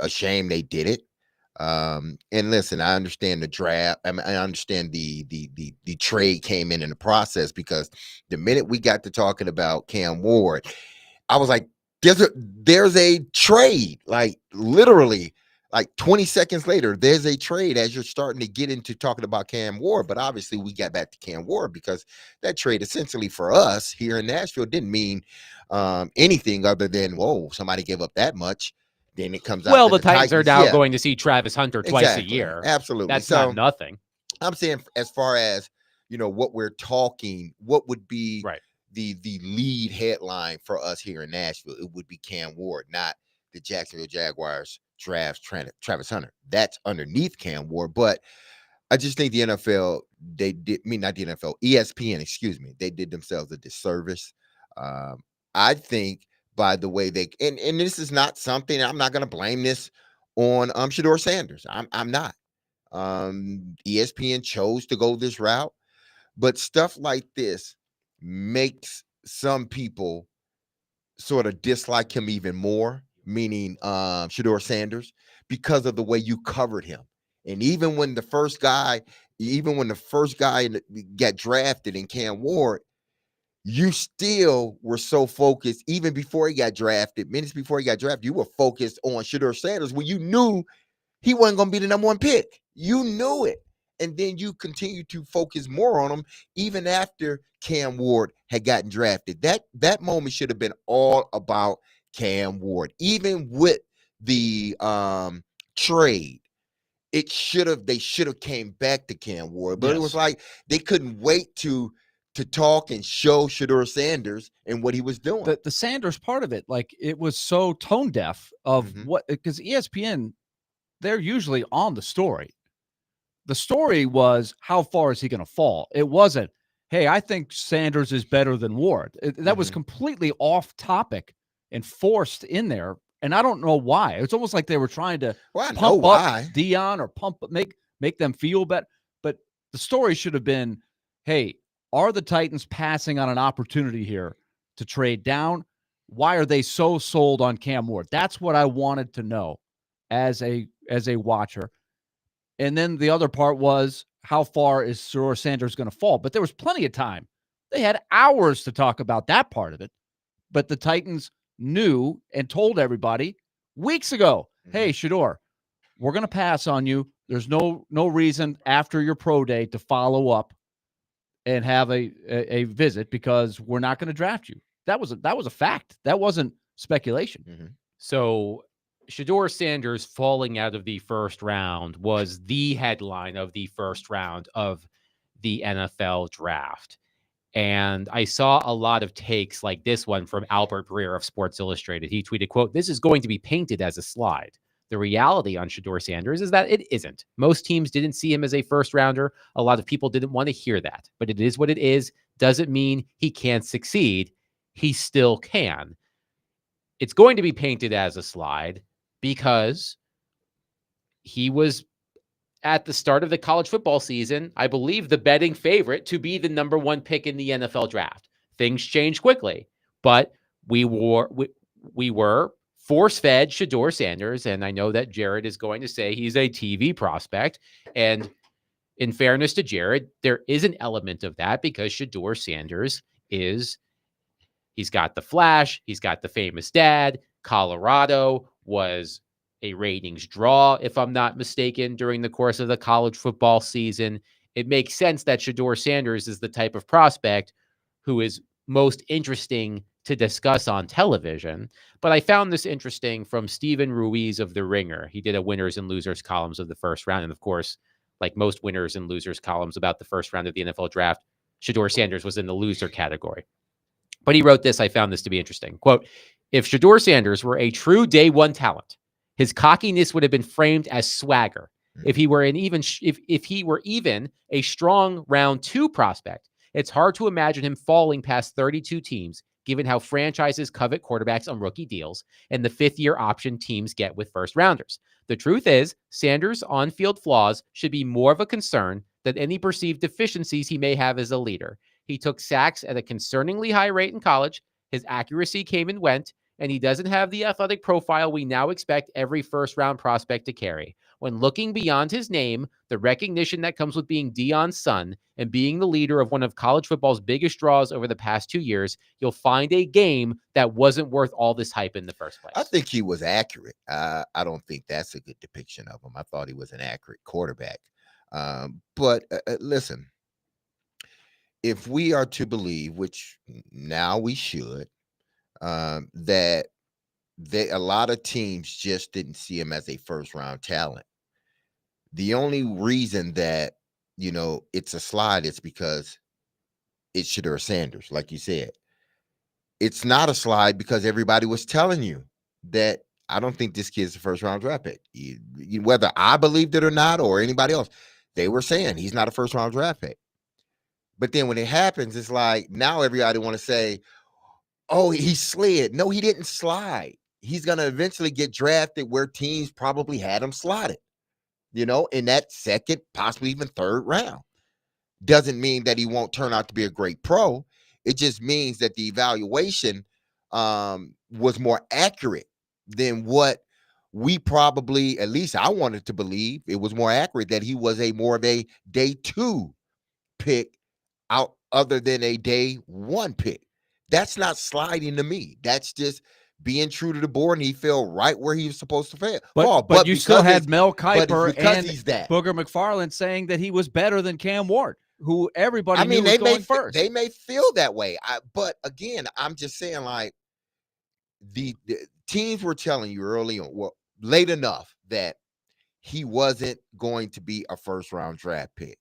a shame they did it. And listen, I understand the draft. I understand the trade came in the process, because the minute we got to talking about Cam Ward, I was like, there's a trade, like literally like 20 seconds later, there's a trade as you're starting to get into talking about Cam Ward. But obviously we got back to Cam Ward because that trade essentially for us here in Nashville didn't mean anything other than, whoa, somebody gave up that much. Then it comes out. Well, the Titans are now going to see Travis Hunter twice a year. Absolutely. That's not nothing. I'm saying as far as, what we're talking, what would be the lead headline for us here in Nashville, it would be Cam Ward, not the Jacksonville Jaguars draft Travis Hunter. That's underneath Cam Ward. But I just think the NFL, not the NFL, ESPN, excuse me, they did themselves a disservice. I think by the way and this is not something, I'm not going to blame this on Shedeur Sanders. I'm not. ESPN chose to go this route, but stuff like this makes some people sort of dislike him even more, meaning Shedeur Sanders, because of the way you covered him. And even when the first guy got drafted in Cam Ward, you still were so focused, even before he got drafted, minutes before he got drafted, you were focused on Shedeur Sanders when you knew he wasn't going to be the number one pick. You knew it. And then you continue to focus more on him even after Cam Ward had gotten drafted. That moment should have been all about Cam Ward. Even with the trade, they should have came back to Cam Ward. But it was like they couldn't wait to talk and show Shedeur Sanders and what he was doing. The Sanders part of it, like, it was so tone deaf of because ESPN, they're usually on the story. The story was, how far is he going to fall? It wasn't, hey, I think Sanders is better than Ward. That was completely off topic and forced in there. And I don't know why. It's almost like they were trying to pump up Dion or make them feel better. But the story should have been, hey, are the Titans passing on an opportunity here to trade down? Why are they so sold on Cam Ward? That's what I wanted to know as a watcher. And then the other part was, how far is Shedeur Sanders going to fall? But there was plenty of time. They had hours to talk about that part of it. But the Titans knew and told everybody weeks ago, hey, Shedeur, we're going to pass on you. There's no reason after your pro day to follow up and have a visit, because we're not going to draft you. That was a fact. That wasn't speculation. So Shedeur Sanders falling out of the first round was the headline of the first round of the NFL draft. And I saw a lot of takes like this one from Albert Breer of Sports Illustrated. He tweeted, quote, "This is going to be painted as a slide. The reality on Shedeur Sanders is that it isn't. Most teams didn't see him as a first rounder. A lot of people didn't want to hear that, but it is what it is. Doesn't mean he can't succeed. He still can. It's going to be painted as a slide because he was, at the start of the college football season, I believe, the betting favorite to be the number one pick in the NFL draft. Things change quickly, but we were force-fed Shedeur Sanders, and I know that Jared is going to say he's a TV prospect, and in fairness to Jared, there is an element of that because Shedeur Sanders he's got the flash, he's got the famous dad. Colorado was a ratings draw, if I'm not mistaken, during the course of the college football season. It makes sense that Shedeur Sanders is the type of prospect who is most interesting to discuss on television. But I found this interesting from Steven Ruiz of The Ringer. He did a winners and losers columns of the first round. And of course, like most winners and losers columns about the first round of the NFL draft, Shedeur Sanders was in the loser category. But he wrote this. I found this to be interesting. Quote, "If Shedeur Sanders were a true day one talent, his cockiness would have been framed as swagger. If he were if he were even a strong round two prospect, it's hard to imagine him falling past 32 teams, given how franchises covet quarterbacks on rookie deals and the fifth-year option teams get with first rounders. The truth is, Sanders' on-field flaws should be more of a concern than any perceived deficiencies he may have as a leader. He took sacks at a concerningly high rate in college. His accuracy came and went, and he doesn't have the athletic profile we now expect every first-round prospect to carry. When looking beyond his name, the recognition that comes with being Dion's son and being the leader of one of college football's biggest draws over the past 2 years, you'll find a game that wasn't worth all this hype in the first place." I think he was accurate. I don't think that's a good depiction of him. I thought he was an accurate quarterback. But listen, if we are to believe, which now we should, that a lot of teams just didn't see him as a first-round talent. The only reason that, it's a slide is because it's Shedeur Sanders, like you said. It's not a slide because everybody was telling you that I don't think this kid's a first-round draft pick. Whether I believed it or not, or anybody else, they were saying he's not a first round draft pick. But then when it happens, it's like now everybody want to say, oh, he slid. No, he didn't slide. He's going to eventually get drafted where teams probably had him slotted, in that second, possibly even third round. Doesn't mean that he won't turn out to be a great pro. It just means that the evaluation was more accurate than what we probably, at least I wanted to believe, it was more accurate that he was more of a day 2 pick out other than a day 1 pick. That's not sliding to me. That's just being true to the board, and he fell right where he was supposed to fall. But you still had Mel but Kiper it's because and he's that. Booger McFarland saying that he was better than Cam Ward, who everybody knew they was going first. They may feel that way. But again, I'm just saying, like, the teams were telling you early on, well, late enough, that he wasn't going to be a first round draft pick.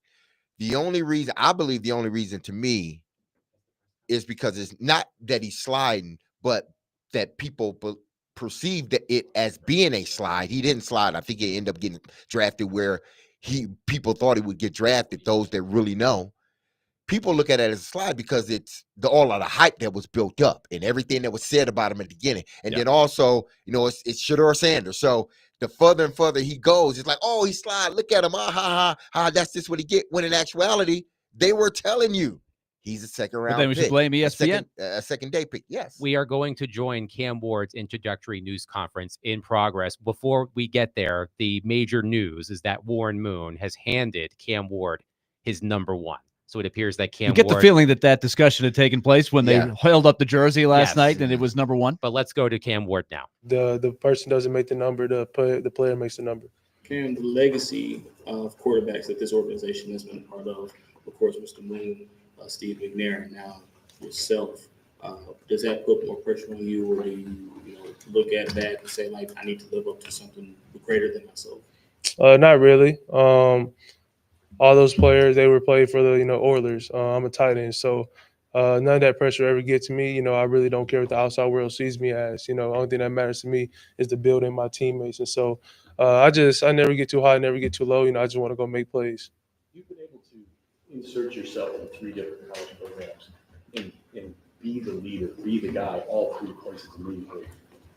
I believe the only reason to me is because it's not that he's sliding, but that people perceived it as being a slide. He didn't slide. I think he ended up getting drafted where people thought he would get drafted, those that really know. People look at it as a slide because it's all of the hype that was built up and everything that was said about him at the beginning. And then also, it's Shedeur Sanders. So the further and further he goes, it's like, oh, he slide. Look at him. That's just what he get. When in actuality, they were telling you he's a second round pick. But then we should blame ESPN. A second day pick. Yes. We are going to join Cam Ward's introductory news conference in progress. Before we get there, the major news is that Warren Moon has handed Cam Ward his number 1. So it appears that Cam You get Ward, the feeling that discussion had taken place when they held up the jersey last night and it was number 1. But let's go to Cam Ward now. The person doesn't make the number, the player makes the number. Cam, the legacy of quarterbacks that this organization has been a part of course, Mr. Moon, Steve McNair, and now yourself. Does that put more pressure on you, or do you look at that and say, like, I need to live up to something greater than myself? Not really. All those players, they were playing for the Oilers. I'm a tight end, so none of that pressure ever gets to me. I really don't care what the outside world sees me as. The only thing that matters to me is the building my teammates, and so I never get too high, never get too low. I just want to go make plays. You've been able to insert yourself in 3 different college programs and be the leader, be the guy all 3 places immediately.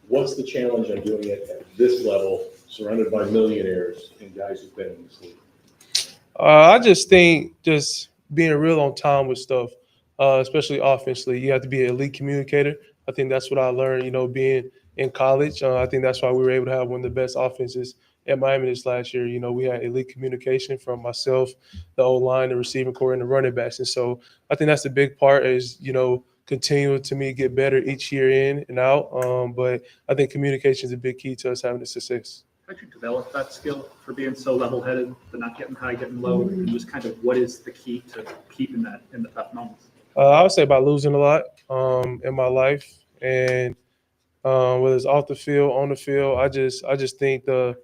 What's the challenge on doing it at this level, surrounded by millionaires and guys who've been in this league? I just think just being real on time with stuff, especially offensively. You have to be an elite communicator. I think that's what I learned, being in college. I think that's why we were able to have one of the best offenses at Miami this last year. We had elite communication from myself, the O-line, the receiving core, and the running backs. And so I think that's a big part is, continue to me get better each year in and out. But I think communication is a big key to us having the success. How did you develop that skill for being so level-headed, to not getting high, getting low, and just kind of what is the key to keeping that in the tough moments? I would say by losing a lot in my life, and whether it's off the field, on the field, I just think the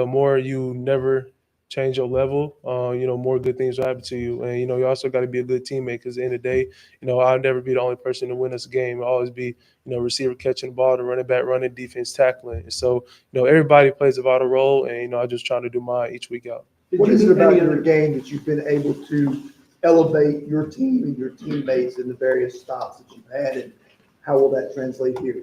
more you never change your level, more good things will happen to you. And, you also got to be a good teammate, because at the end of the day, I'll never be the only person to win us a game. I'll always be, receiver catching the ball, the running back running, defense tackling. And so, everybody plays a vital role, and, I'm just trying to do mine each week out. What is it about your game that you've been able to elevate your team and your teammates in the various stops that you've had, and how will that translate here?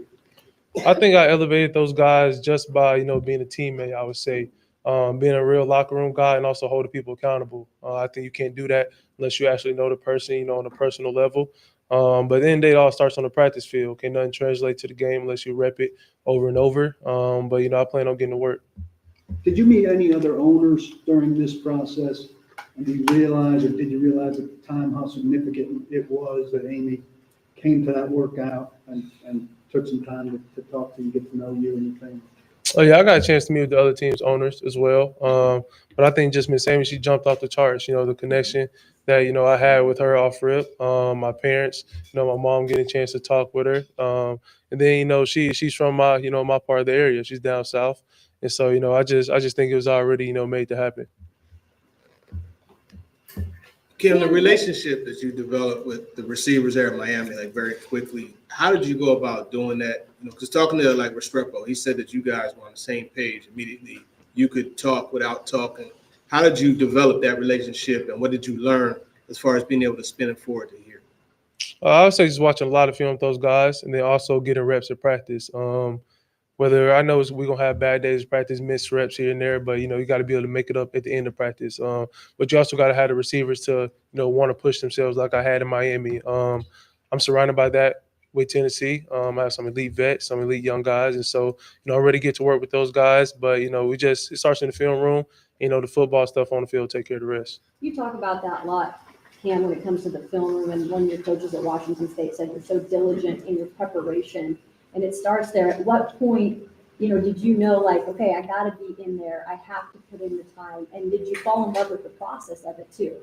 I think I elevated those guys just by, being a teammate, I would say. Being a real locker room guy and also holding people accountable. I think you can't do that unless you actually know the person, on a personal level. But at the end of the day, it all starts on the practice field. Okay, nothing translate to the game unless you rep it over and over. But, I plan on getting to work. Did you meet any other owners during this process? And did you realize at the time how significant it was that Amy came to that workout and took some time to talk to you, get to know you and your family? Oh, yeah, I got a chance to meet with the other team's owners as well. But I think just Miss Amy, she jumped off the charts, the connection that, I had with her off rip. My parents, my mom getting a chance to talk with her. And then, she's from my, my part of the area. She's down south. And so, I just think it was already, made to happen. Kim, the relationship that you developed with the receivers there in Miami, like very quickly, how did you go about doing that? Because talking to Restrepo, he said that you guys were on the same page immediately. You could talk without talking. How did you develop that relationship, and what did you learn as far as being able to spin it forward to here? I would say just watching a lot of film with those guys, and then also getting reps at practice. Whether I know we're gonna have bad days of practice, miss reps here and there, but you got to be able to make it up at the end of practice. But you also got to have the receivers to want to push themselves like I had in Miami. I'm surrounded by that with Tennessee. I have some elite vets, some elite young guys, and so I already get to work with those guys. But it starts in the film room. The football stuff on the field take care of the rest. You talk about that a lot, Cam, when it comes to the film room, and one of your coaches at Washington State said you're so diligent in your preparation, and it starts there. At what point, did you know, like, okay, I got to be in there, I have to put in the time, and did you fall in love with the process of it too?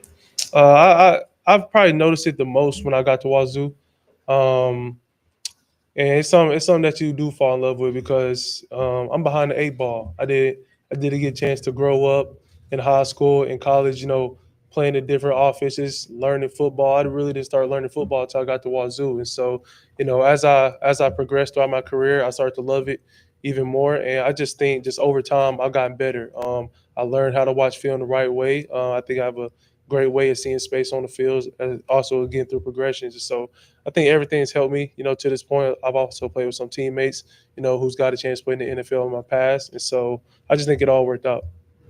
I've probably noticed it the most when I got to Wazoo. And it's something that you do fall in love with because I'm behind the 8 ball. I didn't get a chance to grow up in high school, in college, playing in different offenses, learning football. I really didn't start learning football until I got to Wazoo. And so, as I progressed throughout my career, I started to love it even more. And I just think just over time, I've gotten better. I learned how to watch film the right way. I think I have a great way of seeing space on the field, and also getting through progressions. And so I think everything's helped me, to this point. I've also played with some teammates, who's got a chance to play in the NFL in my past. And so I just think it all worked out.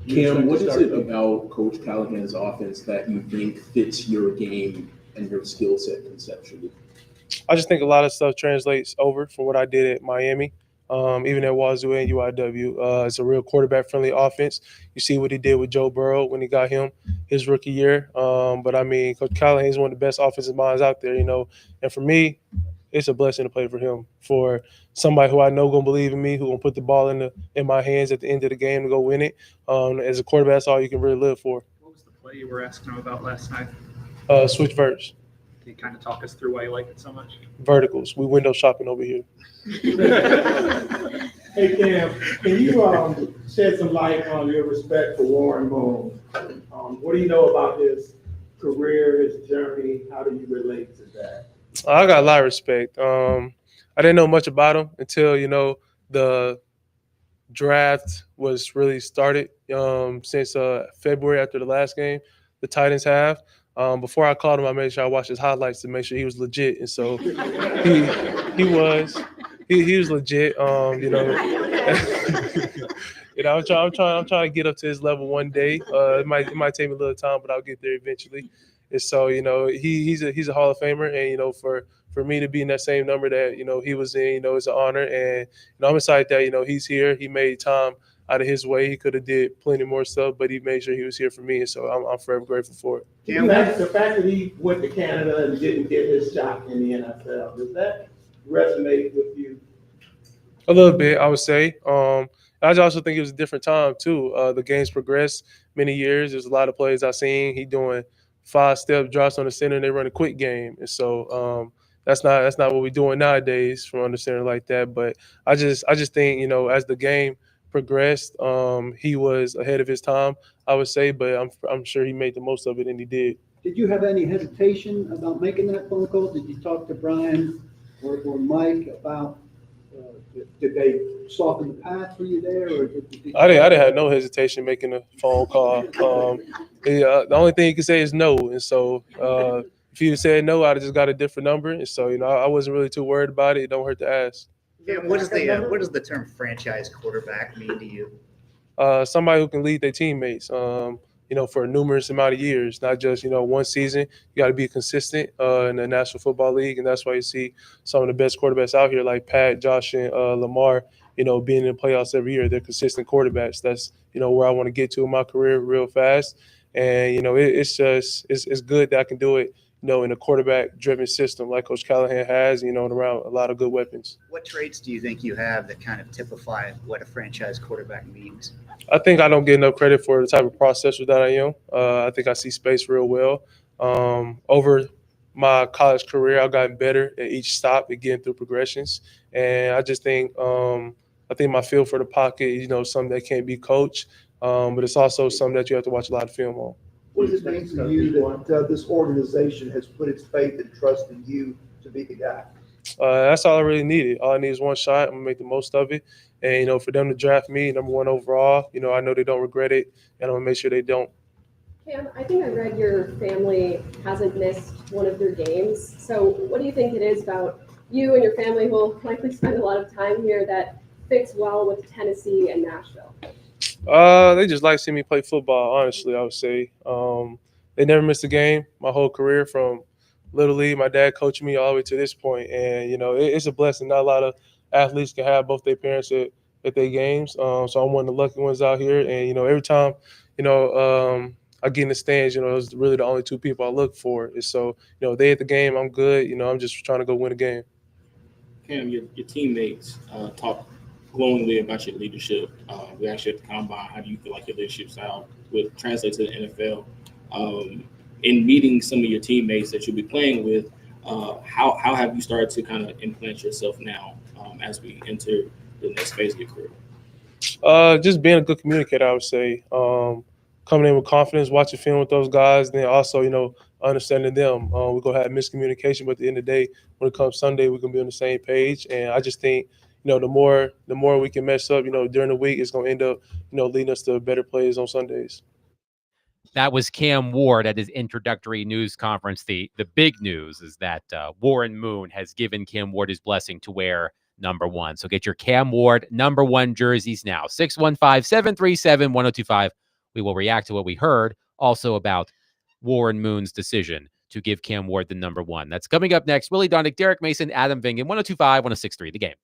Cam, what is it about Coach Callahan's offense that you think fits your game and your skill set conceptually? I just think a lot of stuff translates over from what I did at Miami, even at Wazoo and UIW. It's a real quarterback-friendly offense. You see what he did with Joe Burrow when he got him his rookie year. But I mean, Coach Callahan is one of the best offensive minds out there, And for me, it's a blessing to play for him. For somebody who I know gonna believe in me, who gonna put the ball in my hands at the end of the game to go win it. As a quarterback, that's all you can really live for. What was the play you were asking him about last night? Switch verts. Can you kind of talk us through why you like it so much? Verticals. We window shopping over here. Hey Cam, can you shed some light on your respect for Warren Moon? What do you know about his career, his journey? How do you relate to that? I got a lot of respect. I didn't know much about him until the draft was really started since February after the last game the Titans have. Before I called him, I made sure I watched his highlights to make sure he was legit, and so he was legit. I'm trying to get up to his level one day. It might take me a little time, but I'll get there eventually. And so he's a Hall of Famer, and for me to be in that same number that he was in, it's an honor, and I'm excited that he's here. He made time out of his way. He could have did plenty more stuff, but he made sure he was here for me, and so I'm forever grateful for it. The fact that he went to Canada and didn't get his shot in the NFL, does that resonate with you? A little bit, I would say. I also think it was a different time too. The game's progressed many years. There's a lot of plays I've seen. He doing 5-step drops on the center, and they run a quick game, and so that's not what we're doing nowadays from understanding like that. But I just think as the game progressed, he was ahead of his time, I would say. But I'm sure he made the most of it, and he did. Did you have any hesitation about making that phone call? Did you talk to Brian or Mike about? Did they soften the path for you there, or I didn't have no hesitation making a phone call. The only thing you can say is no, and so if you said no, I'd have just got a different number, and so I wasn't really too worried about it. It don't hurt to ask. Yeah, what does the term franchise quarterback mean to you? Somebody who can lead their teammates. For a numerous amount of years, not just, one season. You got to be consistent in the National Football League, and that's why you see some of the best quarterbacks out here like Pat, Josh, and Lamar, being in the playoffs every year. They're consistent quarterbacks. That's, where I want to get to in my career real fast. And, it's good that I can do it, in a quarterback-driven system like Coach Callahan has, and around a lot of good weapons. What traits do you think you have that kind of typify what a franchise quarterback means? I think I don't get enough credit for the type of processor that I am. I think I see space real well. Over my college career, I've gotten better at each stop at getting through progressions. And I just think my feel for the pocket is, something that can't be coached, but it's also something that you have to watch a lot of film on. What does it mean to you that this organization has put its faith and trust in you to be the guy? That's all I really needed. All I need is one shot. I'm going to make the most of it. And, for them to draft me number 1 overall, I know they don't regret it, and I'm going to make sure they don't. Cam, I think I read your family hasn't missed one of their games. So what do you think it is about you and your family who will likely spend a lot of time here that fits well with Tennessee and Nashville? They just like seeing me play football, honestly, I would say. They never missed a game my whole career from Little League. My dad coached me all the way to this point, and, it's a blessing. Not a lot of athletes can have both their parents at their games. So I'm one of the lucky ones out here. And, every time, I get in the stands, it's really the only 2 people I look for. And so, they at the game, I'm good. I'm just trying to go win a game. Cam, your teammates talk glowingly about your leadership. We actually at the combine. How do you feel like your leadership style would translate to the NFL? In meeting some of your teammates that you'll be playing with, how have you started to kind of implant yourself now as we enter the next phase of your career? Just being a good communicator, I would say. Coming in with confidence, watching film with those guys, then also, understanding them. We're going to have miscommunication, but at the end of the day, when it comes Sunday, we're going to be on the same page. And I just think, the more we can mess up, during the week, it's going to end up, leading us to better plays on Sundays. That was Cam Ward at his introductory news conference. The big news is that Warren Moon has given Cam Ward his blessing to wear number 1. So get your Cam Ward number 1 jerseys now. 615-737-1025. We will react to what we heard also about Warren Moon's decision to give Cam Ward the number 1. That's coming up next. Willie Dondick, Derek Mason, Adam Vingan, 1025, 1063, The Game.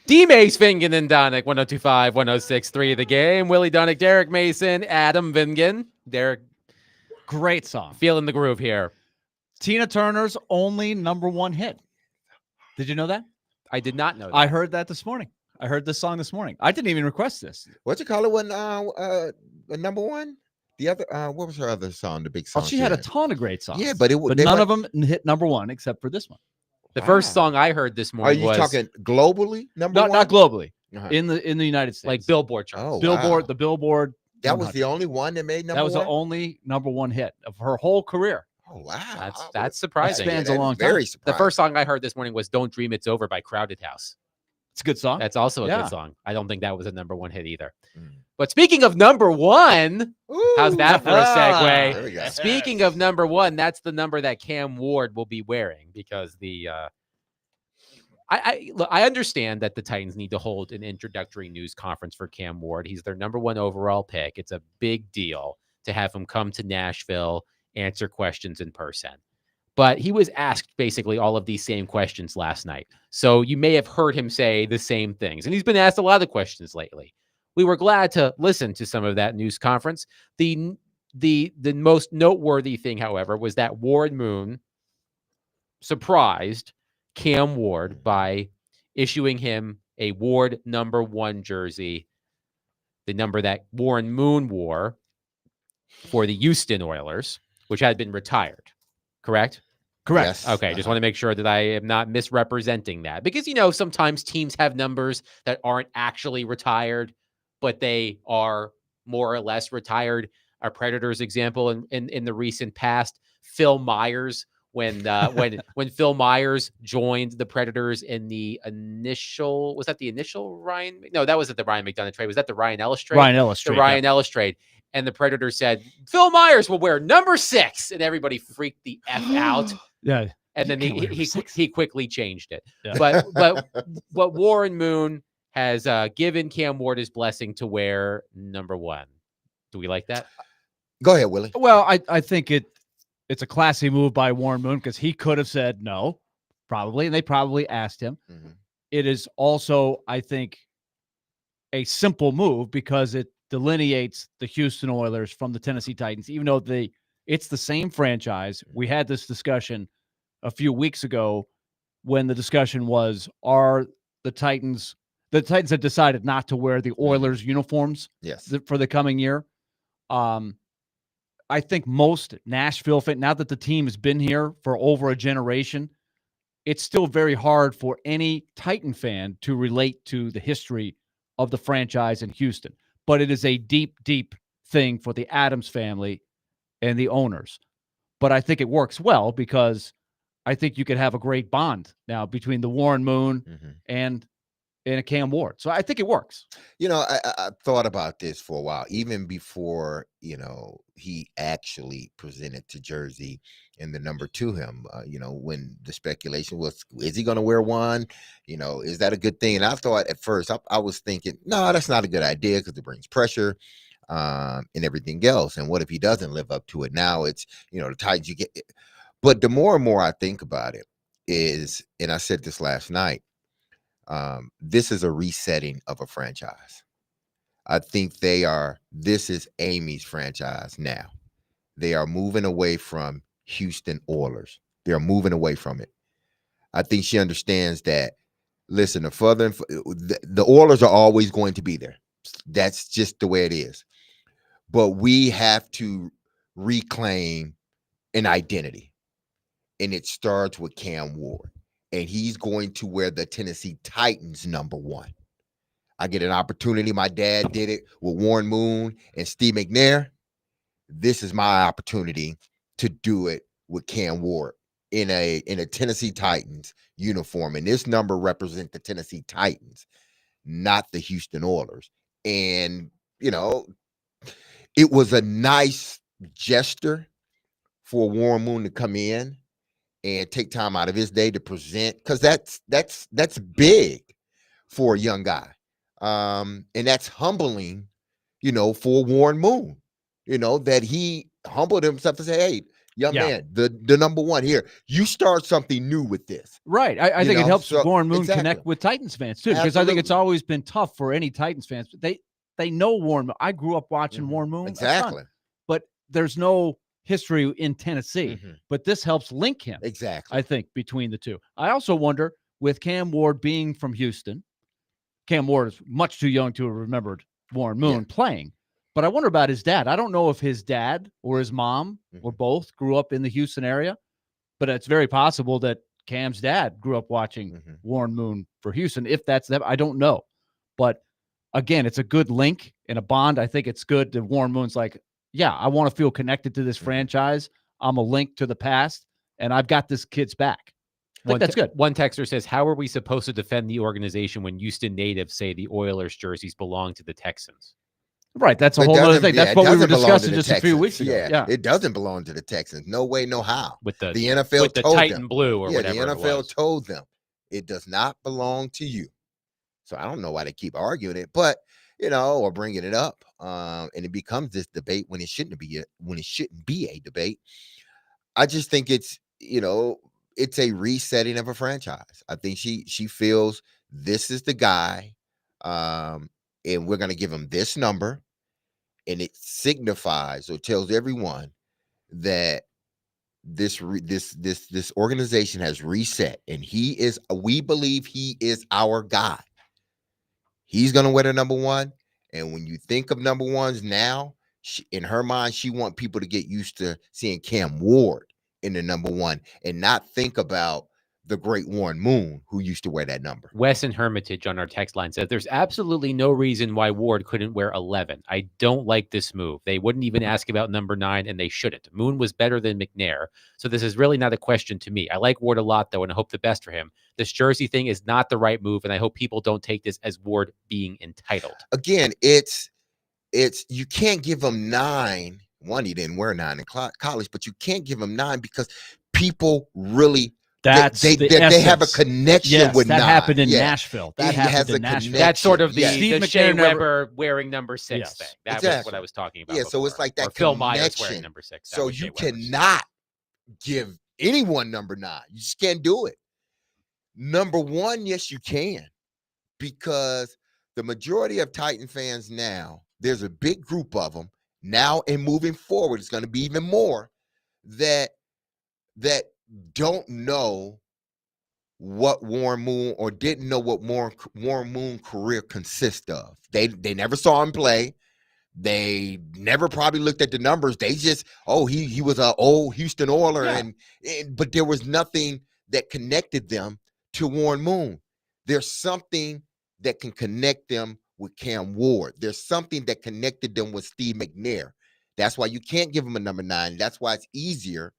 Dmace, Vingen, and Donick, 102.5, 106.3 The Game. Willie Donick, Derek Mason, Adam Vingen. Derek, Great song. feeling the groove here. Tina Turner's only #1 hit. Did you know that? I did not know that. I heard that this morning. I heard this song this morning. I didn't even request this. What you call it when number one? The other what was her other song? The big song. Oh, she had a ton of great songs. Yeah, but none of them hit #1 except for this one. The first song I heard this Are morning you was talking globally? Number one? Not globally. Uh-huh. In the United States, like Billboard charts. Oh, Billboard, wow. the Billboard. That was 100. the only one that made number one. That was the only #1 hit of her whole career. Oh wow, That's surprising. That spans Yeah, a that long is very time. surprising. The first song I heard this morning was "Don't Dream It's Over" by Crowded House. It's a good song. That's also a Yeah. good song. I don't think that was a #1 hit either. Mm. But speaking of #1, how's that for a There we segue? go. Speaking of #1, that's the number that Cam Ward will be wearing because the look, I understand that the Titans need to hold an introductory news conference for Cam Ward. He's their #1 overall pick. It's a big deal to have him come to Nashville, answer questions in person. But he was asked basically all of these same questions last night. So you may have heard him say the same things. And he's been asked a lot of questions lately. We were glad to listen to some of that news conference. The most noteworthy thing, however, was that Warren Moon surprised Cam Ward by issuing him a Ward #1 jersey, the number that Warren Moon wore for the Houston Oilers, which had been retired. Correct? Correct. Yes. Okay, just want to make sure that I am not misrepresenting that because, sometimes teams have numbers that aren't actually retired, but they are more or less retired. Our Predators example in the recent past, Phil Myers, when Phil Myers joined the Predators in the initial, was that the initial Ryan? No, that wasn't the Ryan McDonough trade. Was that the Ryan Ellis trade? Ryan Ellis trade, The Ryan Ellis trade. And the Predators said, Phil Myers will wear #6. And everybody freaked the F out. Yeah. And then he quickly changed it. Yeah. But Warren Moon has given Cam Ward his blessing to wear #1. Do we like that? Go ahead, Willie. Well, I think it's a classy move by Warren Moon because he could have said no, probably, and they probably asked him. Mm-hmm. It is also, I think, a simple move because it delineates the Houston Oilers from the Tennessee Titans, even though it's the same franchise. We had this discussion a few weeks ago when the discussion was, are the Titans have decided not to wear the Oilers uniforms for the coming year. I think most Nashville fans, now that the team has been here for over a generation, it's still very hard for any Titan fan to relate to the history of the franchise in Houston. But it is a deep, deep thing for the Adams family and the owners. But I think it works well because I think you could have a great bond now between the Warren Moon and a Cam Ward. So I think it works. I thought about this for a while, even before, he actually presented to Jersey and the number to him, when the speculation was, is he going to wear one? Is that a good thing? And I thought at first, I was thinking, no, that's not a good idea because it brings pressure and everything else. And what if he doesn't live up to it? Now it's, the Titans you get. But the more and more I think about it is, and I said this last night, this is a resetting of a franchise. I think this is Amy's franchise now. They are moving away from Houston Oilers. They're moving away from it. I think she understands that, listen, the Oilers are always going to be there. That's just the way it is. But we have to reclaim an identity. And it starts with Cam Ward. And he's going to wear the Tennessee Titans #1. I get an opportunity. My dad did it with Warren Moon and Steve McNair. This is my opportunity to do it with Cam Ward in a Tennessee Titans uniform. And this number represents the Tennessee Titans, not the Houston Oilers. And, it was a nice gesture for Warren Moon to come in and take time out of his day to present, because that's big for a young guy. And that's humbling, for Warren Moon, that he humbled himself to say, hey, young Yeah. man, the number one here. You start something new with this. Right. I You think it know, helps so- Warren Moon exactly. connect with Titans fans too, because I think it's Absolutely. always been tough for any Titans fans. They know Warren Moon. I grew up watching Warren Moon. a ton, Exactly. but there's no history in Tennessee. Mhm. But this helps link him. Exactly. I think between the two. I also wonder with Cam Ward being from Houston, Cam Ward is much too young to have remembered Warren Moon playing. But I wonder about his dad. I don't know if his dad or his mom or both grew up in the Houston area, but it's very possible that Cam's dad grew up watching Warren Moon for Houston. If that's them, I don't know. But again, it's a good link and a bond. I think it's good that Warren Moon's like, yeah, I want to feel connected to this franchise. I'm a link to the past, and I've got this kid's back. I think that's good. One texter says, how are we supposed to defend the organization when Houston natives say the Oilers jerseys belong to the Texans? Right. That's a It whole other doesn't- thing. yeah, That's it what we were doesn't belong to discussing the just a few Texans. weeks ago. Yeah, it doesn't belong to the Texans. No way, no how. With the NFL with the told Titan them. blue or whatever the it NFL was. told them it does not belong to you. So I don't know why they keep arguing it, but or bringing it up, and it becomes this debate when it shouldn't be a debate. I just think it's it's a resetting of a franchise. I think she feels this is the guy, and we're going to give him this number, and it signifies or tells everyone that this organization has reset, and we believe he is our guy. He's going to wear the number one, and when you think of number ones now, in her mind, she wants people to get used to seeing Cam Ward in the number one and not think about the great Warren Moon, who used to wear that number. Wes and Hermitage on our text line says there's absolutely no reason why Ward couldn't wear 11. I don't like this move. They wouldn't even ask about number 9, and they shouldn't. Moon was better than McNair, so this is really not a question to me. I like Ward a lot, though, and I hope the best for him. This jersey thing is not the right move, and I hope people don't take this as Ward being entitled. Again, it's you can't give him 9. One, he didn't wear 9 in college, but you can't give him 9 because people really they have a connection with that 9. happened in Nashville. That happened in Nashville. That's sort of the Steve Shea McNair Weber wearing number 6 thing. That was what I was talking about. Yeah, so it's like that or Phil Myers wearing connection. number 6. That So was Shea you Weber's. cannot give anyone number 9. You just can't do it. Number 1, yes, you can, because the majority of Titan fans now, there's a big group of them now, and moving forward, it's going to be even more that don't know what Warren Moon, or didn't know what Warren Moon career consists of. They never saw him play. They never probably looked at the numbers. They just, he was an old Houston Oiler, but there was nothing that connected them to Warren Moon. There's something that can connect them with Cam Ward. There's something that connected them with Steve McNair. That's why you can't give him a number 9. That's why it's easier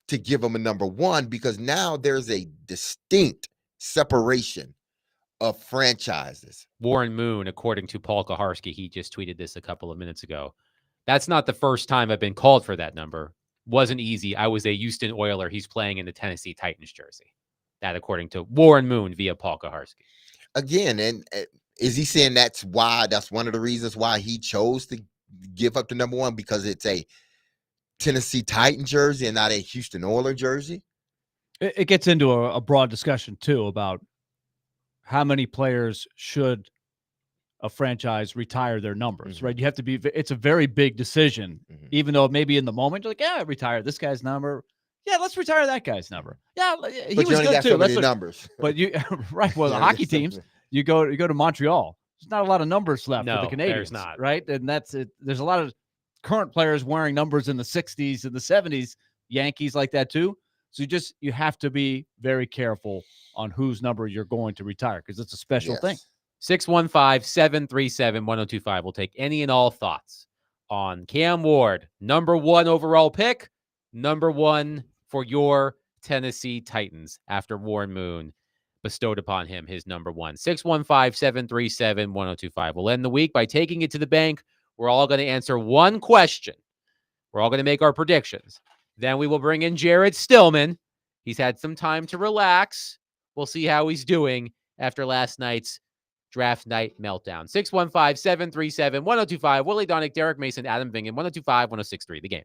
to give him a number 1, because now there's a distinct separation of franchises. Warren Moon, according to Paul Kaharski, he just tweeted this a couple of minutes ago. That's not the first time I've been called for that number. Wasn't easy. I was a Houston Oiler. He's playing in the Tennessee Titans jersey. That according to Warren Moon via Paul Kaharski. Again, and is he saying that's one of the reasons why he chose to give up the number 1, because it's a Tennessee Titan jersey and not a Houston Oiler jersey? It gets into a broad discussion too about how many players should a franchise retire their numbers, right? You have to be, it's a very big decision, even though maybe in the moment you're like, yeah, retire this guy's number. Yeah, let's retire that guy's number. Yeah, he was good too. Let's numbers. But you, right? Well, the hockey teams, you go to Montreal. There's not a lot of numbers left for the Canadians, there's not. Right? And that's it. There's a lot of current players wearing numbers in the 60s and the 70s. Yankees like that too. So you have to be very careful on whose number you're going to retire, because it's a special thing. 615-737-1025. We'll take any and all thoughts on Cam Ward, number 1 overall pick, number 1 for your Tennessee Titans after Warren Moon bestowed upon him his number 1. 615-737-1025. We'll end the week by taking it to the bank. We're all going to answer one question. We're all going to make our predictions. Then we will bring in Jared Stillman. He's had some time to relax. We'll see how he's doing after last night's draft night meltdown. 615-737-1025. Willie Donick, Derek Mason, Adam Vingan, 1025-1063. The Game.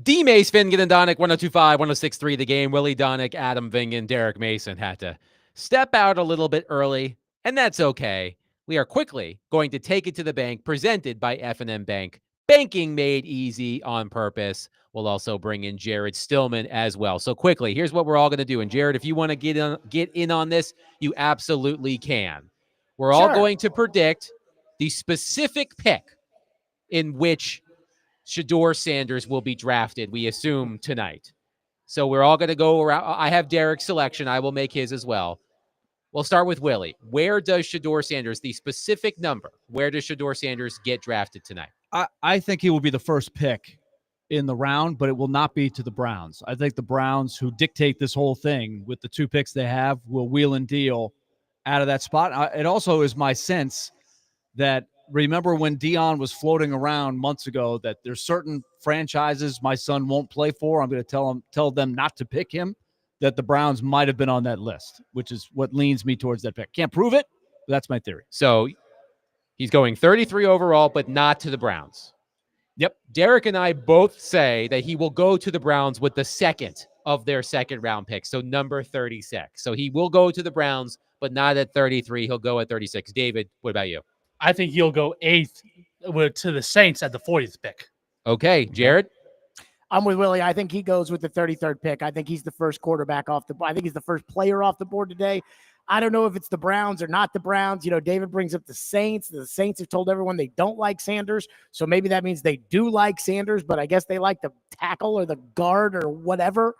Dmace, Fingan, and Donick, 1025, 1063 the game. Willie Donick, Adam Vingan, Derek Mason had to step out a little bit early, and that's okay. We are quickly going to take it to the bank, presented by F&M Bank. Banking made easy on purpose. We'll also bring in Jared Stillman as well. So quickly, here's what we're all going to do. And Jared, if you want to get in on this, you absolutely can. We're all going to predict the specific pick in which Shedeur Sanders will be drafted, we assume, tonight. So we're all going to go around. I have Derek's selection. I will make his as well. We'll start with Willie. Where does Shedeur Sanders, the specific number, where does Shedeur Sanders get drafted tonight? I think he will be the first pick in the round, but it will not be to the Browns. I think the Browns, who dictate this whole thing with the 2 picks they have, will wheel and deal out of that spot. It also is my sense that, remember when Dion was floating around months ago, that there's certain franchises my son won't play for. I'm going to tell them not to pick him, that the Browns might have been on that list, which is what leans me towards that pick. Can't prove it, but that's my theory. So he's going 33 overall, but not to the Browns. Yep. Derek and I both say that he will go to the Browns with the second of their second round pick, so number 36. So he will go to the Browns, but not at 33. He'll go at 36. David, what about you? I think he'll go 8th to the Saints at the 40th pick. Okay, Jared? I'm with Willie. I think he goes with the 33rd pick. I think he's the first quarterback off the board. I think he's the first player off the board today. I don't know if it's the Browns or not the Browns. You know, David brings up the Saints. The Saints have told everyone they don't like Sanders. So maybe that means they do like Sanders, but I guess they like the tackle or the guard or whatever.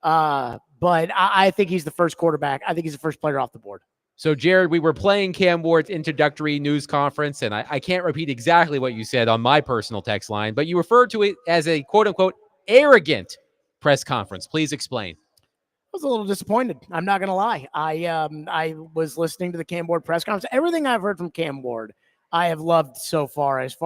But I think he's the first quarterback. I think he's the first player off the board. So, Jared, we were playing Cam Ward's introductory news conference, and I can't repeat exactly what you said on my personal text line, but you referred to it as a quote-unquote arrogant press conference. Please explain. I was a little disappointed. I'm not going to lie. I was listening to the Cam Ward press conference. Everything I've heard from Cam Ward, I have loved so far, as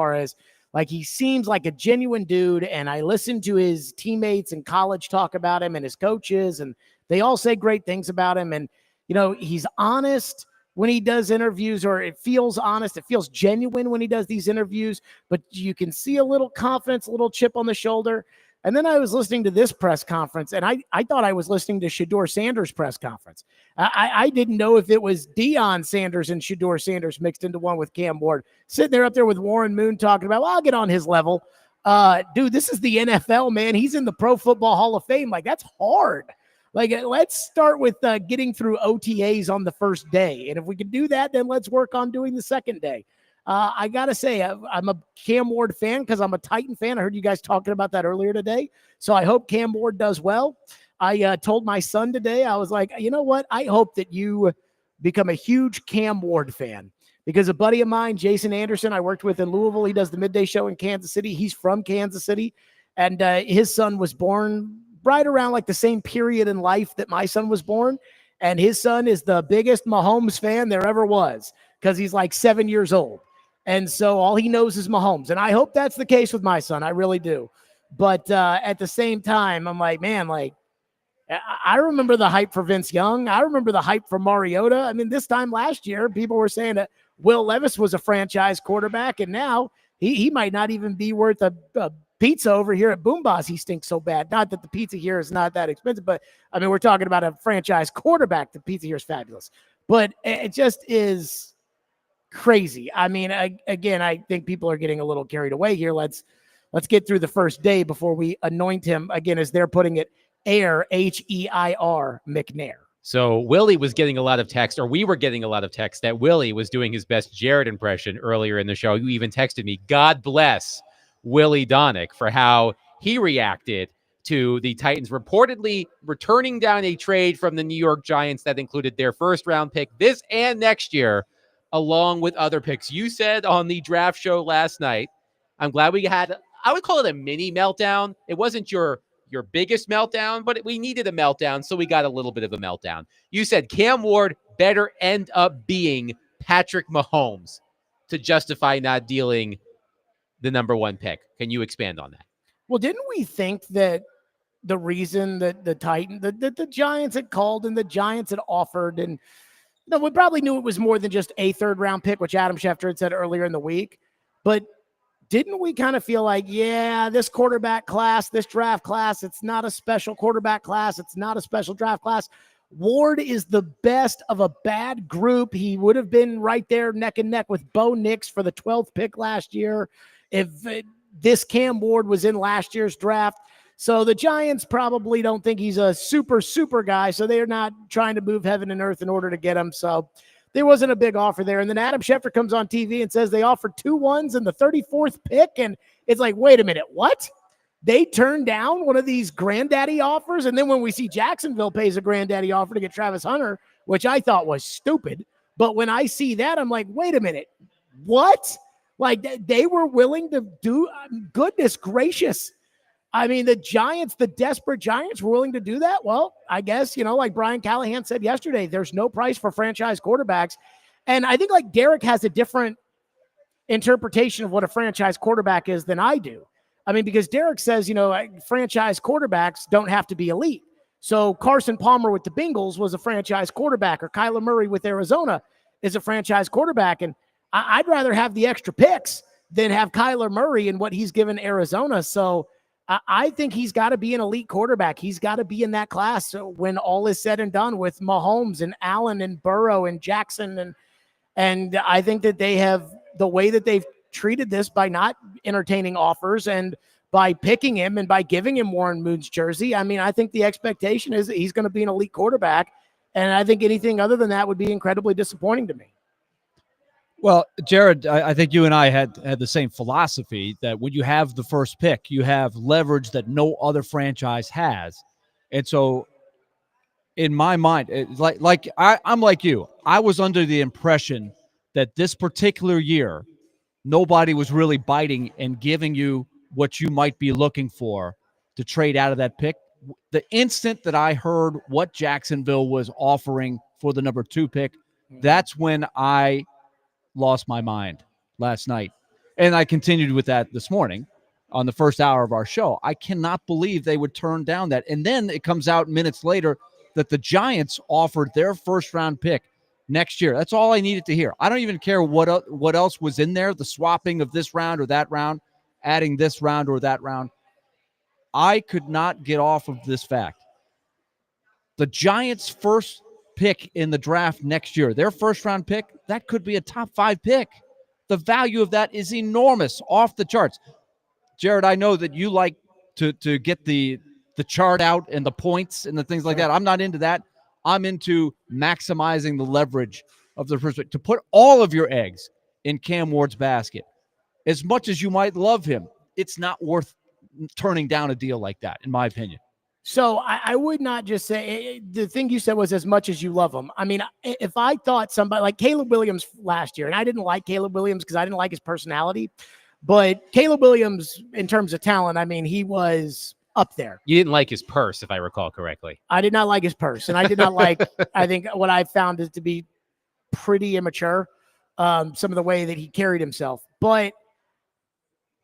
like he seems like a genuine dude. And I listened to his teammates in college talk about him and his coaches, and they all say great things about him. And, you know, he's honest when he does interviews, or it feels honest. It feels genuine when he does these interviews, but you can see a little confidence, a little chip on the shoulder. And then I was listening to this press conference, and I thought I was listening to Shedeur Sanders' press conference. I didn't know if it was Deion Sanders and Shedeur Sanders mixed into one with Cam Ward, sitting there up there with Warren Moon talking about, well, I'll get on his level. Dude, this is the NFL, man. He's in the Pro Football Hall of Fame. Like, that's hard. Like, let's start with getting through OTAs on the first day. And if we can do that, then let's work on doing the second day. I got to say, I'm a Cam Ward fan because I'm a Titan fan. I heard you guys talking about that earlier today. So I hope Cam Ward does well. I told my son today, I was like, you know what? I hope that you become a huge Cam Ward fan, because a buddy of mine, Jason Anderson, I worked with in Louisville. He does the midday show in Kansas City. He's from Kansas City. And his son was born right around like the same period in life that my son was born. And his son is the biggest Mahomes fan there ever was, because he's like 7 years old. And so all he knows is Mahomes. And I hope that's the case with my son. I really do. But at the same time, I'm like, man, like, I remember the hype for Vince Young. I remember the hype for Mariota. I mean, this time last year, people were saying that Will Levis was a franchise quarterback, and now he might not even be worth a pizza over here at Boomboss. He stinks so bad. Not that the pizza here is not that expensive, but I mean, we're talking about a franchise quarterback. The pizza here is fabulous. But it just is crazy. I mean, again, I think people are getting a little carried away here. Let's get through the first day before we anoint him, again, as they're putting it, Heir, H-E-I-R, McNair. So Willie was getting a lot of text, or we were getting a lot of text, that Willie was doing his best Jared impression earlier in the show. You even texted me, God bless Willie Donick for how he reacted to the Titans reportedly returning down a trade from the New York Giants that included their first round pick this and next year, along with other picks. You said on the draft show last night, I'm glad we had, I would call it a mini meltdown. It wasn't your biggest meltdown, but we needed a meltdown, so we got a little bit of a meltdown. You said Cam Ward better end up being Patrick Mahomes to justify not dealing the number one pick. Can you expand on that? Well, didn't we think that the reason that the Giants had called and the Giants had offered, and we probably knew it was more than just a third round pick, which Adam Schefter had said earlier in the week, but didn't we kind of feel like, yeah, this quarterback class, this draft class, it's not a special quarterback class. It's not a special draft class. Ward is the best of a bad group. He would have been right there neck and neck with Bo Nix for the 12th pick last year if this Cam Ward was in last year's draft. So the Giants probably don't think he's a super guy, so they're not trying to move heaven and earth in order to get him. So there wasn't a big offer there. And then Adam Schefter comes on TV and says they offered 2 1s and the 34th pick. And it's like, wait a minute, what? They turned down one of these granddaddy offers? And then when we see Jacksonville pays a granddaddy offer to get Travis Hunter, which I thought was stupid. But when I see that, I'm like, wait a minute, what? Like they were willing to do, goodness gracious. I mean, the Giants, the desperate Giants were willing to do that. Well, I guess, like Brian Callahan said yesterday, there's no price for franchise quarterbacks. And I think like Derek has a different interpretation of what a franchise quarterback is than I do. I mean, because Derek says, franchise quarterbacks don't have to be elite. So Carson Palmer with the Bengals was a franchise quarterback, or Kyler Murray with Arizona is a franchise quarterback. And I'd rather have the extra picks than have Kyler Murray and what he's given Arizona. So I think he's got to be an elite quarterback. He's got to be in that class when all is said and done with Mahomes and Allen and Burrow and Jackson. And I think that they have the way that they've treated this by not entertaining offers and by picking him and by giving him Warren Moon's jersey. I mean, I think the expectation is that he's going to be an elite quarterback. And I think anything other than that would be incredibly disappointing to me. Well, Jared, I think you and I had the same philosophy that when you have the first pick, you have leverage that no other franchise has. And so in my mind, I'm like you. I was under the impression that this particular year, nobody was really biting and giving you what you might be looking for to trade out of that pick. The instant that I heard what Jacksonville was offering for the number 2 pick, that's when I lost my mind last night. And I continued with that this morning on the first hour of our show. I cannot believe they would turn down that. And then it comes out minutes later that the Giants offered their first-round pick next year. That's all I needed to hear. I don't even care what else was in there, the swapping of this round or that round, adding this round or that round. I could not get off of this fact. The Giants' first pick in the draft next year, their first-round pick, that could be a top 5 pick. The value of that is enormous, off the charts. Jared, I know that you like to get the chart out and the points and the things like that. I'm not into that. I'm into maximizing the leverage of the first pick. To put all of your eggs in Cam Ward's basket, as much as you might love him, it's not worth turning down a deal like that, in my opinion. So I would not just say the thing you said was as much as you love him. I mean, if I thought somebody like Caleb Williams last year, and I didn't like Caleb Williams because I didn't like his personality, but Caleb Williams, in terms of talent, I mean, he was up there. You didn't like his purse, if I recall correctly. I did not like his purse, and I did not like, I think what I found is to be pretty immature, some of the way that he carried himself. But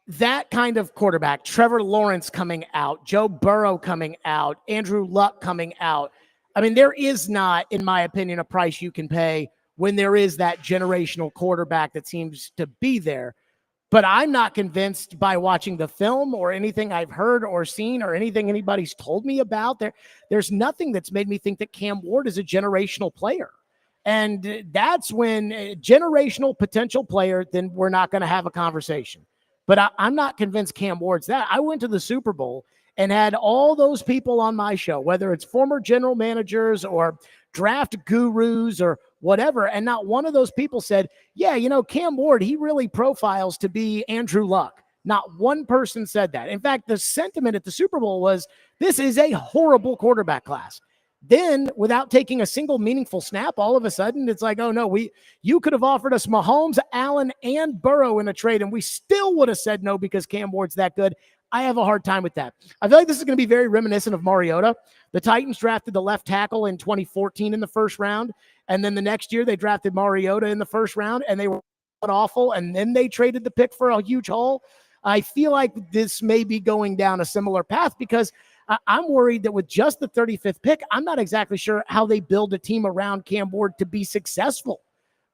that kind of quarterback, Trevor Lawrence coming out, Joe Burrow coming out, Andrew Luck coming out. I mean, there is not, in my opinion, a price you can pay when there is that generational quarterback that seems to be there. But I'm not convinced by watching the film or anything I've heard or seen or anything anybody's told me about. There's nothing that's made me think that Cam Ward is a generational player. And that's when a generational potential player, then we're not going to have a conversation. But I'm not convinced Cam Ward's that. I went to the Super Bowl and had all those people on my show, whether it's former general managers or draft gurus or whatever, and not one of those people said, yeah, Cam Ward, he really profiles to be Andrew Luck. Not one person said that. In fact, the sentiment at the Super Bowl was, this is a horrible quarterback class. Then, without taking a single meaningful snap, all of a sudden, it's like, oh, no, you could have offered us Mahomes, Allen, and Burrow in a trade, and we still would have said no because Cam Ward's that good. I have a hard time with that. I feel like this is going to be very reminiscent of Mariota. The Titans drafted the left tackle in 2014 in the first round, and then the next year they drafted Mariota in the first round, and they were awful, and then they traded the pick for a huge haul. I feel like this may be going down a similar path because I'm worried that with just the 35th pick, I'm not exactly sure how they build a team around Cam Ward to be successful.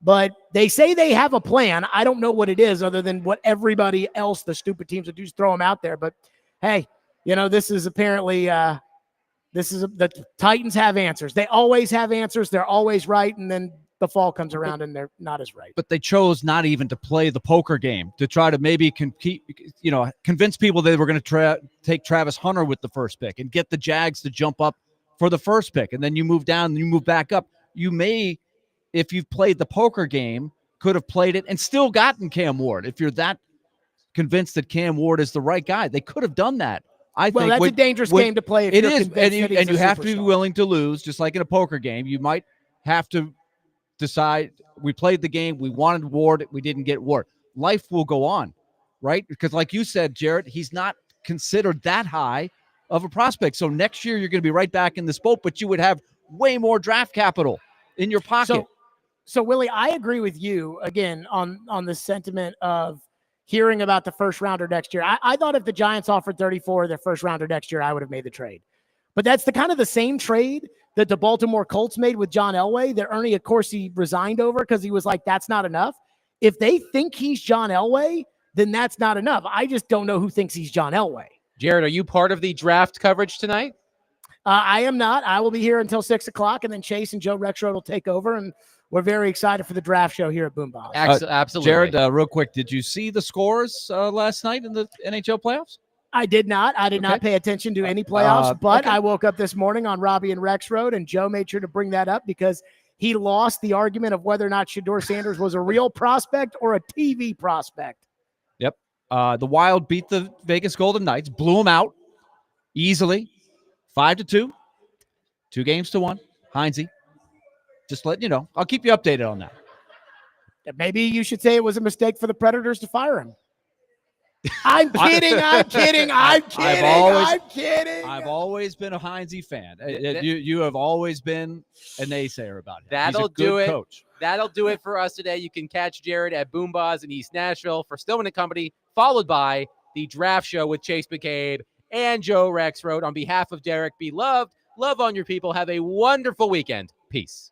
But they say they have a plan. I don't know what it is other than what everybody else, the stupid teams would do, is throw them out there. But hey, this is apparently the Titans have answers. They always have answers. They're always right. And then the fall comes around and they're not as right. But they chose not even to play the poker game to try to maybe convince people they were going to take Travis Hunter with the first pick and get the Jags to jump up for the first pick. And then you move down and you move back up. You may, if you've played the poker game, could have played it and still gotten Cam Ward. If you're that convinced that Cam Ward is the right guy, they could have done that. I think that's a dangerous game to play. If it you're is, convinced and you have to be superstar. willing to lose, just like in a poker game. You might have to decide, we played the game, we wanted Ward, we didn't get Ward. Life will go on, right? Because like you said, Jared, he's not considered that high of a prospect. So next year you're going to be right back in this boat, but you would have way more draft capital in your pocket. So Willie, I agree with you again on the sentiment of hearing about the first rounder next year. I thought if the Giants offered 34 their first rounder next year, I would have made the trade. But that's the kind of the same trade that the Baltimore Colts made with John Elway that Ernie, of course, he resigned over because he was like, that's not enough. If they think he's John Elway, then that's not enough. I just don't know who thinks he's John Elway. Jared, are you part of the draft coverage tonight? I am not. I will be here until 6 o'clock, and then Chase and Joe Rexroad will take over, and we're very excited for the draft show here at Boombox. Absolutely. Jared, real quick, did you see the scores last night in the NHL playoffs? I did not. I did not pay attention to any playoffs, but okay. I woke up this morning on Robbie and Rexroad, and Joe made sure to bring that up because he lost the argument of whether or not Shedeur Sanders was a real prospect or a TV prospect. Yep. The Wild beat the Vegas Golden Knights, blew them out easily, 5-2, 2-1. Heinze. Just letting you know. I'll keep you updated on that. Maybe you should say it was a mistake for the Predators to fire him. I'm kidding. I'm kidding. I'm kidding. I've always been a Heinze fan. You have always been a naysayer about him. That'll He's a do good it. Coach. That'll do it for us today. You can catch Jared at Boomboz in East Nashville for Stillman and Company, followed by the draft show with Chase McCabe and Joe Rexroad. On behalf of Derek, be loved. Love on your people. Have a wonderful weekend. Peace.